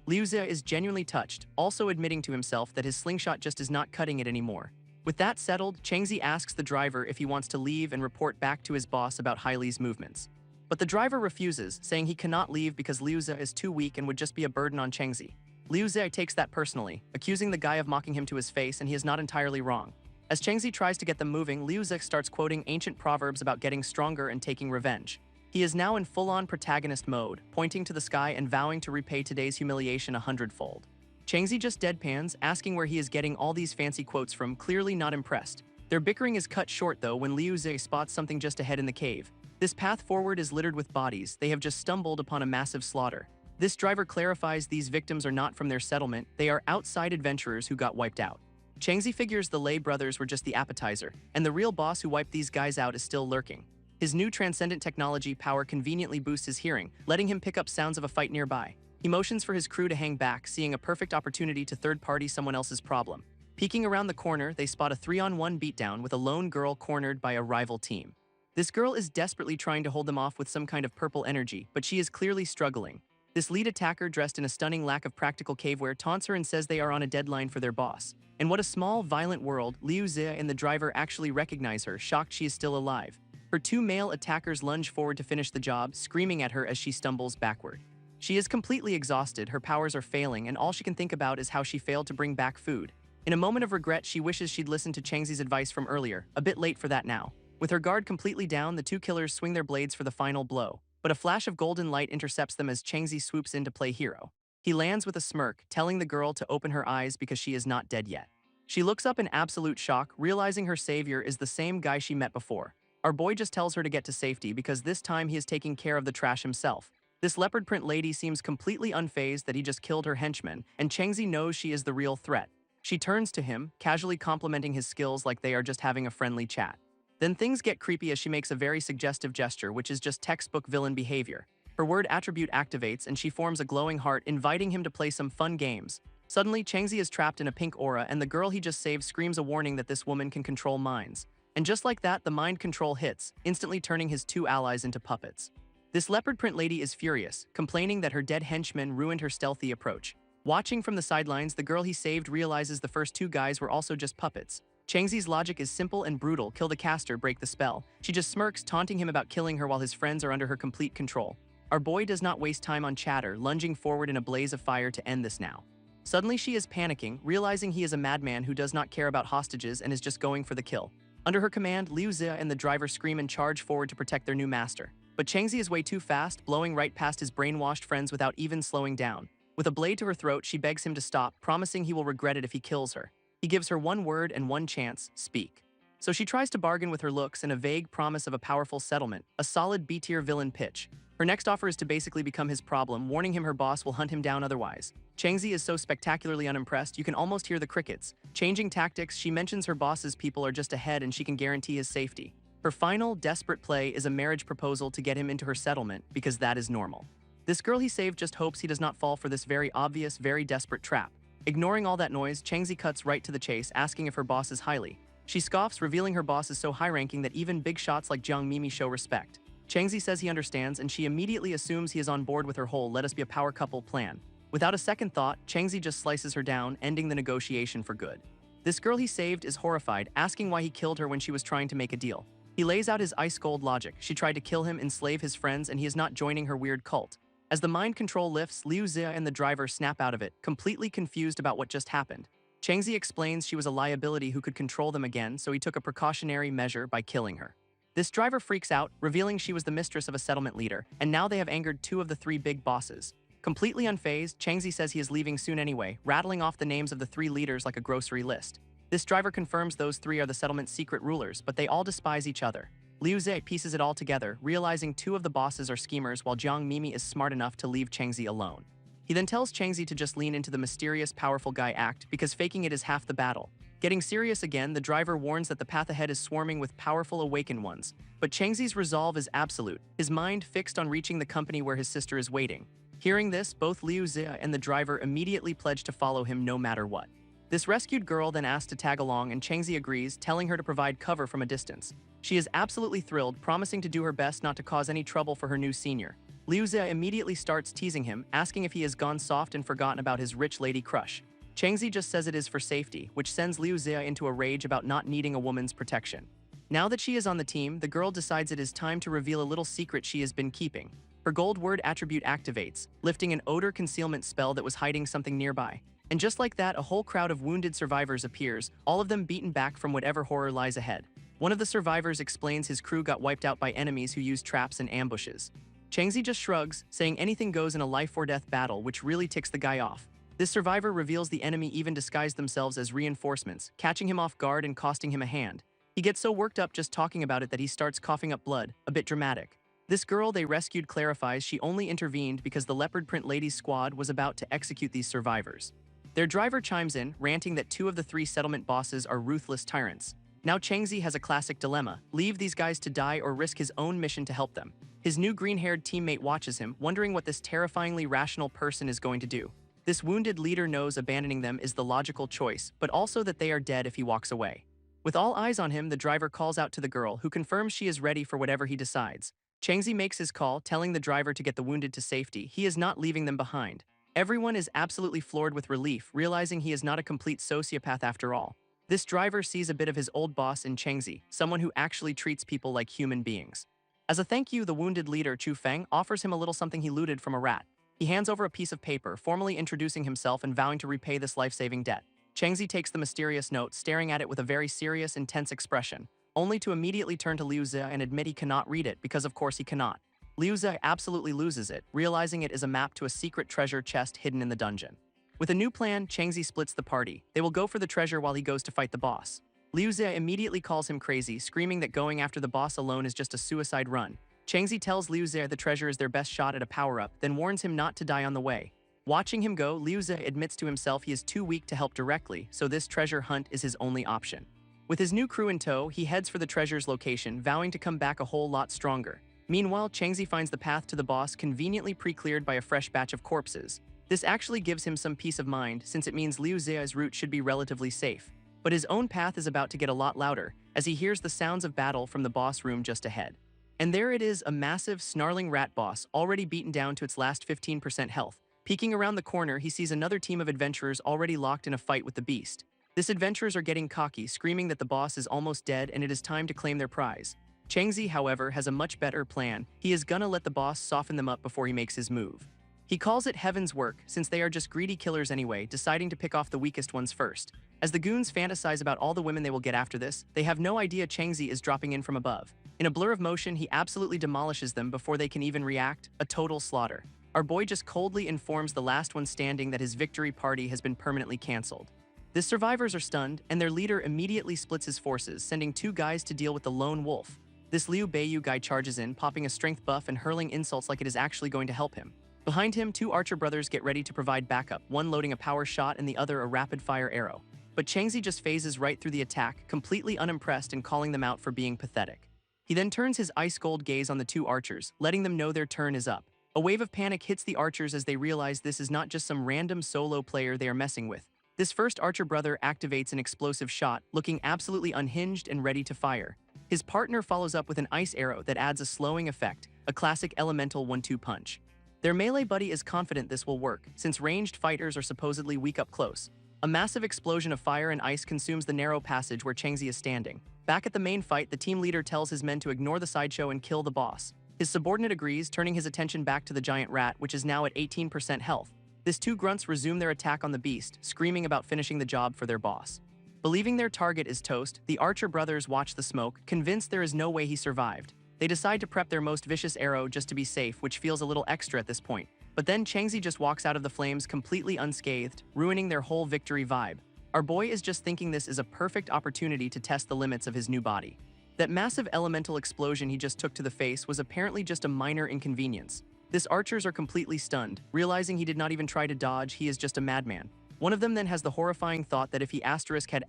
Liu Zi is genuinely touched, also admitting to himself that his slingshot just is not cutting it anymore. With that settled, Changzi asks the driver if he wants to leave and report back to his boss about Hailei's movements. But the driver refuses, saying he cannot leave because Liu Zi is too weak and would just be a burden on Changzi. Liu Zi takes that personally, accusing the guy of mocking him to his face, and he is not entirely wrong. As Changzi tries to get them moving, Liu Zi starts quoting ancient proverbs about getting stronger and taking revenge. He is now in full-on protagonist mode, pointing to the sky and vowing to repay today's humiliation 100-fold. Changzi just deadpans, asking where he is getting all these fancy quotes from, clearly not impressed. Their bickering is cut short though when Liu Zi spots something just ahead in the cave. This path forward is littered with bodies. They have just stumbled upon a massive slaughter. This driver clarifies these victims are not from their settlement, they are outside adventurers who got wiped out. Changzi figures the Lei brothers were just the appetizer, and the real boss who wiped these guys out is still lurking. His new transcendent technology power conveniently boosts his hearing, letting him pick up sounds of a fight nearby. He motions for his crew to hang back, seeing a perfect opportunity to third-party someone else's problem. Peeking around the corner, they spot a 3-on-1 beatdown with a lone girl cornered by a rival team. This girl is desperately trying to hold them off with some kind of purple energy, but she is clearly struggling. This lead attacker, dressed in a stunning lack of practical cavewear, taunts her and says they are on a deadline for their boss. In what a small, violent world, Liu Zi and the driver actually recognize her, shocked she is still alive. Her 2 male attackers lunge forward to finish the job, screaming at her as she stumbles backward. She is completely exhausted, her powers are failing, and all she can think about is how she failed to bring back food. In a moment of regret, she wishes she'd listened to Changzi's advice from earlier, a bit late for that now. With her guard completely down, the 2 killers swing their blades for the final blow. But a flash of golden light intercepts them as Changzi swoops in to play hero. He lands with a smirk, telling the girl to open her eyes because she is not dead yet. She looks up in absolute shock, realizing her savior is the same guy she met before. Our boy just tells her to get to safety because this time he is taking care of the trash himself. This leopard print lady seems completely unfazed that he just killed her henchman, and Changzi knows she is the real threat. She turns to him, casually complimenting his skills like they are just having a friendly chat. Then things get creepy as she makes a very suggestive gesture, which is just textbook villain behavior. Her word attribute activates and she forms a glowing heart, inviting him to play some fun games. Suddenly, Changzi is trapped in a pink aura and the girl he just saved screams a warning that this woman can control minds. And just like that, the mind control hits, instantly turning his 2 allies into puppets. This leopard print lady is furious, complaining that her dead henchmen ruined her stealthy approach. Watching from the sidelines, the girl he saved realizes the first 2 guys were also just puppets. Changzi's logic is simple and brutal: kill the caster, break the spell. She just smirks, taunting him about killing her while his friends are under her complete control. Our boy does not waste time on chatter, lunging forward in a blaze of fire to end this now. Suddenly she is panicking, realizing he is a madman who does not care about hostages and is just going for the kill. Under her command, Liu Zi and the driver scream and charge forward to protect their new master. But Changzi is way too fast, blowing right past his brainwashed friends without even slowing down. With a blade to her throat, she begs him to stop, promising he will regret it if he kills her. He gives her 1 word and 1 chance: speak. So she tries to bargain with her looks and a vague promise of a powerful settlement, a solid B-tier villain pitch. Her next offer is to basically become his problem, warning him her boss will hunt him down otherwise. Changzi is so spectacularly unimpressed, you can almost hear the crickets. Changing tactics, she mentions her boss's people are just ahead and she can guarantee his safety. Her final, desperate play is a marriage proposal to get him into her settlement, because that is normal. This girl he saved just hopes he does not fall for this very obvious, very desperate trap. Ignoring all that noise, Changzi cuts right to the chase, asking if her boss is Hailey. She scoffs, revealing her boss is so high-ranking that even big shots like Jiang Mimi show respect. Changzi says he understands, and she immediately assumes he is on board with her whole "let us be a power couple" plan. Without a second thought, Changzi just slices her down, ending the negotiation for good. This girl he saved is horrified, asking why he killed her when she was trying to make a deal. He lays out his ice-cold logic. She tried to kill him, enslave his friends, and he is not joining her weird cult. As the mind control lifts, Liu Zia and the driver snap out of it, completely confused about what just happened. Changzi explains she was a liability who could control them again, so he took a precautionary measure by killing her. This driver freaks out, revealing she was the mistress of a settlement leader, and now they have angered 2 of the 3 big bosses. Completely unfazed, Changzi says he is leaving soon anyway, rattling off the names of the 3 leaders like a grocery list. This driver confirms those 3 are the settlement's secret rulers, but they all despise each other. Liu Zhe pieces it all together, realizing 2 of the bosses are schemers while Jiang Mimi is smart enough to leave Changzi alone. He then tells Changzi to just lean into the mysterious powerful guy act because faking it is half the battle. Getting serious again, the driver warns that the path ahead is swarming with powerful awakened ones. But Changzi's resolve is absolute, his mind fixed on reaching the company where his sister is waiting. Hearing this, both Liu Zia and the driver immediately pledge to follow him no matter what. This rescued girl then asks to tag along, and Changzi agrees, telling her to provide cover from a distance. She is absolutely thrilled, promising to do her best not to cause any trouble for her new senior. Liu Zia immediately starts teasing him, asking if he has gone soft and forgotten about his rich lady crush. Changzi just says it is for safety, which sends Liu Zia into a rage about not needing a woman's protection. Now that she is on the team, the girl decides it is time to reveal a little secret she has been keeping. Her gold word attribute activates, lifting an odor concealment spell that was hiding something nearby. And just like that, a whole crowd of wounded survivors appears, all of them beaten back from whatever horror lies ahead. One of the survivors explains his crew got wiped out by enemies who used traps and ambushes. Changzi just shrugs, saying anything goes in a life-or-death battle, which really ticks the guy off. This survivor reveals the enemy even disguised themselves as reinforcements, catching him off guard and costing him a hand. He gets so worked up just talking about it that he starts coughing up blood, a bit dramatic. This girl they rescued clarifies she only intervened because the leopard print ladies squad was about to execute these survivors. Their driver chimes in, ranting that 2 of the 3 settlement bosses are ruthless tyrants. Now Changzi has a classic dilemma: leave these guys to die or risk his own mission to help them. His new green-haired teammate watches him, wondering what this terrifyingly rational person is going to do. This wounded leader knows abandoning them is the logical choice, but also that they are dead if he walks away. With all eyes on him, the driver calls out to the girl, who confirms she is ready for whatever he decides. Changzi makes his call, telling the driver to get the wounded to safety. He is not leaving them behind. Everyone is absolutely floored with relief, realizing he is not a complete sociopath after all. This driver sees a bit of his old boss in Changzi, someone who actually treats people like human beings. As a thank you, the wounded leader, Chu Feng, offers him a little something he looted from a rat. He hands over a piece of paper, formally introducing himself and vowing to repay this life-saving debt. Changzi takes the mysterious note, staring at it with a very serious, intense expression, only to immediately turn to Liu Zia and admit he cannot read it because of course he cannot. Liu Zia absolutely loses it, realizing it is a map to a secret treasure chest hidden in the dungeon. With a new plan, Changzi splits the party. They will go for the treasure while he goes to fight the boss. Liu Zia immediately calls him crazy, screaming that going after the boss alone is just a suicide run. Changzi tells Liu Zia the treasure is their best shot at a power-up, then warns him not to die on the way. Watching him go, Liu Zia admits to himself he is too weak to help directly, so this treasure hunt is his only option. With his new crew in tow, he heads for the treasure's location, vowing to come back a whole lot stronger. Meanwhile, Changzi finds the path to the boss conveniently pre-cleared by a fresh batch of corpses. This actually gives him some peace of mind, since it means Liu Zia's route should be relatively safe. But his own path is about to get a lot louder, as he hears the sounds of battle from the boss room just ahead. And there it is, a massive, snarling rat boss, already beaten down to its last 15% health. Peeking around the corner, he sees another team of adventurers already locked in a fight with the beast. These adventurers are getting cocky, screaming that the boss is almost dead and it is time to claim their prize. Changzi, however, has a much better plan. He is gonna let the boss soften them up before he makes his move. He calls it heaven's work, since they are just greedy killers anyway, deciding to pick off the weakest ones first. As the goons fantasize about all the women they will get after this, they have no idea Changzi is dropping in from above. In a blur of motion, he absolutely demolishes them before they can even react, a total slaughter. Our boy just coldly informs the last one standing that his victory party has been permanently cancelled. The survivors are stunned, and their leader immediately splits his forces, sending 2 guys to deal with the lone wolf. This Liu Beiyu guy charges in, popping a strength buff and hurling insults like it is actually going to help him. Behind him, 2 archer brothers get ready to provide backup, one loading a power shot and the other a rapid-fire arrow. But Changzi just phases right through the attack, completely unimpressed and calling them out for being pathetic. He then turns his ice-cold gaze on the 2 archers, letting them know their turn is up. A wave of panic hits the archers as they realize this is not just some random solo player they are messing with. This first archer brother activates an explosive shot, looking absolutely unhinged and ready to fire. His partner follows up with an ice arrow that adds a slowing effect, a classic elemental 1-2 punch. Their melee buddy is confident this will work, since ranged fighters are supposedly weak up close. A massive explosion of fire and ice consumes the narrow passage where Changzi is standing. Back at the main fight, the team leader tells his men to ignore the sideshow and kill the boss. His subordinate agrees, turning his attention back to the giant rat, which is now at 18% health. These two grunts resume their attack on the beast, screaming about finishing the job for their boss. Believing their target is toast, the Archer brothers watch the smoke, convinced there is no way he survived. They decide to prep their most vicious arrow just to be safe, which feels a little extra at this point. But then Changzi just walks out of the flames completely unscathed, ruining their whole victory vibe. Our boy is just thinking this is a perfect opportunity to test the limits of his new body. That massive elemental explosion he just took to the face was apparently just a minor inconvenience. This archers are completely stunned, realizing he did not even try to dodge, he is just a madman. One of them then has the horrifying thought that if he had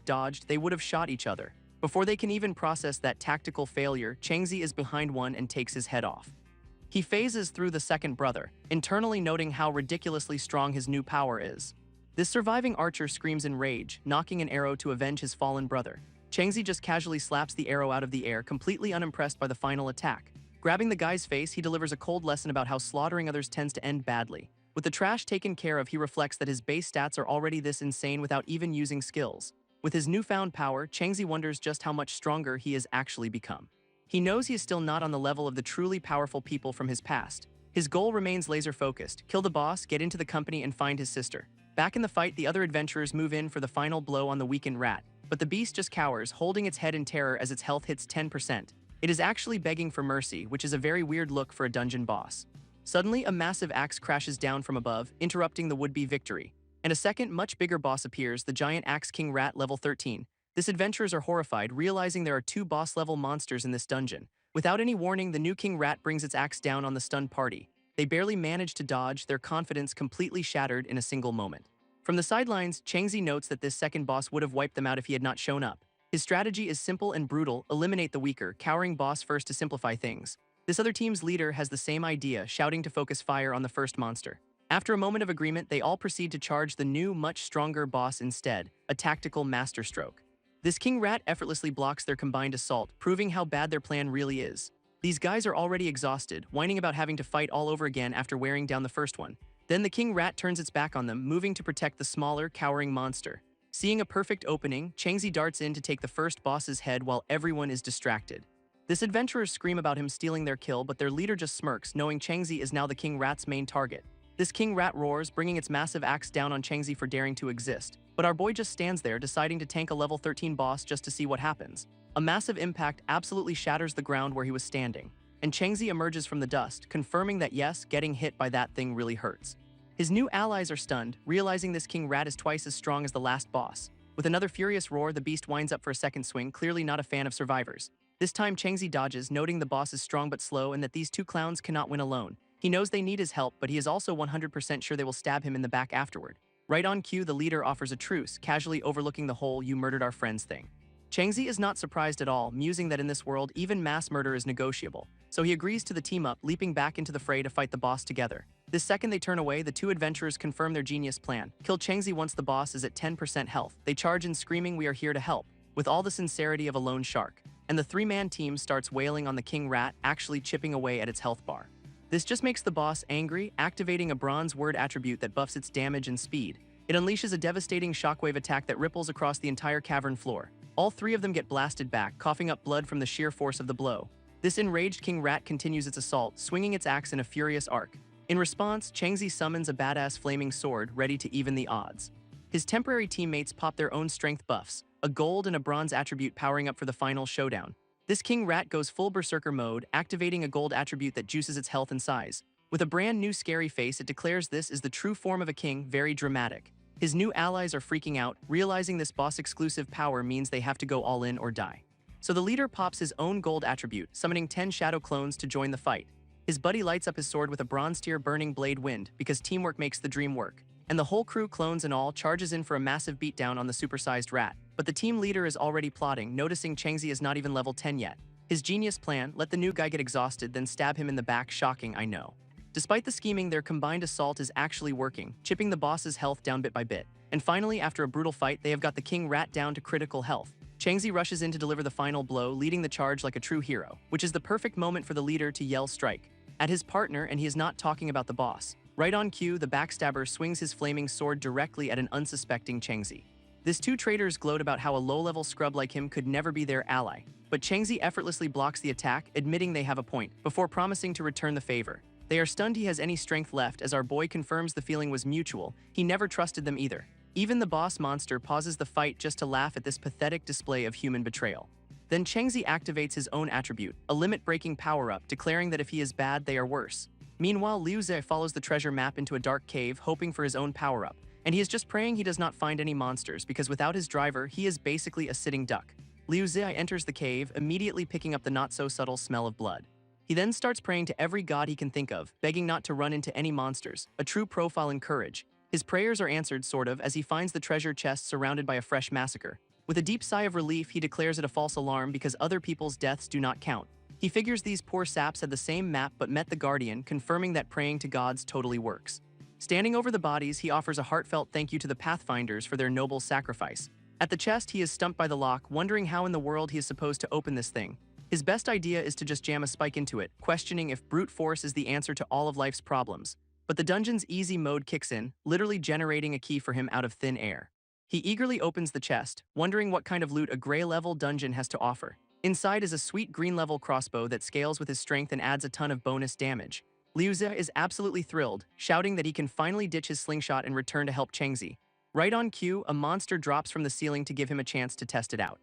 dodged, they would have shot each other. Before they can even process that tactical failure, Changzi is behind one and takes his head off. He phases through the second brother, internally noting how ridiculously strong his new power is. This surviving archer screams in rage, knocking an arrow to avenge his fallen brother. Changzi just casually slaps the arrow out of the air, completely unimpressed by the final attack. Grabbing the guy's face, he delivers a cold lesson about how slaughtering others tends to end badly. With the trash taken care of, he reflects that his base stats are already this insane without even using skills. With his newfound power, Changzi wonders just how much stronger he has actually become. He knows he is still not on the level of the truly powerful people from his past. His goal remains laser-focused: kill the boss, get into the company, and find his sister. Back in the fight, the other adventurers move in for the final blow on the weakened rat, but the beast just cowers, holding its head in terror as its health hits 10%. It is actually begging for mercy, which is a very weird look for a dungeon boss. Suddenly, a massive axe crashes down from above, interrupting the would-be victory. And a second, much bigger boss appears, the giant Axe King Rat level 13. This adventurers are horrified, realizing there are two boss-level monsters in this dungeon. Without any warning, the new King Rat brings its axe down on the stunned party. They barely manage to dodge, their confidence completely shattered in a single moment. From the sidelines, Changzi notes that this second boss would have wiped them out if he had not shown up. His strategy is simple and brutal: eliminate the weaker, cowering boss first to simplify things. This other team's leader has the same idea, shouting to focus fire on the first monster. After a moment of agreement, they all proceed to charge the new, much stronger boss instead, a tactical masterstroke. This King Rat effortlessly blocks their combined assault, proving how bad their plan really is. These guys are already exhausted, whining about having to fight all over again after wearing down the first one. Then the King Rat turns its back on them, moving to protect the smaller, cowering monster. Seeing a perfect opening, Changzi darts in to take the first boss's head while everyone is distracted. This adventurers scream about him stealing their kill, but their leader just smirks, knowing Changzi is now the King Rat's main target. This King Rat roars, bringing its massive axe down on Changzi for daring to exist. But our boy just stands there, deciding to tank a level 13 boss just to see what happens. A massive impact absolutely shatters the ground where he was standing, and Changzi emerges from the dust, confirming that yes, getting hit by that thing really hurts. His new allies are stunned, realizing this King Rat is twice as strong as the last boss. With another furious roar, the beast winds up for a second swing, clearly not a fan of survivors. This time Changzi dodges, noting the boss is strong but slow and that these two clowns cannot win alone. He knows they need his help, but he is also 100% sure they will stab him in the back afterward. Right on cue, the leader offers a truce, casually overlooking the whole "you murdered our friends" thing. Changzi is not surprised at all, musing that in this world, even mass murder is negotiable. So he agrees to the team-up, leaping back into the fray to fight the boss together. This second they turn away, the two adventurers confirm their genius plan: kill Changzi once the boss is at 10% health. They charge in, screaming, "We are here to help," with all the sincerity of a lone shark. And the three-man team starts wailing on the King Rat, actually chipping away at its health bar. This just makes the boss angry, activating a bronze word attribute that buffs its damage and speed. It unleashes a devastating shockwave attack that ripples across the entire cavern floor. All three of them get blasted back, coughing up blood from the sheer force of the blow. This enraged King Rat continues its assault, swinging its axe in a furious arc. In response, Changzi summons a badass flaming sword, ready to even the odds. His temporary teammates pop their own strength buffs, a gold and a bronze attribute powering up for the final showdown. This King Rat goes full berserker mode, activating a gold attribute that juices its health and size. With a brand new scary face, it declares this is the true form of a king, very dramatic. His new allies are freaking out, realizing this boss-exclusive power means they have to go all in or die. So the leader pops his own gold attribute, summoning 10 shadow clones to join the fight. His buddy lights up his sword with a bronze tier burning blade wind, because teamwork makes the dream work. And the whole crew, clones and all, charges in for a massive beatdown on the supersized rat. But the team leader is already plotting, noticing Changzi is not even level 10 yet. His genius plan: let the new guy get exhausted, then stab him in the back. Shocking, I know. Despite the scheming, their combined assault is actually working, chipping the boss's health down bit by bit. And finally, after a brutal fight, they have got the King Rat down to critical health. Changzi rushes in to deliver the final blow, leading the charge like a true hero, which is the perfect moment for the leader to yell strike at his partner, and he is not talking about the boss. Right on cue, the backstabber swings his flaming sword directly at an unsuspecting Changzi. These two traitors gloat about how a low-level scrub like him could never be their ally, but Changzi effortlessly blocks the attack, admitting they have a point, before promising to return the favor. They are stunned he has any strength left, as our boy confirms the feeling was mutual. He never trusted them either. Even the boss monster pauses the fight just to laugh at this pathetic display of human betrayal. Then Changzi activates his own attribute, a limit-breaking power-up, declaring that if he is bad, they are worse. Meanwhile, Liu Ze follows the treasure map into a dark cave, hoping for his own power-up, and he is just praying he does not find any monsters, because without his driver, he is basically a sitting duck. Liu Ze enters the cave, immediately picking up the not-so-subtle smell of blood. He then starts praying to every god he can think of, begging not to run into any monsters, a true profile in courage. His prayers are answered, sort of, as he finds the treasure chest surrounded by a fresh massacre. With a deep sigh of relief, he declares it a false alarm because other people's deaths do not count. He figures these poor saps had the same map but met the Guardian, confirming that praying to gods totally works. Standing over the bodies, he offers a heartfelt thank you to the Pathfinders for their noble sacrifice. At the chest, he is stumped by the lock, wondering how in the world he is supposed to open this thing. His best idea is to just jam a spike into it, questioning if brute force is the answer to all of life's problems. But the dungeon's easy mode kicks in, literally generating a key for him out of thin air. He eagerly opens the chest, wondering what kind of loot a gray-level dungeon has to offer. Inside is a sweet green-level crossbow that scales with his strength and adds a ton of bonus damage. Liu Ze is absolutely thrilled, shouting that he can finally ditch his slingshot and return to help Changzi. Right on cue, a monster drops from the ceiling to give him a chance to test it out.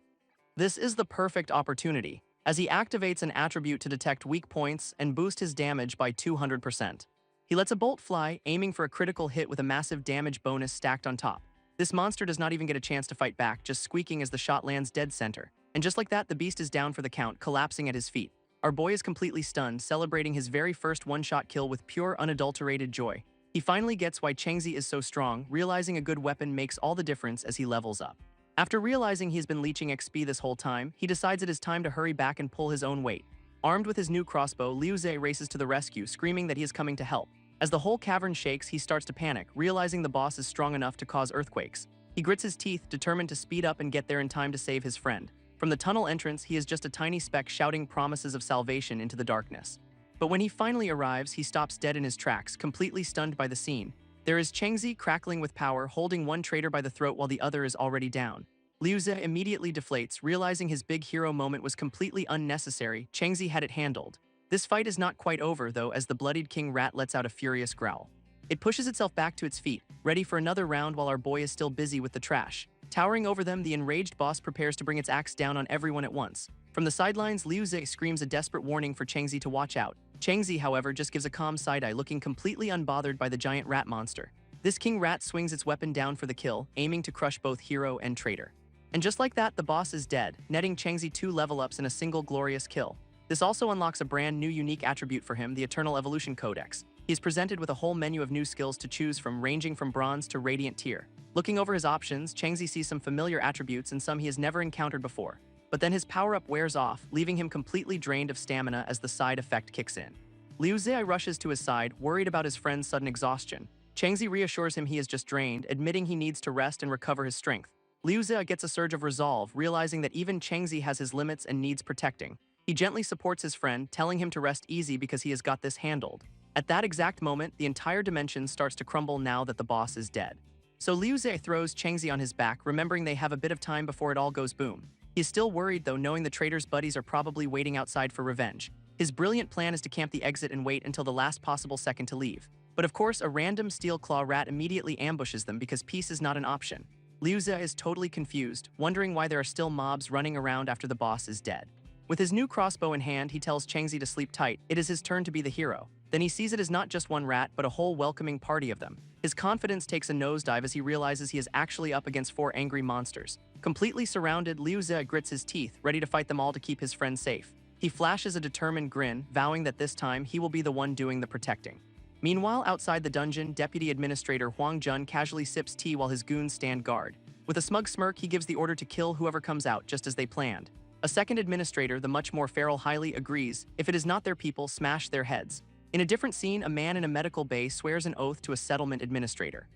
This is the perfect opportunity, as he activates an attribute to detect weak points and boost his damage by 200%. He lets a bolt fly, aiming for a critical hit with a massive damage bonus stacked on top. This monster does not even get a chance to fight back, just squeaking as the shot lands dead center. And just like that, the beast is down for the count, collapsing at his feet. Our boy is completely stunned, celebrating his very first one-shot kill with pure, unadulterated joy. He finally gets why Changzi is so strong, realizing a good weapon makes all the difference as he levels up. After realizing he's been leeching XP this whole time, he decides it is time to hurry back and pull his own weight. Armed with his new crossbow, Liu Ze races to the rescue, screaming that he is coming to help. As the whole cavern shakes, he starts to panic, realizing the boss is strong enough to cause earthquakes. He grits his teeth, determined to speed up and get there in time to save his friend. From the tunnel entrance, he is just a tiny speck shouting promises of salvation into the darkness. But when he finally arrives, he stops dead in his tracks, completely stunned by the scene. There is Changzi crackling with power, holding one traitor by the throat while the other is already down. Liu Ze immediately deflates, realizing his big hero moment was completely unnecessary. Changzi had it handled. This fight is not quite over, though, as the bloodied King Rat lets out a furious growl. It pushes itself back to its feet, ready for another round while our boy is still busy with the trash. Towering over them, the enraged boss prepares to bring its axe down on everyone at once. From the sidelines, Liu Ze screams a desperate warning for Changzi to watch out. Changzi, however, just gives a calm side-eye, looking completely unbothered by the giant rat monster. This King Rat swings its weapon down for the kill, aiming to crush both hero and traitor. And just like that, the boss is dead, netting Changzi 2 level-ups in a single glorious kill. This also unlocks a brand new unique attribute for him, the Eternal Evolution Codex. He is presented with a whole menu of new skills to choose from, ranging from bronze to radiant tier. Looking over his options, Changzi sees some familiar attributes and some he has never encountered before. But then his power-up wears off, leaving him completely drained of stamina as the side effect kicks in. Liu Ze rushes to his side, worried about his friend's sudden exhaustion. Changzi reassures him he is just drained, admitting he needs to rest and recover his strength. Liu Ze gets a surge of resolve, realizing that even Changzi has his limits and needs protecting. He gently supports his friend, telling him to rest easy because he has got this handled. At that exact moment, the entire dimension starts to crumble now that the boss is dead. So Liu Ze throws Changzi on his back, remembering they have a bit of time before it all goes boom. He is still worried, though, knowing the traitor's buddies are probably waiting outside for revenge. His brilliant plan is to camp the exit and wait until the last possible second to leave. But of course, a random steel claw rat immediately ambushes them because peace is not an option. Liu Ze is totally confused, wondering why there are still mobs running around after the boss is dead. With his new crossbow in hand, he tells Changzi to sleep tight. It is his turn to be the hero. Then he sees it as not just one rat, but a whole welcoming party of them. His confidence takes a nosedive as he realizes he is actually up against 4 angry monsters. Completely surrounded, Liu Ze grits his teeth, ready to fight them all to keep his friend safe. He flashes a determined grin, vowing that this time he will be the one doing the protecting. Meanwhile, outside the dungeon, Deputy Administrator Huang Jun casually sips tea while his goons stand guard. With a smug smirk, he gives the order to kill whoever comes out, just as they planned. A second administrator, the much more feral Hailey, agrees. If it is not their people, smash their heads. In a different scene, a man in a medical bay swears an oath to a settlement administrator.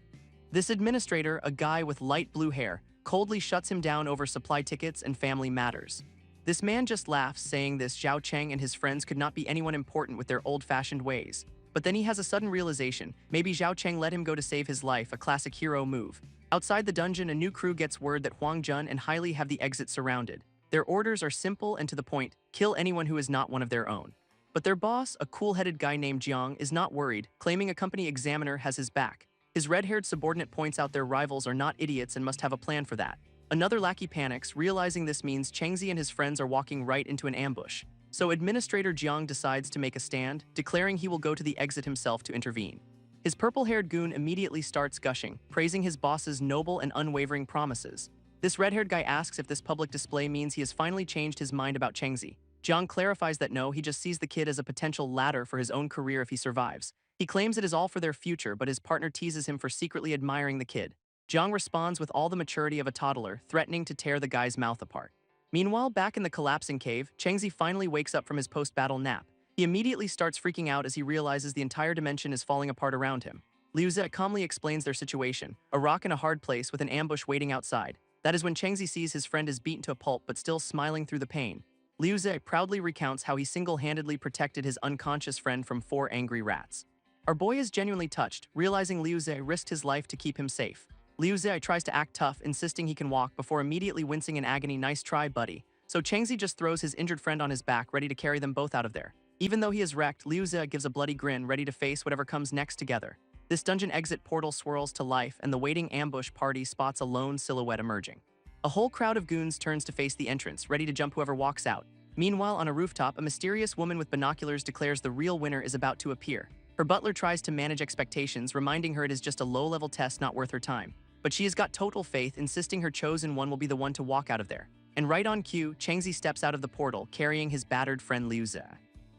This administrator, a guy with light blue hair, coldly shuts him down over supply tickets and family matters. This man just laughs, saying this Zhao Cheng and his friends could not be anyone important with their old-fashioned ways. But then he has a sudden realization, maybe Zhao Cheng let him go to save his life, a classic hero move. Outside the dungeon, a new crew gets word that Huang Jun and Hailey have the exit surrounded. Their orders are simple and to the point, kill anyone who is not one of their own. But their boss, a cool-headed guy named Jiang, is not worried, claiming a company examiner has his back. His red-haired subordinate points out their rivals are not idiots and must have a plan for that. Another lackey panics, realizing this means Chengzi and his friends are walking right into an ambush. So Administrator Jiang decides to make a stand, declaring he will go to the exit himself to intervene. His purple-haired goon immediately starts gushing, praising his boss's noble and unwavering promises. This red-haired guy asks if this public display means he has finally changed his mind about Chengzi. Jiang clarifies that no, he just sees the kid as a potential ladder for his own career if he survives. He claims it is all for their future, but his partner teases him for secretly admiring the kid. Jiang responds with all the maturity of a toddler, threatening to tear the guy's mouth apart. Meanwhile, back in the collapsing cave, Chengzi finally wakes up from his post-battle nap. He immediately starts freaking out as he realizes the entire dimension is falling apart around him. Liu Ze calmly explains their situation, a rock in a hard place with an ambush waiting outside. That is when Chengzi sees his friend is beaten to a pulp but still smiling through the pain. Liu Ze proudly recounts how he single-handedly protected his unconscious friend from 4 angry rats. Our boy is genuinely touched, realizing Liu Ze risked his life to keep him safe. Liu Ze tries to act tough, insisting he can walk before immediately wincing in agony. Nice try, buddy. So Chengzi just throws his injured friend on his back, ready to carry them both out of there. Even though he is wrecked, Liu Ze gives a bloody grin, ready to face whatever comes next together. This dungeon exit portal swirls to life, and the waiting ambush party spots a lone silhouette emerging. A whole crowd of goons turns to face the entrance, ready to jump whoever walks out. Meanwhile, on a rooftop, a mysterious woman with binoculars declares the real winner is about to appear. Her butler tries to manage expectations, reminding her it is just a low-level test not worth her time. But she has got total faith, insisting her chosen one will be the one to walk out of there. And right on cue, Chengzi steps out of the portal, carrying his battered friend Liu Ze.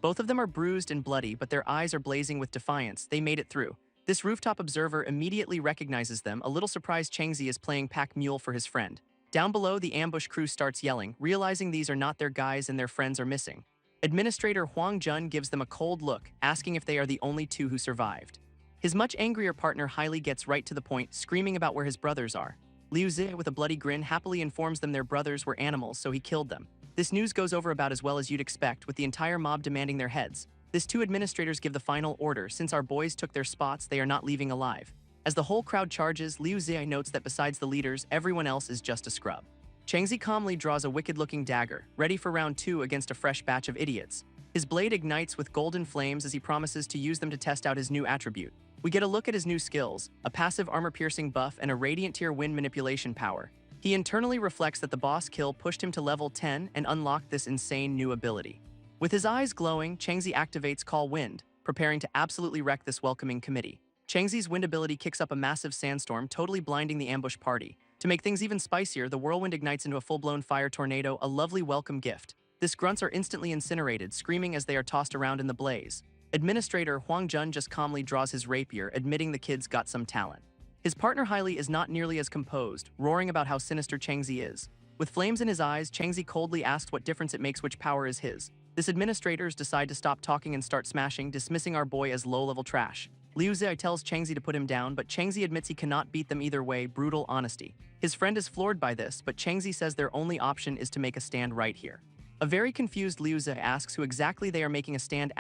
Both of them are bruised and bloody, but their eyes are blazing with defiance. They made it through. This rooftop observer immediately recognizes them, a little surprised Chengzi is playing pack mule for his friend. Down below, the ambush crew starts yelling, realizing these are not their guys and their friends are missing. Administrator Huang Jun gives them a cold look, asking if they are the only 2 who survived. His much angrier partner Hailey gets right to the point, screaming about where his brothers are. Liu Ze, with a bloody grin, happily informs them their brothers were animals, so he killed them. This news goes over about as well as you'd expect, with the entire mob demanding their heads. These 2 administrators give the final order. Since our boys took their spots, they are not leaving alive. As the whole crowd charges, Liu Ze notes that besides the leaders, everyone else is just a scrub. Chengzi calmly draws a wicked-looking dagger, ready for round 2 against a fresh batch of idiots. His blade ignites with golden flames as he promises to use them to test out his new attribute. We get a look at his new skills, a passive armor-piercing buff and a radiant tier wind manipulation power. He internally reflects that the boss kill pushed him to level 10 and unlocked this insane new ability. With his eyes glowing, Chengzi activates Call Wind, preparing to absolutely wreck this welcoming committee. Chengzi's wind ability kicks up a massive sandstorm, totally blinding the ambush party. To make things even spicier, the whirlwind ignites into a full-blown fire tornado, a lovely welcome gift. These grunts are instantly incinerated, screaming as they are tossed around in the blaze. Administrator Huang Jun just calmly draws his rapier, admitting the kid's got some talent. His partner Hailey is not nearly as composed, roaring about how sinister Chengzi is. With flames in his eyes, Chengzi coldly asks what difference it makes which power is his. This administrators decide to stop talking and start smashing, dismissing our boy as low-level trash. Liu Ze tells Chengzi to put him down, but Chengzi admits he cannot beat them either way, brutal honesty. His friend is floored by this, but Chengzi says their only option is to make a stand right here. A very confused Liu Ze asks who exactly they are making a stand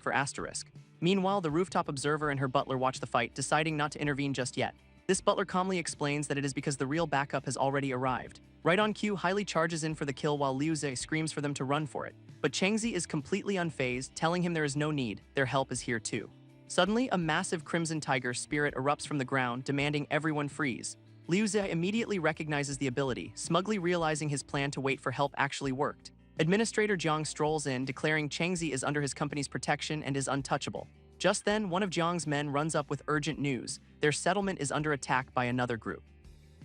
for asterisk. Meanwhile, the rooftop observer and her butler watch the fight, deciding not to intervene just yet. This butler calmly explains that it is because the real backup has already arrived. Right on cue, Hailey charges in for the kill while Liu Ze screams for them to run for it. But Chengzi is completely unfazed, telling him there is no need, their help is here too. Suddenly, a massive crimson tiger spirit erupts from the ground, demanding everyone freeze. Liu Ze immediately recognizes the ability, smugly realizing his plan to wait for help actually worked. Administrator Jiang strolls in, declaring Chengzi is under his company's protection and is untouchable. Just then, one of Jiang's men runs up with urgent news. Their settlement is under attack by another group.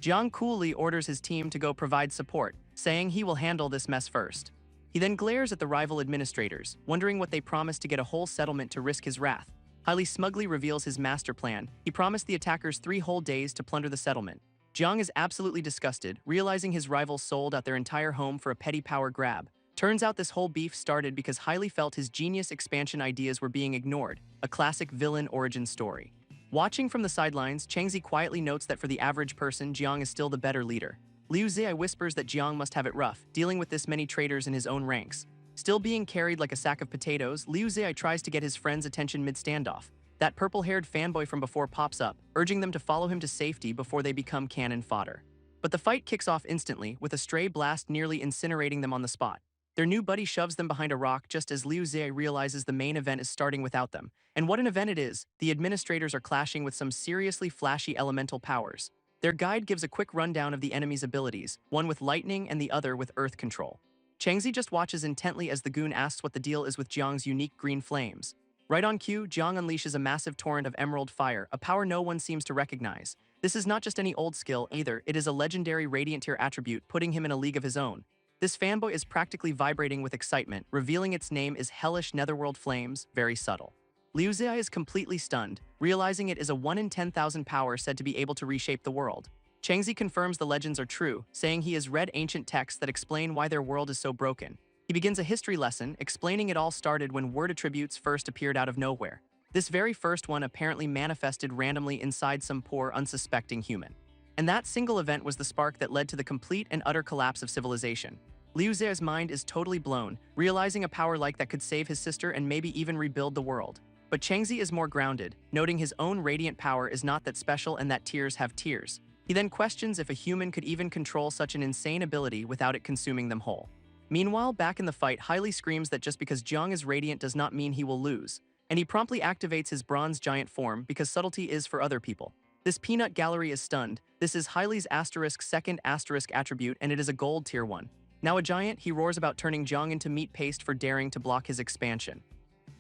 Jiang coolly orders his team to go provide support, saying he will handle this mess first. He then glares at the rival administrators, wondering what they promised to get a whole settlement to risk his wrath. Hailey smugly reveals his master plan. He promised the attackers 3 whole days to plunder the settlement. Jiang is absolutely disgusted, realizing his rivals sold out their entire home for a petty power grab. Turns out this whole beef started because Hailey felt his genius expansion ideas were being ignored, a classic villain origin story. Watching from the sidelines, Changzi quietly notes that for the average person, Jiang is still the better leader. Liu Zai whispers that Jiang must have it rough, dealing with this many traitors in his own ranks. Still being carried like a sack of potatoes, Liu Zai tries to get his friend's attention mid-standoff. That purple-haired fanboy from before pops up, urging them to follow him to safety before they become cannon fodder. But the fight kicks off instantly, with a stray blast nearly incinerating them on the spot. Their new buddy shoves them behind a rock just as Liu Zai realizes the main event is starting without them. And what an event it is! The administrators are clashing with some seriously flashy elemental powers. Their guide gives a quick rundown of the enemy's abilities, one with lightning and the other with earth control. Changzi just watches intently as the goon asks what the deal is with Jiang's unique green flames. Right on cue, Jiang unleashes a massive torrent of emerald fire, a power no one seems to recognize. This is not just any old skill either, it is a legendary Radiant tier attribute, putting him in a league of his own. This fanboy is practically vibrating with excitement, revealing its name is Hellish Netherworld Flames, very subtle. Liu Zai is completely stunned, realizing it is a 1 in 10,000 power said to be able to reshape the world. Changzi confirms the legends are true, saying he has read ancient texts that explain why their world is so broken. He begins a history lesson, explaining it all started when word attributes first appeared out of nowhere. This very first one apparently manifested randomly inside some poor, unsuspecting human. And that single event was the spark that led to the complete and utter collapse of civilization. Liu Zai's mind is totally blown, realizing a power like that could save his sister and maybe even rebuild the world. But Changzi is more grounded, noting his own radiant power is not that special and that tears have tears. He then questions if a human could even control such an insane ability without it consuming them whole. Meanwhile, back in the fight, Hailey screams that just because Jiang is radiant does not mean he will lose, and he promptly activates his bronze giant form because subtlety is for other people. This peanut gallery is stunned. This is Hailey's second asterisk attribute, and it is a gold tier 1. Now a giant, he roars about turning Jiang into meat paste for daring to block his expansion.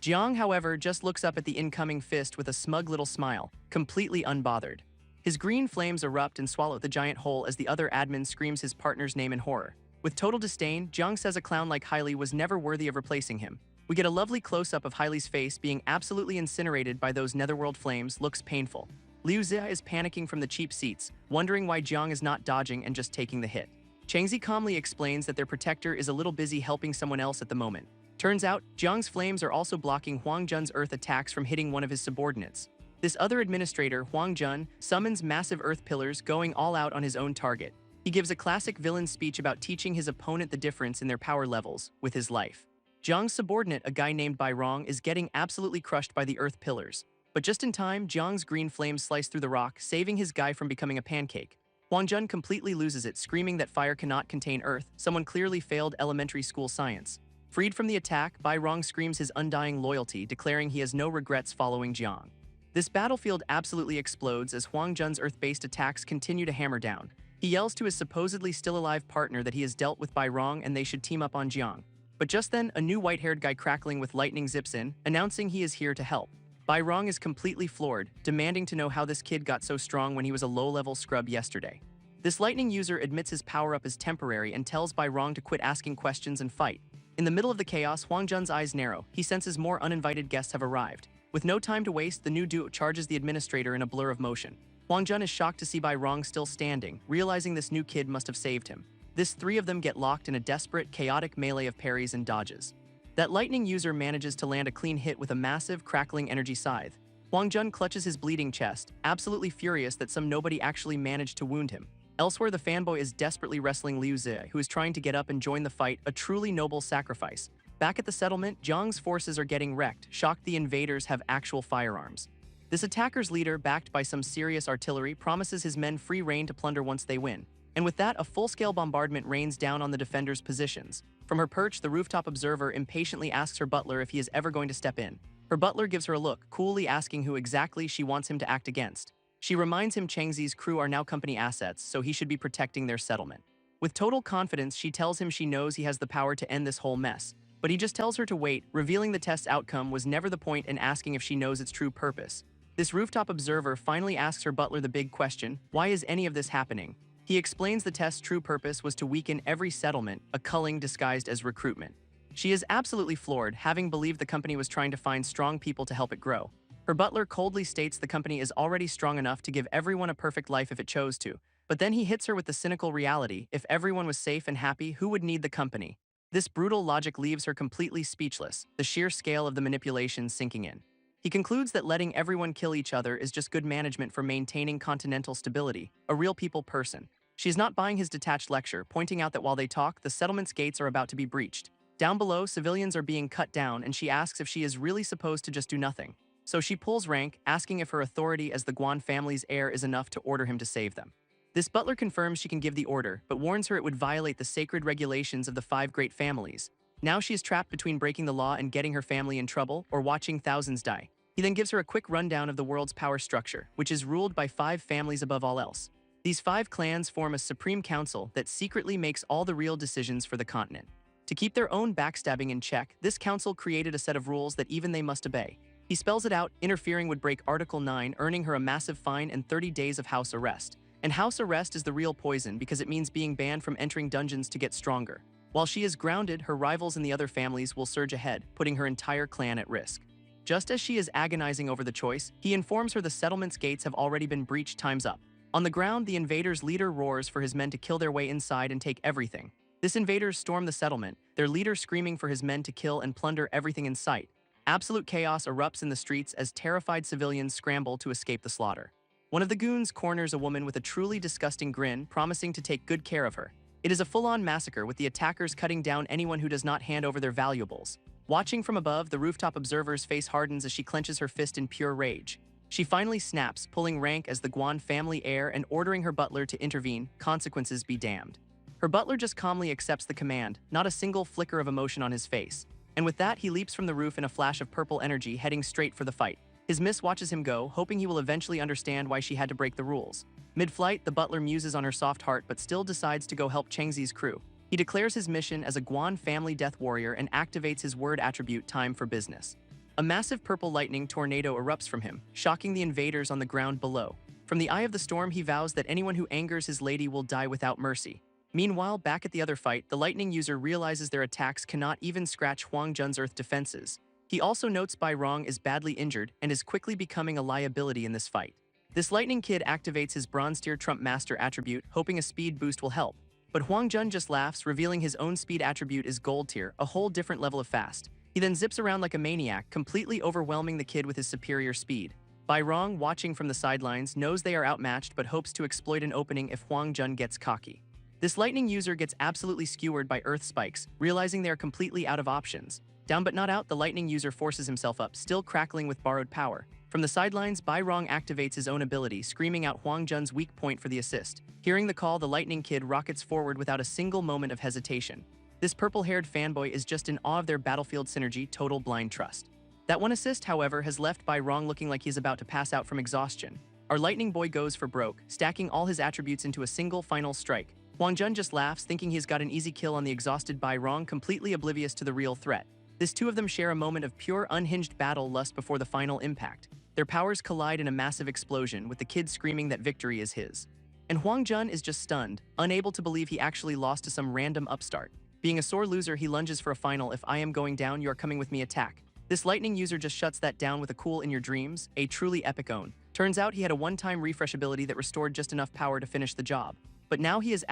Jiang, however, just looks up at the incoming fist with a smug little smile, completely unbothered. His green flames erupt and swallow the giant whole as the other admin screams his partner's name in horror. With total disdain, Jiang says a clown like Hailey was never worthy of replacing him. We get a lovely close-up of Hailey's face being absolutely incinerated by those netherworld flames, looks painful. Liu Zai is panicking from the cheap seats, wondering why Jiang is not dodging and just taking the hit. Changzi calmly explains that their protector is a little busy helping someone else at the moment. Turns out, Jiang's flames are also blocking Huang Jun's earth attacks from hitting one of his subordinates. This other administrator, Huang Jun, summons massive earth pillars, going all out on his own target. He gives a classic villain speech about teaching his opponent the difference in their power levels, with his life. Jiang's subordinate, a guy named Bai Rong, is getting absolutely crushed by the earth pillars. But just in time, Jiang's green flames slice through the rock, saving his guy from becoming a pancake. Huang Jun completely loses it, screaming that fire cannot contain earth, someone clearly failed elementary school science. Freed from the attack, Bai Rong screams his undying loyalty, declaring he has no regrets following Jiang. This battlefield absolutely explodes as Huang Jun's earth-based attacks continue to hammer down. He yells to his supposedly still-alive partner that he has dealt with Bai Rong and they should team up on Jiang. But just then, a new white-haired guy crackling with lightning zips in, announcing he is here to help. Bai Rong is completely floored, demanding to know how this kid got so strong when he was a low-level scrub yesterday. This lightning user admits his power-up is temporary and tells Bai Rong to quit asking questions and fight. In the middle of the chaos, Huang Jun's eyes narrow. He senses more uninvited guests have arrived. With no time to waste, the new duo charges the administrator in a blur of motion. Huang Jun is shocked to see Bai Rong still standing, realizing this new kid must have saved him. This three of them get locked in a desperate, chaotic melee of parries and dodges. That lightning user manages to land a clean hit with a massive, crackling energy scythe. Huang Jun clutches his bleeding chest, absolutely furious that some nobody actually managed to wound him. Elsewhere, the fanboy is desperately wrestling Liu Zai, who is trying to get up and join the fight, a truly noble sacrifice. Back at the settlement, Jiang's forces are getting wrecked, shocked the invaders have actual firearms. This attacker's leader, backed by some serious artillery, promises his men free rein to plunder once they win. And with that, a full-scale bombardment rains down on the defenders' positions. From her perch, the rooftop observer impatiently asks her butler if he is ever going to step in. Her butler gives her a look, coolly asking who exactly she wants him to act against. She reminds him Changzi's crew are now company assets, so he should be protecting their settlement. With total confidence, she tells him she knows he has the power to end this whole mess. But he just tells her to wait, revealing the test's outcome was never the point in asking if she knows its true purpose. This rooftop observer finally asks her butler the big question, why is any of this happening? He explains the test's true purpose was to weaken every settlement, a culling disguised as recruitment. She is absolutely floored, having believed the company was trying to find strong people to help it grow. Her butler coldly states the company is already strong enough to give everyone a perfect life if it chose to. But then he hits her with the cynical reality, if everyone was safe and happy, who would need the company? This brutal logic leaves her completely speechless, the sheer scale of the manipulation sinking in. He concludes that letting everyone kill each other is just good management for maintaining continental stability, a real people person. She is not buying his detached lecture, pointing out that while they talk, the settlement's gates are about to be breached. Down below, civilians are being cut down, and she asks if she is really supposed to just do nothing. So she pulls rank, asking if her authority as the Guan family's heir is enough to order him to save them. This butler confirms she can give the order, but warns her it would violate the sacred regulations of the 5 great families. Now she is trapped between breaking the law and getting her family in trouble, or watching thousands die. He then gives her a quick rundown of the world's power structure, which is ruled by 5 families above all else. These 5 clans form a supreme council that secretly makes all the real decisions for the continent. To keep their own backstabbing in check, this council created a set of rules that even they must obey. He spells it out, interfering would break Article 9, earning her a massive fine and 30 days of house arrest. And house arrest is the real poison because it means being banned from entering dungeons to get stronger. While she is grounded, her rivals in the other families will surge ahead, putting her entire clan at risk. Just as she is agonizing over the choice, he informs her the settlement's gates have already been breached. Time's up. On the ground, the invaders' leader roars for his men to kill their way inside and take everything. This invaders storm the settlement, their leader screaming for his men to kill and plunder everything in sight. Absolute chaos erupts in the streets as terrified civilians scramble to escape the slaughter. One of the goons corners a woman with a truly disgusting grin, promising to take good care of her. It is a full-on massacre, with the attackers cutting down anyone who does not hand over their valuables. Watching from above, the rooftop observer's face hardens as she clenches her fist in pure rage. She finally snaps, pulling rank as the Guan family heir and ordering her butler to intervene, consequences be damned. Her butler just calmly accepts the command, not a single flicker of emotion on his face. And with that, he leaps from the roof in a flash of purple energy, heading straight for the fight. His miss watches him go, hoping he will eventually understand why she had to break the rules. Mid-flight, the butler muses on her soft heart but still decides to go help Chengzi's crew. He declares his mission as a Guan family death warrior and activates his word attribute, time for business. A massive purple lightning tornado erupts from him, shocking the invaders on the ground below. From the eye of the storm, he vows that anyone who angers his lady will die without mercy. Meanwhile, back at the other fight, the lightning user realizes their attacks cannot even scratch Huang Jun's earth defenses. He also notes Bai Rong is badly injured and is quickly becoming a liability in this fight. This lightning kid activates his bronze tier Trump Master attribute, hoping a speed boost will help. But Huang Jun just laughs, revealing his own speed attribute is gold tier, a whole different level of fast. He then zips around like a maniac, completely overwhelming the kid with his superior speed. Bai Rong, watching from the sidelines, knows they are outmatched but hopes to exploit an opening if Huang Jun gets cocky. This lightning user gets absolutely skewered by earth spikes, realizing they are completely out of options. Down but not out, the lightning user forces himself up, still crackling with borrowed power. From the sidelines, Bai Rong activates his own ability, screaming out Huang Jun's weak point for the assist. Hearing the call, the lightning kid rockets forward without a single moment of hesitation. This purple-haired fanboy is just in awe of their battlefield synergy, total blind trust. That one assist, however, has left Bai Rong looking like he's about to pass out from exhaustion. Our lightning boy goes for broke, stacking all his attributes into a single final strike. Huang Jun just laughs, thinking he's got an easy kill on the exhausted Bai Rong, completely oblivious to the real threat. This two of them share a moment of pure unhinged battle lust before the final impact. Their powers collide in a massive explosion, with the kid screaming that victory is his. And Huang Jun is just stunned, unable to believe he actually lost to some random upstart. Being a sore loser, he lunges for a final "if I am going down, you are coming with me" attack. This lightning user just shuts that down with a cool "in your dreams," a truly epic own. Turns out he had a one-time refresh ability that restored just enough power to finish the job. But now he is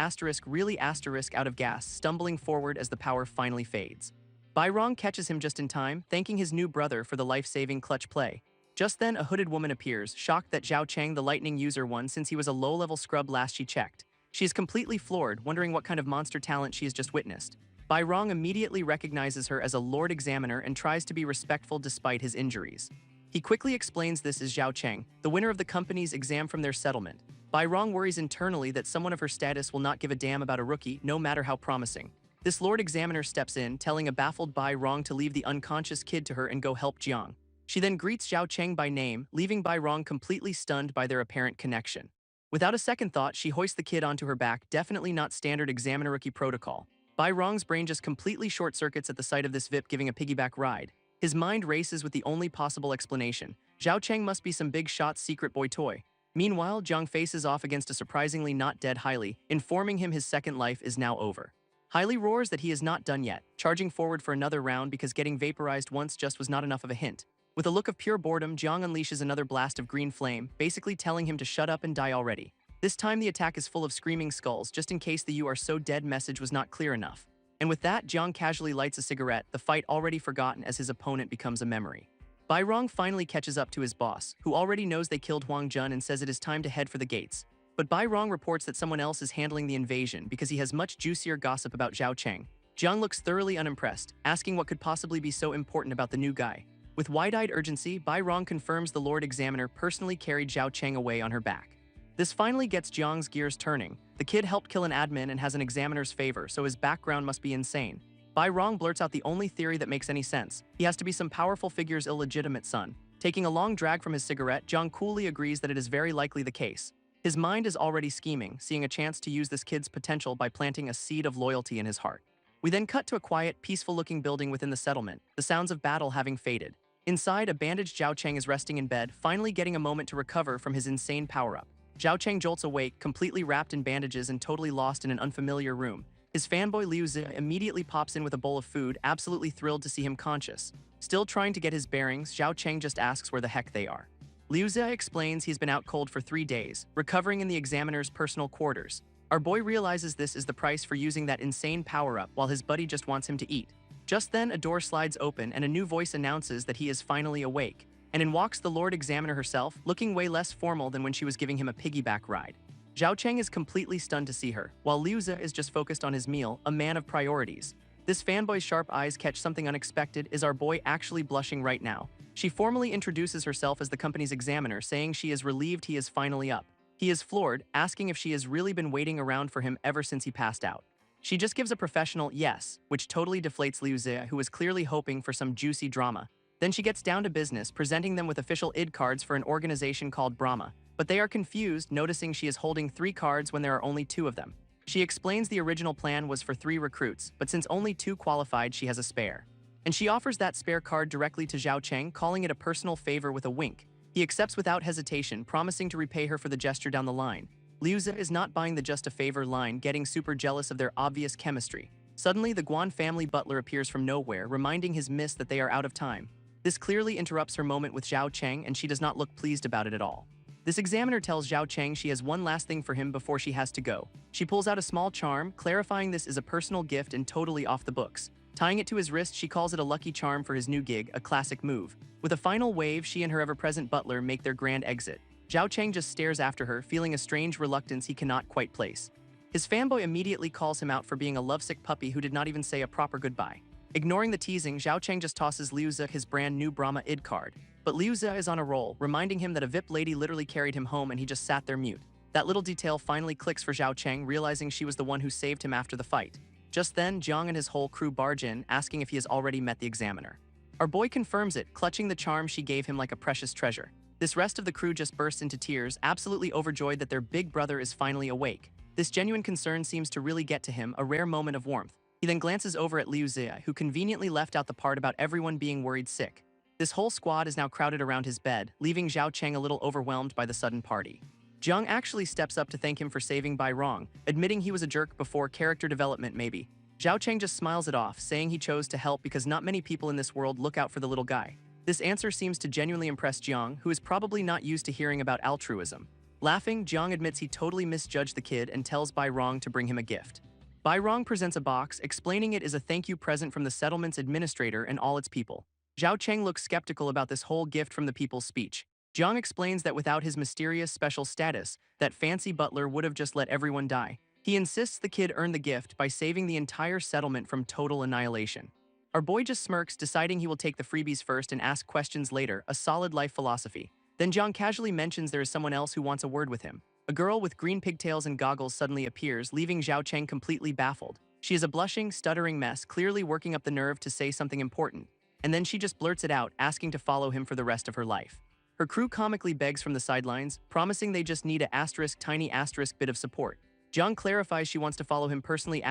really out of gas, stumbling forward as the power finally fades. Bai Rong catches him just in time, thanking his new brother for the life-saving clutch play. Just then, a hooded woman appears, shocked that Zhao Cheng, the lightning user, won since he was a low-level scrub last she checked. She is completely floored, wondering what kind of monster talent she has just witnessed. Bai Rong immediately recognizes her as a Lord Examiner and tries to be respectful despite his injuries. He quickly explains this as Zhao Cheng, the winner of the company's exam from their settlement. Bai Rong worries internally that someone of her status will not give a damn about a rookie, no matter how promising. This Lord Examiner steps in, telling a baffled Bai Rong to leave the unconscious kid to her and go help Jiang. She then greets Zhao Cheng by name, leaving Bai Rong completely stunned by their apparent connection. Without a second thought, she hoists the kid onto her back, definitely not standard Examiner rookie protocol. Bai Rong's brain just completely short-circuits at the sight of this VIP giving a piggyback ride. His mind races with the only possible explanation. Zhao Cheng must be some big shot secret boy toy. Meanwhile, Jiang faces off against a surprisingly not dead Hailey, informing him his second life is now over. Hailey roars that he is not done yet, charging forward for another round because getting vaporized once just was not enough of a hint. With a look of pure boredom, Jiang unleashes another blast of green flame, basically telling him to shut up and die already. This time the attack is full of screaming skulls, just in case the "you are so dead" message was not clear enough. And with that, Jiang casually lights a cigarette, the fight already forgotten as his opponent becomes a memory. Bai Rong finally catches up to his boss, who already knows they killed Huang Jun and says it is time to head for the gates. But Bai Rong reports that someone else is handling the invasion because he has much juicier gossip about Zhao Cheng. Jiang looks thoroughly unimpressed, asking what could possibly be so important about the new guy. With wide-eyed urgency, Bai Rong confirms the Lord Examiner personally carried Zhao Cheng away on her back. This finally gets Jiang's gears turning. The kid helped kill an admin and has an examiner's favor, so his background must be insane. Bai Rong blurts out the only theory that makes any sense. He has to be some powerful figure's illegitimate son. Taking a long drag from his cigarette, Jiang coolly agrees that it is very likely the case. His mind is already scheming, seeing a chance to use this kid's potential by planting a seed of loyalty in his heart. We then cut to a quiet, peaceful-looking building within the settlement, the sounds of battle having faded. Inside, a bandaged Zhao Cheng is resting in bed, finally getting a moment to recover from his insane power-up. Zhao Cheng jolts awake, completely wrapped in bandages and totally lost in an unfamiliar room. His fanboy Liu Zi immediately pops in with a bowl of food, absolutely thrilled to see him conscious. Still trying to get his bearings, Zhao Cheng just asks where the heck they are. Liu Zi explains he's been out cold for 3 days, recovering in the examiner's personal quarters. Our boy realizes this is the price for using that insane power-up while his buddy just wants him to eat. Just then, a door slides open and a new voice announces that he is finally awake. And in walks the Lord Examiner herself, looking way less formal than when she was giving him a piggyback ride. Zhao Cheng is completely stunned to see her, while Liu Zi is just focused on his meal, a man of priorities. This fanboy's sharp eyes catch something unexpected. Is our boy actually blushing right now? She formally introduces herself as the company's examiner, saying she is relieved he is finally up. He is floored, asking if she has really been waiting around for him ever since he passed out. She just gives a professional yes, which totally deflates Liu Zi, who was clearly hoping for some juicy drama. Then she gets down to business, presenting them with official ID cards for an organization called Brahma. But they are confused, noticing she is holding 3 cards when there are only 2 of them. She explains the original plan was for 3 recruits, but since only 2 qualified, she has a spare. And she offers that spare card directly to Zhao Cheng, calling it a personal favor with a wink. He accepts without hesitation, promising to repay her for the gesture down the line. Liu Zi is not buying the just a favor line, getting super jealous of their obvious chemistry. Suddenly, the Guan family butler appears from nowhere, reminding his miss that they are out of time. This clearly interrupts her moment with Zhao Cheng, and she does not look pleased about it at all. This examiner tells Zhao Cheng she has one last thing for him before she has to go. She pulls out a small charm, clarifying this is a personal gift and totally off the books. Tying it to his wrist, she calls it a lucky charm for his new gig, a classic move. With a final wave, she and her ever-present butler make their grand exit. Zhao Cheng just stares after her, feeling a strange reluctance he cannot quite place. His fanboy immediately calls him out for being a lovesick puppy who did not even say a proper goodbye. Ignoring the teasing, Zhao Cheng just tosses Liu Zi his brand new Brahma ID card. But Liu Zi is on a roll, reminding him that a VIP lady literally carried him home and he just sat there mute. That little detail finally clicks for Zhao Cheng, realizing she was the one who saved him after the fight. Just then, Jiang and his whole crew barge in, asking if he has already met the examiner. Our boy confirms it, clutching the charm she gave him like a precious treasure. This rest of the crew just bursts into tears, absolutely overjoyed that their big brother is finally awake. This genuine concern seems to really get to him, a rare moment of warmth. He then glances over at Liu Zi, who conveniently left out the part about everyone being worried sick. This whole squad is now crowded around his bed, leaving Zhao Cheng a little overwhelmed by the sudden party. Jiang actually steps up to thank him for saving Bai Rong, admitting he was a jerk before character development maybe. Zhao Cheng just smiles it off, saying he chose to help because not many people in this world look out for the little guy. This answer seems to genuinely impress Jiang, who is probably not used to hearing about altruism. Laughing, Jiang admits he totally misjudged the kid and tells Bai Rong to bring him a gift. Bai Rong presents a box, explaining it is a thank you present from the settlement's administrator and all its people. Zhao Cheng looks skeptical about this whole gift from the people's speech. Jiang explains that without his mysterious special status, that fancy butler would have just let everyone die. He insists the kid earn the gift by saving the entire settlement from total annihilation. Our boy just smirks, deciding he will take the freebies first and ask questions later, a solid life philosophy. Then Jiang casually mentions there is someone else who wants a word with him. A girl with green pigtails and goggles suddenly appears, leaving Zhao Cheng completely baffled. She is a blushing, stuttering mess, clearly working up the nerve to say something important. And then she just blurts it out, asking to follow him for the rest of her life. Her crew comically begs from the sidelines, promising they just need a tiny asterisk bit of support. Jiang clarifies she wants to follow him personally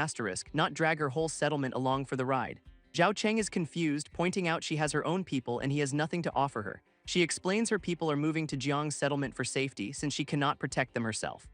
not drag her whole settlement along for the ride. Zhao Cheng is confused, pointing out she has her own people and he has nothing to offer her. She explains her people are moving to Jiang's settlement for safety since she cannot protect them herself.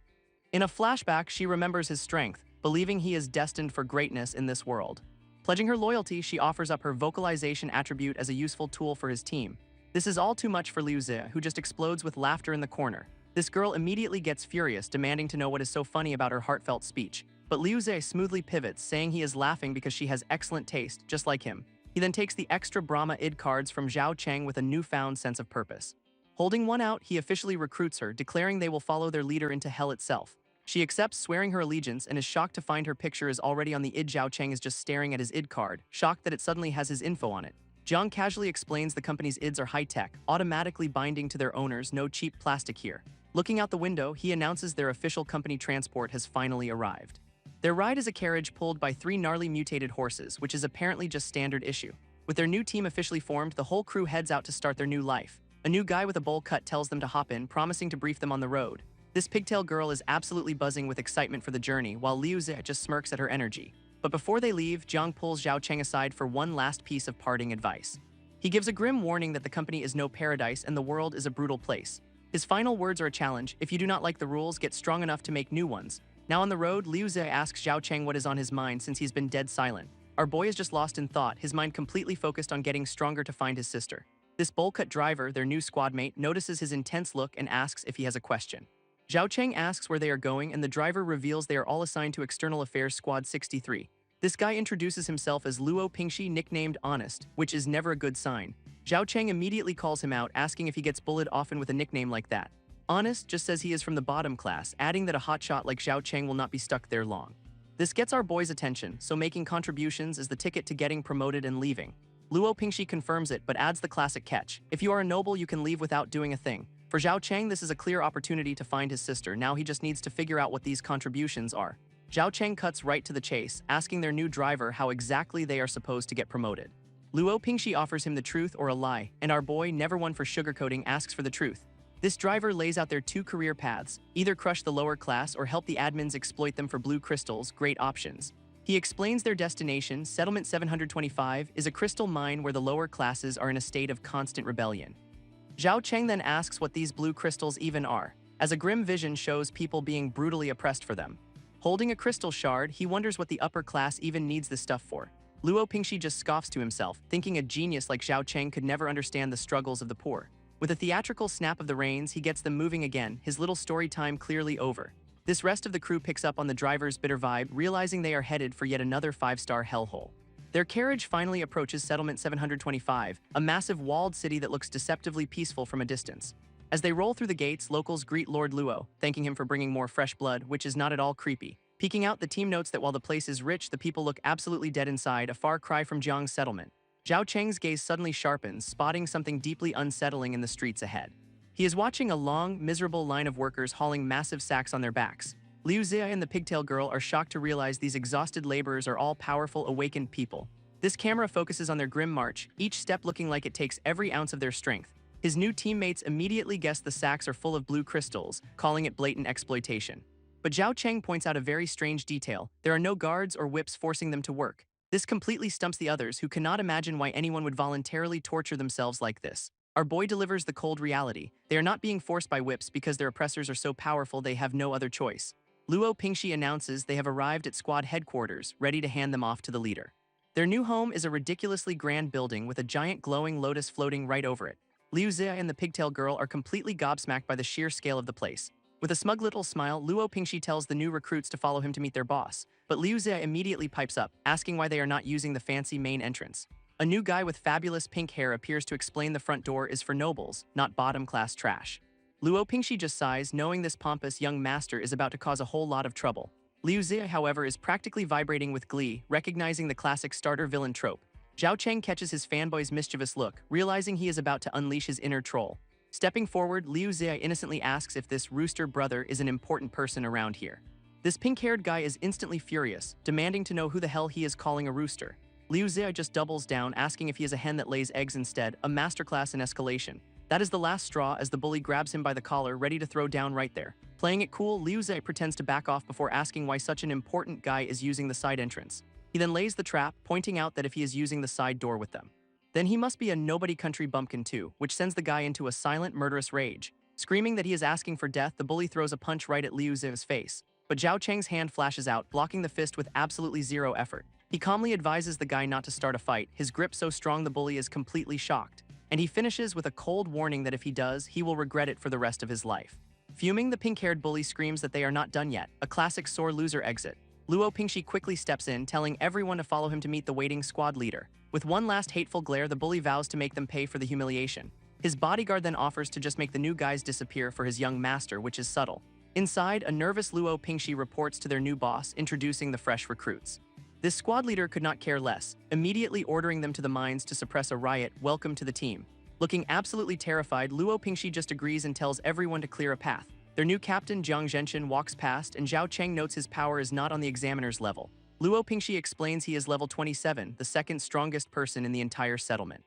In a flashback, she remembers his strength, believing he is destined for greatness in this world. Pledging her loyalty, she offers up her vocalization attribute as a useful tool for his team. This is all too much for Liu Zi, who just explodes with laughter in the corner. This girl immediately gets furious, demanding to know what is so funny about her heartfelt speech. but Liu Ze smoothly pivots, saying he is laughing because she has excellent taste, just like him. He then takes the extra Brahma id cards from Zhao Cheng with a newfound sense of purpose. Holding one out, he officially recruits her, declaring they will follow their leader into hell itself. She accepts, swearing her allegiance, and is shocked to find her picture is already on the id. Zhao Cheng is just staring at his id card, shocked that it suddenly has his info on it. Jiang casually explains the company's ids are high-tech, automatically binding to their owners, no cheap plastic here. Looking out the window, he announces their official company transport has finally arrived. Their ride is a carriage pulled by 3 gnarly mutated horses, which is apparently just standard issue. With their new team officially formed, the whole crew heads out to start their new life. A new guy with a bowl cut tells them to hop in, promising to brief them on the road. This pigtail girl is absolutely buzzing with excitement for the journey, while Liu Ze just smirks at her energy. But before they leave, Jiang pulls Zhao Cheng aside for one last piece of parting advice. He gives a grim warning that the company is no paradise and the world is a brutal place. His final words are a challenge: if you do not like the rules, get strong enough to make new ones. Now on the road, Liu Ze asks Zhao Cheng what is on his mind since he's been dead silent. Our boy is just lost in thought, his mind completely focused on getting stronger to find his sister. This bowl-cut driver, their new squad mate, notices his intense look and asks if he has a question. Zhao Cheng asks where they are going, and the driver reveals they are all assigned to External Affairs Squad 63. This guy introduces himself as Luo Pingxi, nicknamed Honest, which is never a good sign. Zhao Cheng immediately calls him out, asking if he gets bullied often with a nickname like that. Honest just says he is from the bottom class, adding that a hotshot like Zhao Cheng will not be stuck there long. This gets our boy's attention, so making contributions is the ticket to getting promoted and leaving. Luo Pingxi confirms it but adds the classic catch: if you are a noble, you can leave without doing a thing. For Zhao Cheng, this is a clear opportunity to find his sister. Now he just needs to figure out what these contributions are. Zhao Cheng cuts right to the chase, asking their new driver how exactly they are supposed to get promoted. Luo Pingxi offers him the truth or a lie, and our boy, never one for sugarcoating, asks for the truth. This driver lays out their 2 career paths: either crush the lower class or help the admins exploit them for blue crystals, great options. He explains their destination, Settlement 725, is a crystal mine where the lower classes are in a state of constant rebellion. Zhao Cheng then asks what these blue crystals even are, as a grim vision shows people being brutally oppressed for them. Holding a crystal shard, he wonders what the upper class even needs this stuff for. Luo Pingxi just scoffs to himself, thinking a genius like Zhao Cheng could never understand the struggles of the poor. With a theatrical snap of the reins, he gets them moving again, his little story time clearly over. This rest of the crew picks up on the driver's bitter vibe, realizing they are headed for yet another 5-star hellhole. Their carriage finally approaches Settlement 725, a massive walled city that looks deceptively peaceful from a distance. As they roll through the gates, locals greet Lord Luo, thanking him for bringing more fresh blood, which is not at all creepy. Peeking out, the team notes that while the place is rich, the people look absolutely dead inside, a far cry from Jiang's settlement. Zhao Cheng's gaze suddenly sharpens, spotting something deeply unsettling in the streets ahead. He is watching a long, miserable line of workers hauling massive sacks on their backs. Liu Ze and the pigtail girl are shocked to realize these exhausted laborers are all powerful, awakened people. This camera focuses on their grim march, each step looking like it takes every ounce of their strength. His new teammates immediately guess the sacks are full of blue crystals, calling it blatant exploitation. But Zhao Cheng points out a very strange detail: there are no guards or whips forcing them to work. This completely stumps the others, who cannot imagine why anyone would voluntarily torture themselves like this. Our boy delivers the cold reality: they are not being forced by whips because their oppressors are so powerful they have no other choice. Luo Pingxi announces they have arrived at squad headquarters, ready to hand them off to the leader. Their new home is a ridiculously grand building with a giant glowing lotus floating right over it. Liu Ze and the pigtail girl are completely gobsmacked by the sheer scale of the place. With a smug little smile, Luo Pingxi tells the new recruits to follow him to meet their boss, but Liu Ze immediately pipes up, asking why they are not using the fancy main entrance. A new guy with fabulous pink hair appears to explain the front door is for nobles, not bottom-class trash. Luo Pingxi just sighs, knowing this pompous young master is about to cause a whole lot of trouble. Liu Ze, however, is practically vibrating with glee, recognizing the classic starter-villain trope. Zhao Cheng catches his fanboy's mischievous look, realizing he is about to unleash his inner troll. Stepping forward, Liu Ze innocently asks if this rooster brother is an important person around here. This pink-haired guy is instantly furious, demanding to know who the hell he is calling a rooster. Liu Ze just doubles down, asking if he is a hen that lays eggs instead, a masterclass in escalation. That is the last straw, as the bully grabs him by the collar, ready to throw down right there. Playing it cool, Liu Ze pretends to back off before asking why such an important guy is using the side entrance. He then lays the trap, pointing out that if he is using the side door with them, then he must be a nobody country bumpkin too, which sends the guy into a silent, murderous rage. Screaming that he is asking for death, the bully throws a punch right at Liu Ze's face. But Zhao Cheng's hand flashes out, blocking the fist with absolutely zero effort. He calmly advises the guy not to start a fight, his grip so strong the bully is completely shocked. And he finishes with a cold warning that if he does, he will regret it for the rest of his life. Fuming, the pink-haired bully screams that they are not done yet, a classic sore loser exit. Luo Pingxi quickly steps in, telling everyone to follow him to meet the waiting squad leader. With one last hateful glare, the bully vows to make them pay for the humiliation. His bodyguard then offers to just make the new guys disappear for his young master, which is subtle. Inside, a nervous Luo Pingxi reports to their new boss, introducing the fresh recruits. This squad leader could not care less, immediately ordering them to the mines to suppress a riot. Welcome to the team. Looking absolutely terrified, Luo Pingxi just agrees and tells everyone to clear a path. Their new captain, Jiang Zhenchen, walks past, and Zhao Cheng notes his power is not on the examiner's level. Luo Pingxi explains he is level 27, the second strongest person in the entire settlement.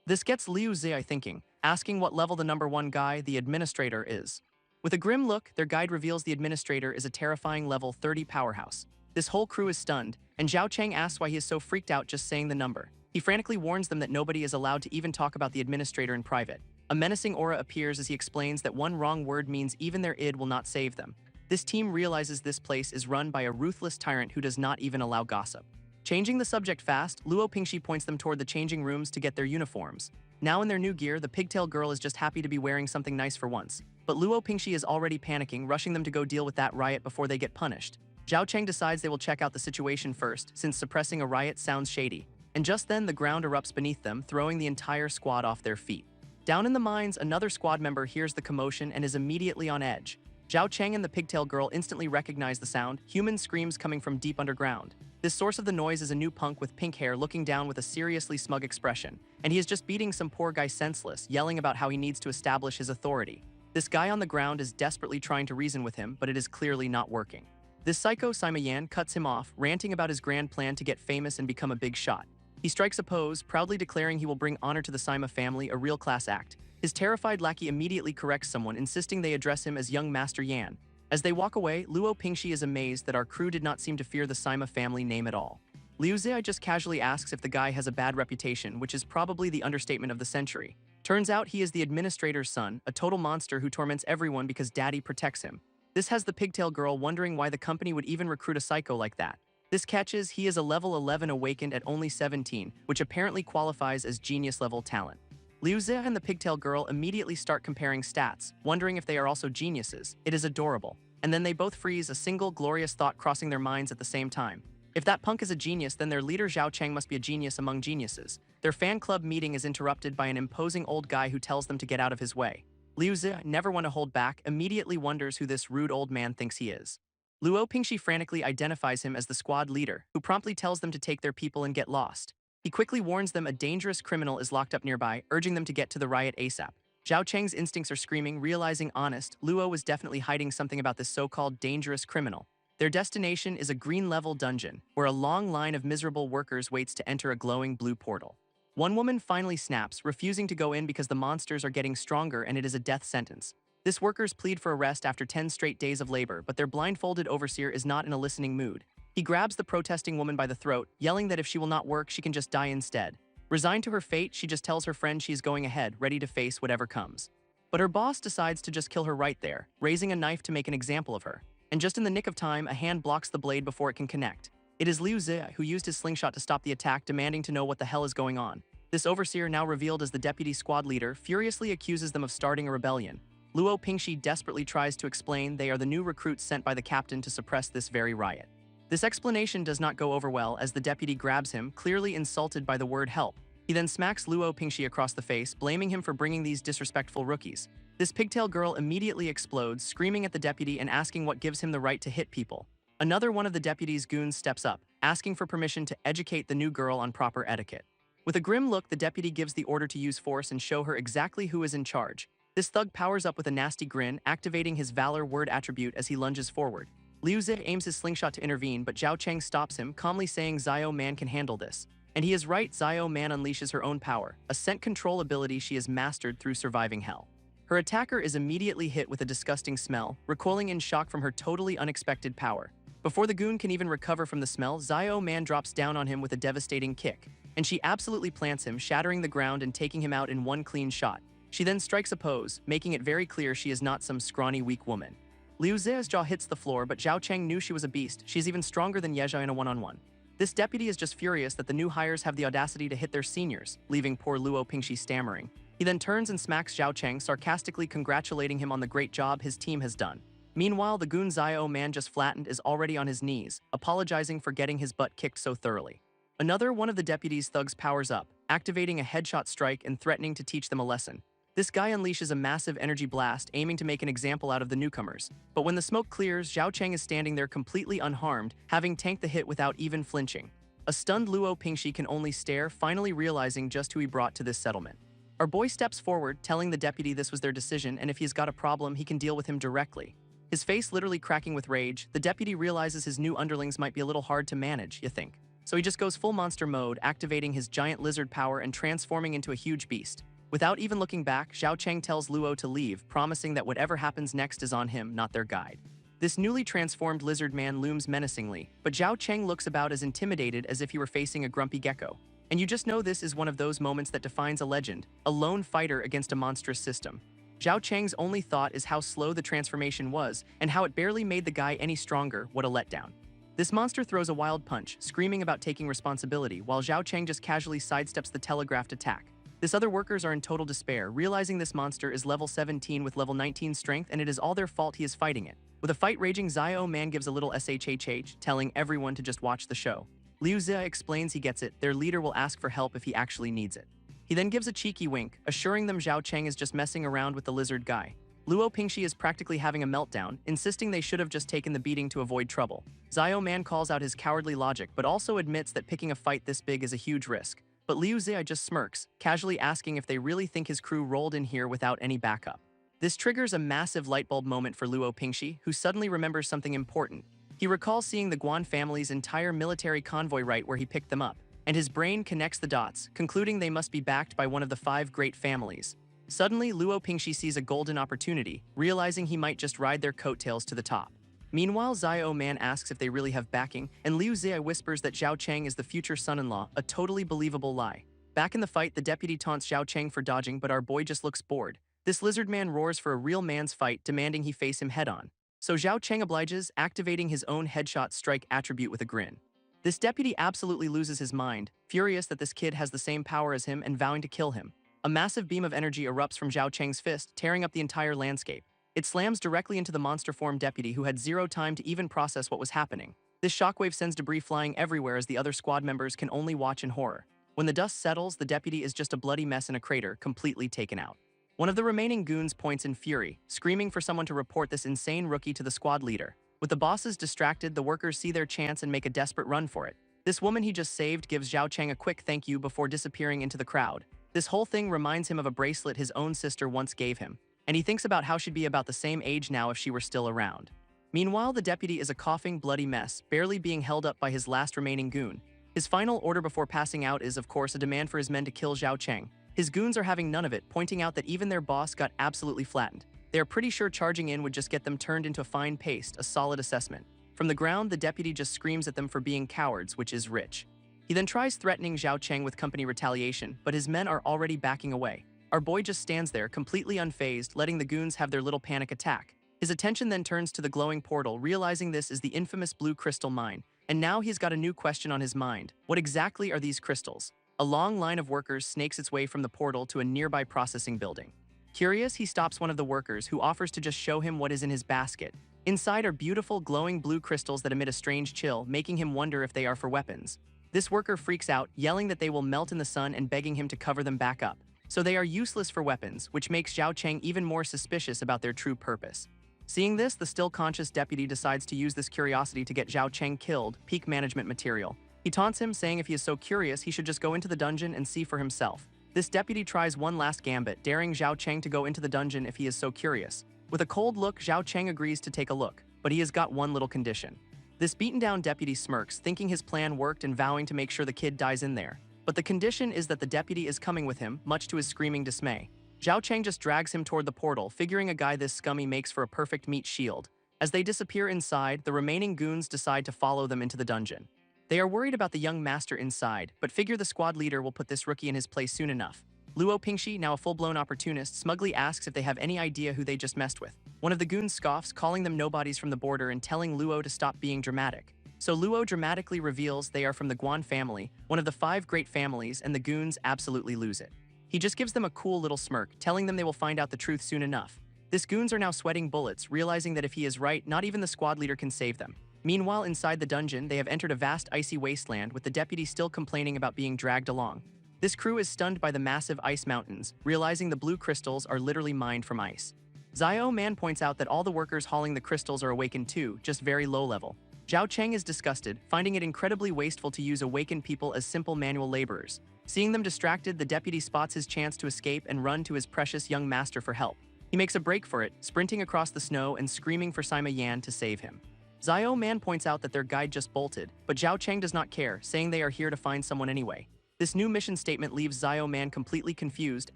This gets Liu Zai thinking, asking what level the number 1 guy, the administrator, is. With a grim look, their guide reveals the administrator is a terrifying level 30 powerhouse. This whole crew is stunned, and Zhao Cheng asks why he is so freaked out just saying the number. He frantically warns them that nobody is allowed to even talk about the administrator in private. A menacing aura appears as he explains that one wrong word means even their id will not save them. This team realizes this place is run by a ruthless tyrant who does not even allow gossip. Changing the subject fast, Luo Pingxi points them toward the changing rooms to get their uniforms. Now in their new gear, the pigtail girl is just happy to be wearing something nice for once. But Luo Pingxi is already panicking, rushing them to go deal with that riot before they get punished. Zhao Cheng decides they will check out the situation first, since suppressing a riot sounds shady. And just then, the ground erupts beneath them, throwing the entire squad off their feet. Down in the mines, another squad member hears the commotion and is immediately on edge. Zhao Cheng and the pigtail girl instantly recognize the sound, human screams coming from deep underground. This source of the noise is a new punk with pink hair looking down with a seriously smug expression, and he is just beating some poor guy senseless, yelling about how he needs to establish his authority. This guy on the ground is desperately trying to reason with him, but it is clearly not working. This psycho Sima Yan cuts him off, ranting about his grand plan to get famous and become a big shot. He strikes a pose, proudly declaring he will bring honor to the Sima family, a real class act. His terrified lackey immediately corrects someone, insisting they address him as young Master Yan. As they walk away, Luo Pingxi is amazed that our crew did not seem to fear the Sima family name at all. Liu Zai just casually asks if the guy has a bad reputation, which is probably the understatement of the century. Turns out he is the administrator's son, a total monster who torments everyone because daddy protects him. This has the pigtail girl wondering why the company would even recruit a psycho like that. This catches he is a level 11 awakened at only 17, which apparently qualifies as genius-level talent. Liu Zai and the pigtail girl immediately start comparing stats, wondering if they are also geniuses. It is adorable. And then they both freeze, a single glorious thought crossing their minds at the same time. If that punk is a genius, then their leader Zhao Cheng must be a genius among geniuses. Their fan club meeting is interrupted by an imposing old guy who tells them to get out of his way. Liu Zai, never one to hold back, immediately wonders who this rude old man thinks he is. Luo Pingxi frantically identifies him as the squad leader, who promptly tells them to take their people and get lost. He quickly warns them a dangerous criminal is locked up nearby, urging them to get to the riot ASAP. Zhao Cheng's instincts are screaming, realizing honest, Luo was definitely hiding something about this so-called dangerous criminal. Their destination is a green-level dungeon, where a long line of miserable workers waits to enter a glowing blue portal. One woman finally snaps, refusing to go in because the monsters are getting stronger and it is a death sentence. This workers plead for arrest after 10 straight days of labor, but their blindfolded overseer is not in a listening mood. He grabs the protesting woman by the throat, yelling that if she will not work, she can just die instead. Resigned to her fate, she just tells her friend she is going ahead, ready to face whatever comes. But her boss decides to just kill her right there, raising a knife to make an example of her. And just in the nick of time, a hand blocks the blade before it can connect. It is Liu Zai who used his slingshot to stop the attack, demanding to know what the hell is going on. This overseer, now revealed as the deputy squad leader, furiously accuses them of starting a rebellion. Luo Pingxi desperately tries to explain they are the new recruits sent by the captain to suppress this very riot. This explanation does not go over well as the deputy grabs him, clearly insulted by the word help. He then smacks Luo Pingxi across the face, blaming him for bringing these disrespectful rookies. This pigtail girl immediately explodes, screaming at the deputy and asking what gives him the right to hit people. Another one of the deputy's goons steps up, asking for permission to educate the new girl on proper etiquette. With a grim look, the deputy gives the order to use force and show her exactly who is in charge. This thug powers up with a nasty grin, activating his Valor word attribute as he lunges forward. Liu Zai aims his slingshot to intervene, but Zhao Cheng stops him, calmly saying Zio Man can handle this. And he is right, Zio Man unleashes her own power, a scent control ability she has mastered through surviving hell. Her attacker is immediately hit with a disgusting smell, recoiling in shock from her totally unexpected power. Before the goon can even recover from the smell, Zio Man drops down on him with a devastating kick, and she absolutely plants him, shattering the ground and taking him out in one clean shot. She then strikes a pose, making it very clear she is not some scrawny, weak woman. Liu Zai's jaw hits the floor, but Zhao Cheng knew she was a beast. She is even stronger than Yezha in a one-on-one. This deputy is just furious that the new hires have the audacity to hit their seniors, leaving poor Luo Pingxi stammering. He then turns and smacks Zhao Cheng, sarcastically congratulating him on the great job his team has done. Meanwhile, the goon Zio man just flattened is already on his knees, apologizing for getting his butt kicked so thoroughly. Another one of the deputy's thugs powers up, activating a headshot strike and threatening to teach them a lesson. This guy unleashes a massive energy blast, aiming to make an example out of the newcomers. But when the smoke clears, Zhao Cheng is standing there completely unharmed, having tanked the hit without even flinching. A stunned Luo Pingxi can only stare, finally realizing just who he brought to this settlement. Our boy steps forward, telling the deputy this was their decision, and if he's got a problem, he can deal with him directly. His face literally cracking with rage, the deputy realizes his new underlings might be a little hard to manage, you think. So he just goes full monster mode, activating his giant lizard power and transforming into a huge beast. Without even looking back, Zhao Cheng tells Luo to leave, promising that whatever happens next is on him, not their guide. This newly transformed lizard man looms menacingly, but Zhao Cheng looks about as intimidated as if he were facing a grumpy gecko. And you just know this is one of those moments that defines a legend, a lone fighter against a monstrous system. Zhao Cheng's only thought is how slow the transformation was, and how it barely made the guy any stronger. What a letdown. This monster throws a wild punch, screaming about taking responsibility, while Zhao Cheng just casually sidesteps the telegraphed attack. These other workers are in total despair, realizing this monster is level 17 with level 19 strength, and it is all their fault he is fighting it. With a fight raging, Zio Man gives a little SHHH, telling everyone to just watch the show. Liu Zia explains he gets it, their leader will ask for help if he actually needs it. He then gives a cheeky wink, assuring them Zhao Cheng is just messing around with the lizard guy. Luo Pingxi is practically having a meltdown, insisting they should have just taken the beating to avoid trouble. Zio Man calls out his cowardly logic, but also admits that picking a fight this big is a huge risk. But Liu Zia just smirks, casually asking if they really think his crew rolled in here without any backup. This triggers a massive lightbulb moment for Luo Pingxi, who suddenly remembers something important. He recalls seeing the Guan family's entire military convoy right where he picked them up, and his brain connects the dots, concluding they must be backed by one of the 5 great families. Suddenly, Luo Pingxi sees a golden opportunity, realizing he might just ride their coattails to the top. Meanwhile, Zio Man asks if they really have backing, and Liu Zia whispers that Zhao Cheng is the future son-in-law, a totally believable lie. Back in the fight, the deputy taunts Zhao Cheng for dodging, but our boy just looks bored. This lizard man roars for a real man's fight, demanding he face him head-on. So Zhao Cheng obliges, activating his own headshot strike attribute with a grin. This deputy absolutely loses his mind, furious that this kid has the same power as him and vowing to kill him. A massive beam of energy erupts from Zhao Cheng's fist, tearing up the entire landscape. It slams directly into the monster form deputy, who had zero time to even process what was happening. This shockwave sends debris flying everywhere as the other squad members can only watch in horror. When the dust settles, the deputy is just a bloody mess in a crater, completely taken out. One of the remaining goons points in fury, screaming for someone to report this insane rookie to the squad leader. With the bosses distracted, the workers see their chance and make a desperate run for it. This woman he just saved gives Zhao Cheng a quick thank you before disappearing into the crowd. This whole thing reminds him of a bracelet his own sister once gave him, and he thinks about how she'd be about the same age now if she were still around. Meanwhile, the deputy is a coughing, bloody mess, barely being held up by his last remaining goon. His final order before passing out is, of course, a demand for his men to kill Zhao Cheng. His goons are having none of it, pointing out that even their boss got absolutely flattened. They are pretty sure charging in would just get them turned into a fine paste, a solid assessment. From the ground, the deputy just screams at them for being cowards, which is rich. He then tries threatening Zhao Cheng with company retaliation, but his men are already backing away. Our boy just stands there, completely unfazed, letting the goons have their little panic attack. His attention then turns to the glowing portal, realizing this is the infamous blue crystal mine. And now he's got a new question on his mind. What exactly are these crystals? A long line of workers snakes its way from the portal to a nearby processing building. Curious, he stops one of the workers, who offers to just show him what is in his basket. Inside are beautiful, glowing blue crystals that emit a strange chill, making him wonder if they are for weapons. This worker freaks out, yelling that they will melt in the sun and begging him to cover them back up. So they are useless for weapons, which makes Zhao Cheng even more suspicious about their true purpose. Seeing this, the still-conscious deputy decides to use this curiosity to get Zhao Cheng killed, peak management material. He taunts him, saying if he is so curious, he should just go into the dungeon and see for himself. This deputy tries one last gambit, daring Zhao Cheng to go into the dungeon if he is so curious. With a cold look, Zhao Cheng agrees to take a look, but he has got one little condition. This beaten-down deputy smirks, thinking his plan worked and vowing to make sure the kid dies in there. But the condition is that the deputy is coming with him, much to his screaming dismay. Zhao Cheng just drags him toward the portal, figuring a guy this scummy makes for a perfect meat shield. As they disappear inside, the remaining goons decide to follow them into the dungeon. They are worried about the young master inside, but figure the squad leader will put this rookie in his place soon enough. Luo Pingxi, now a full-blown opportunist, smugly asks if they have any idea who they just messed with. One of the goons scoffs, calling them nobodies from the border and telling Luo to stop being dramatic. So Luo dramatically reveals they are from the Guan family, one of the 5 great families, and the goons absolutely lose it. He just gives them a cool little smirk, telling them they will find out the truth soon enough. This goons are now sweating bullets, realizing that if he is right, not even the squad leader can save them. Meanwhile, inside the dungeon, they have entered a vast icy wasteland with the deputy still complaining about being dragged along. This crew is stunned by the massive ice mountains, realizing the blue crystals are literally mined from ice. Zio Man points out that all the workers hauling the crystals are awakened too, just very low level. Zhao Cheng is disgusted, finding it incredibly wasteful to use awakened people as simple manual laborers. Seeing them distracted, the deputy spots his chance to escape and run to his precious young master for help. He makes a break for it, sprinting across the snow and screaming for Sima Yan to save him. Zio Man points out that their guide just bolted, but Zhao Cheng does not care, saying they are here to find someone anyway. This new mission statement leaves Zio Man completely confused,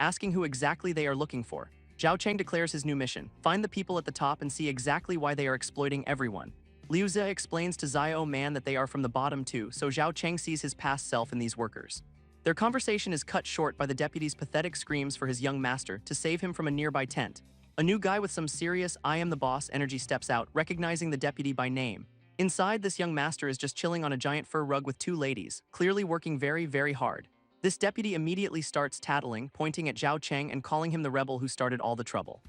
asking who exactly they are looking for. Zhao Cheng declares his new mission: find the people at the top and see exactly why they are exploiting everyone. Liu Ze explains to Zio Man that they are from the bottom too, so Zhao Cheng sees his past self in these workers. Their conversation is cut short by the deputy's pathetic screams for his young master to save him from a nearby tent. A new guy with some serious "I am the boss" energy steps out, recognizing the deputy by name. Inside, this young master is just chilling on a giant fur rug with two ladies, clearly working very, very hard. This deputy immediately starts tattling, pointing at Zhao Cheng and calling him the rebel who started all the trouble.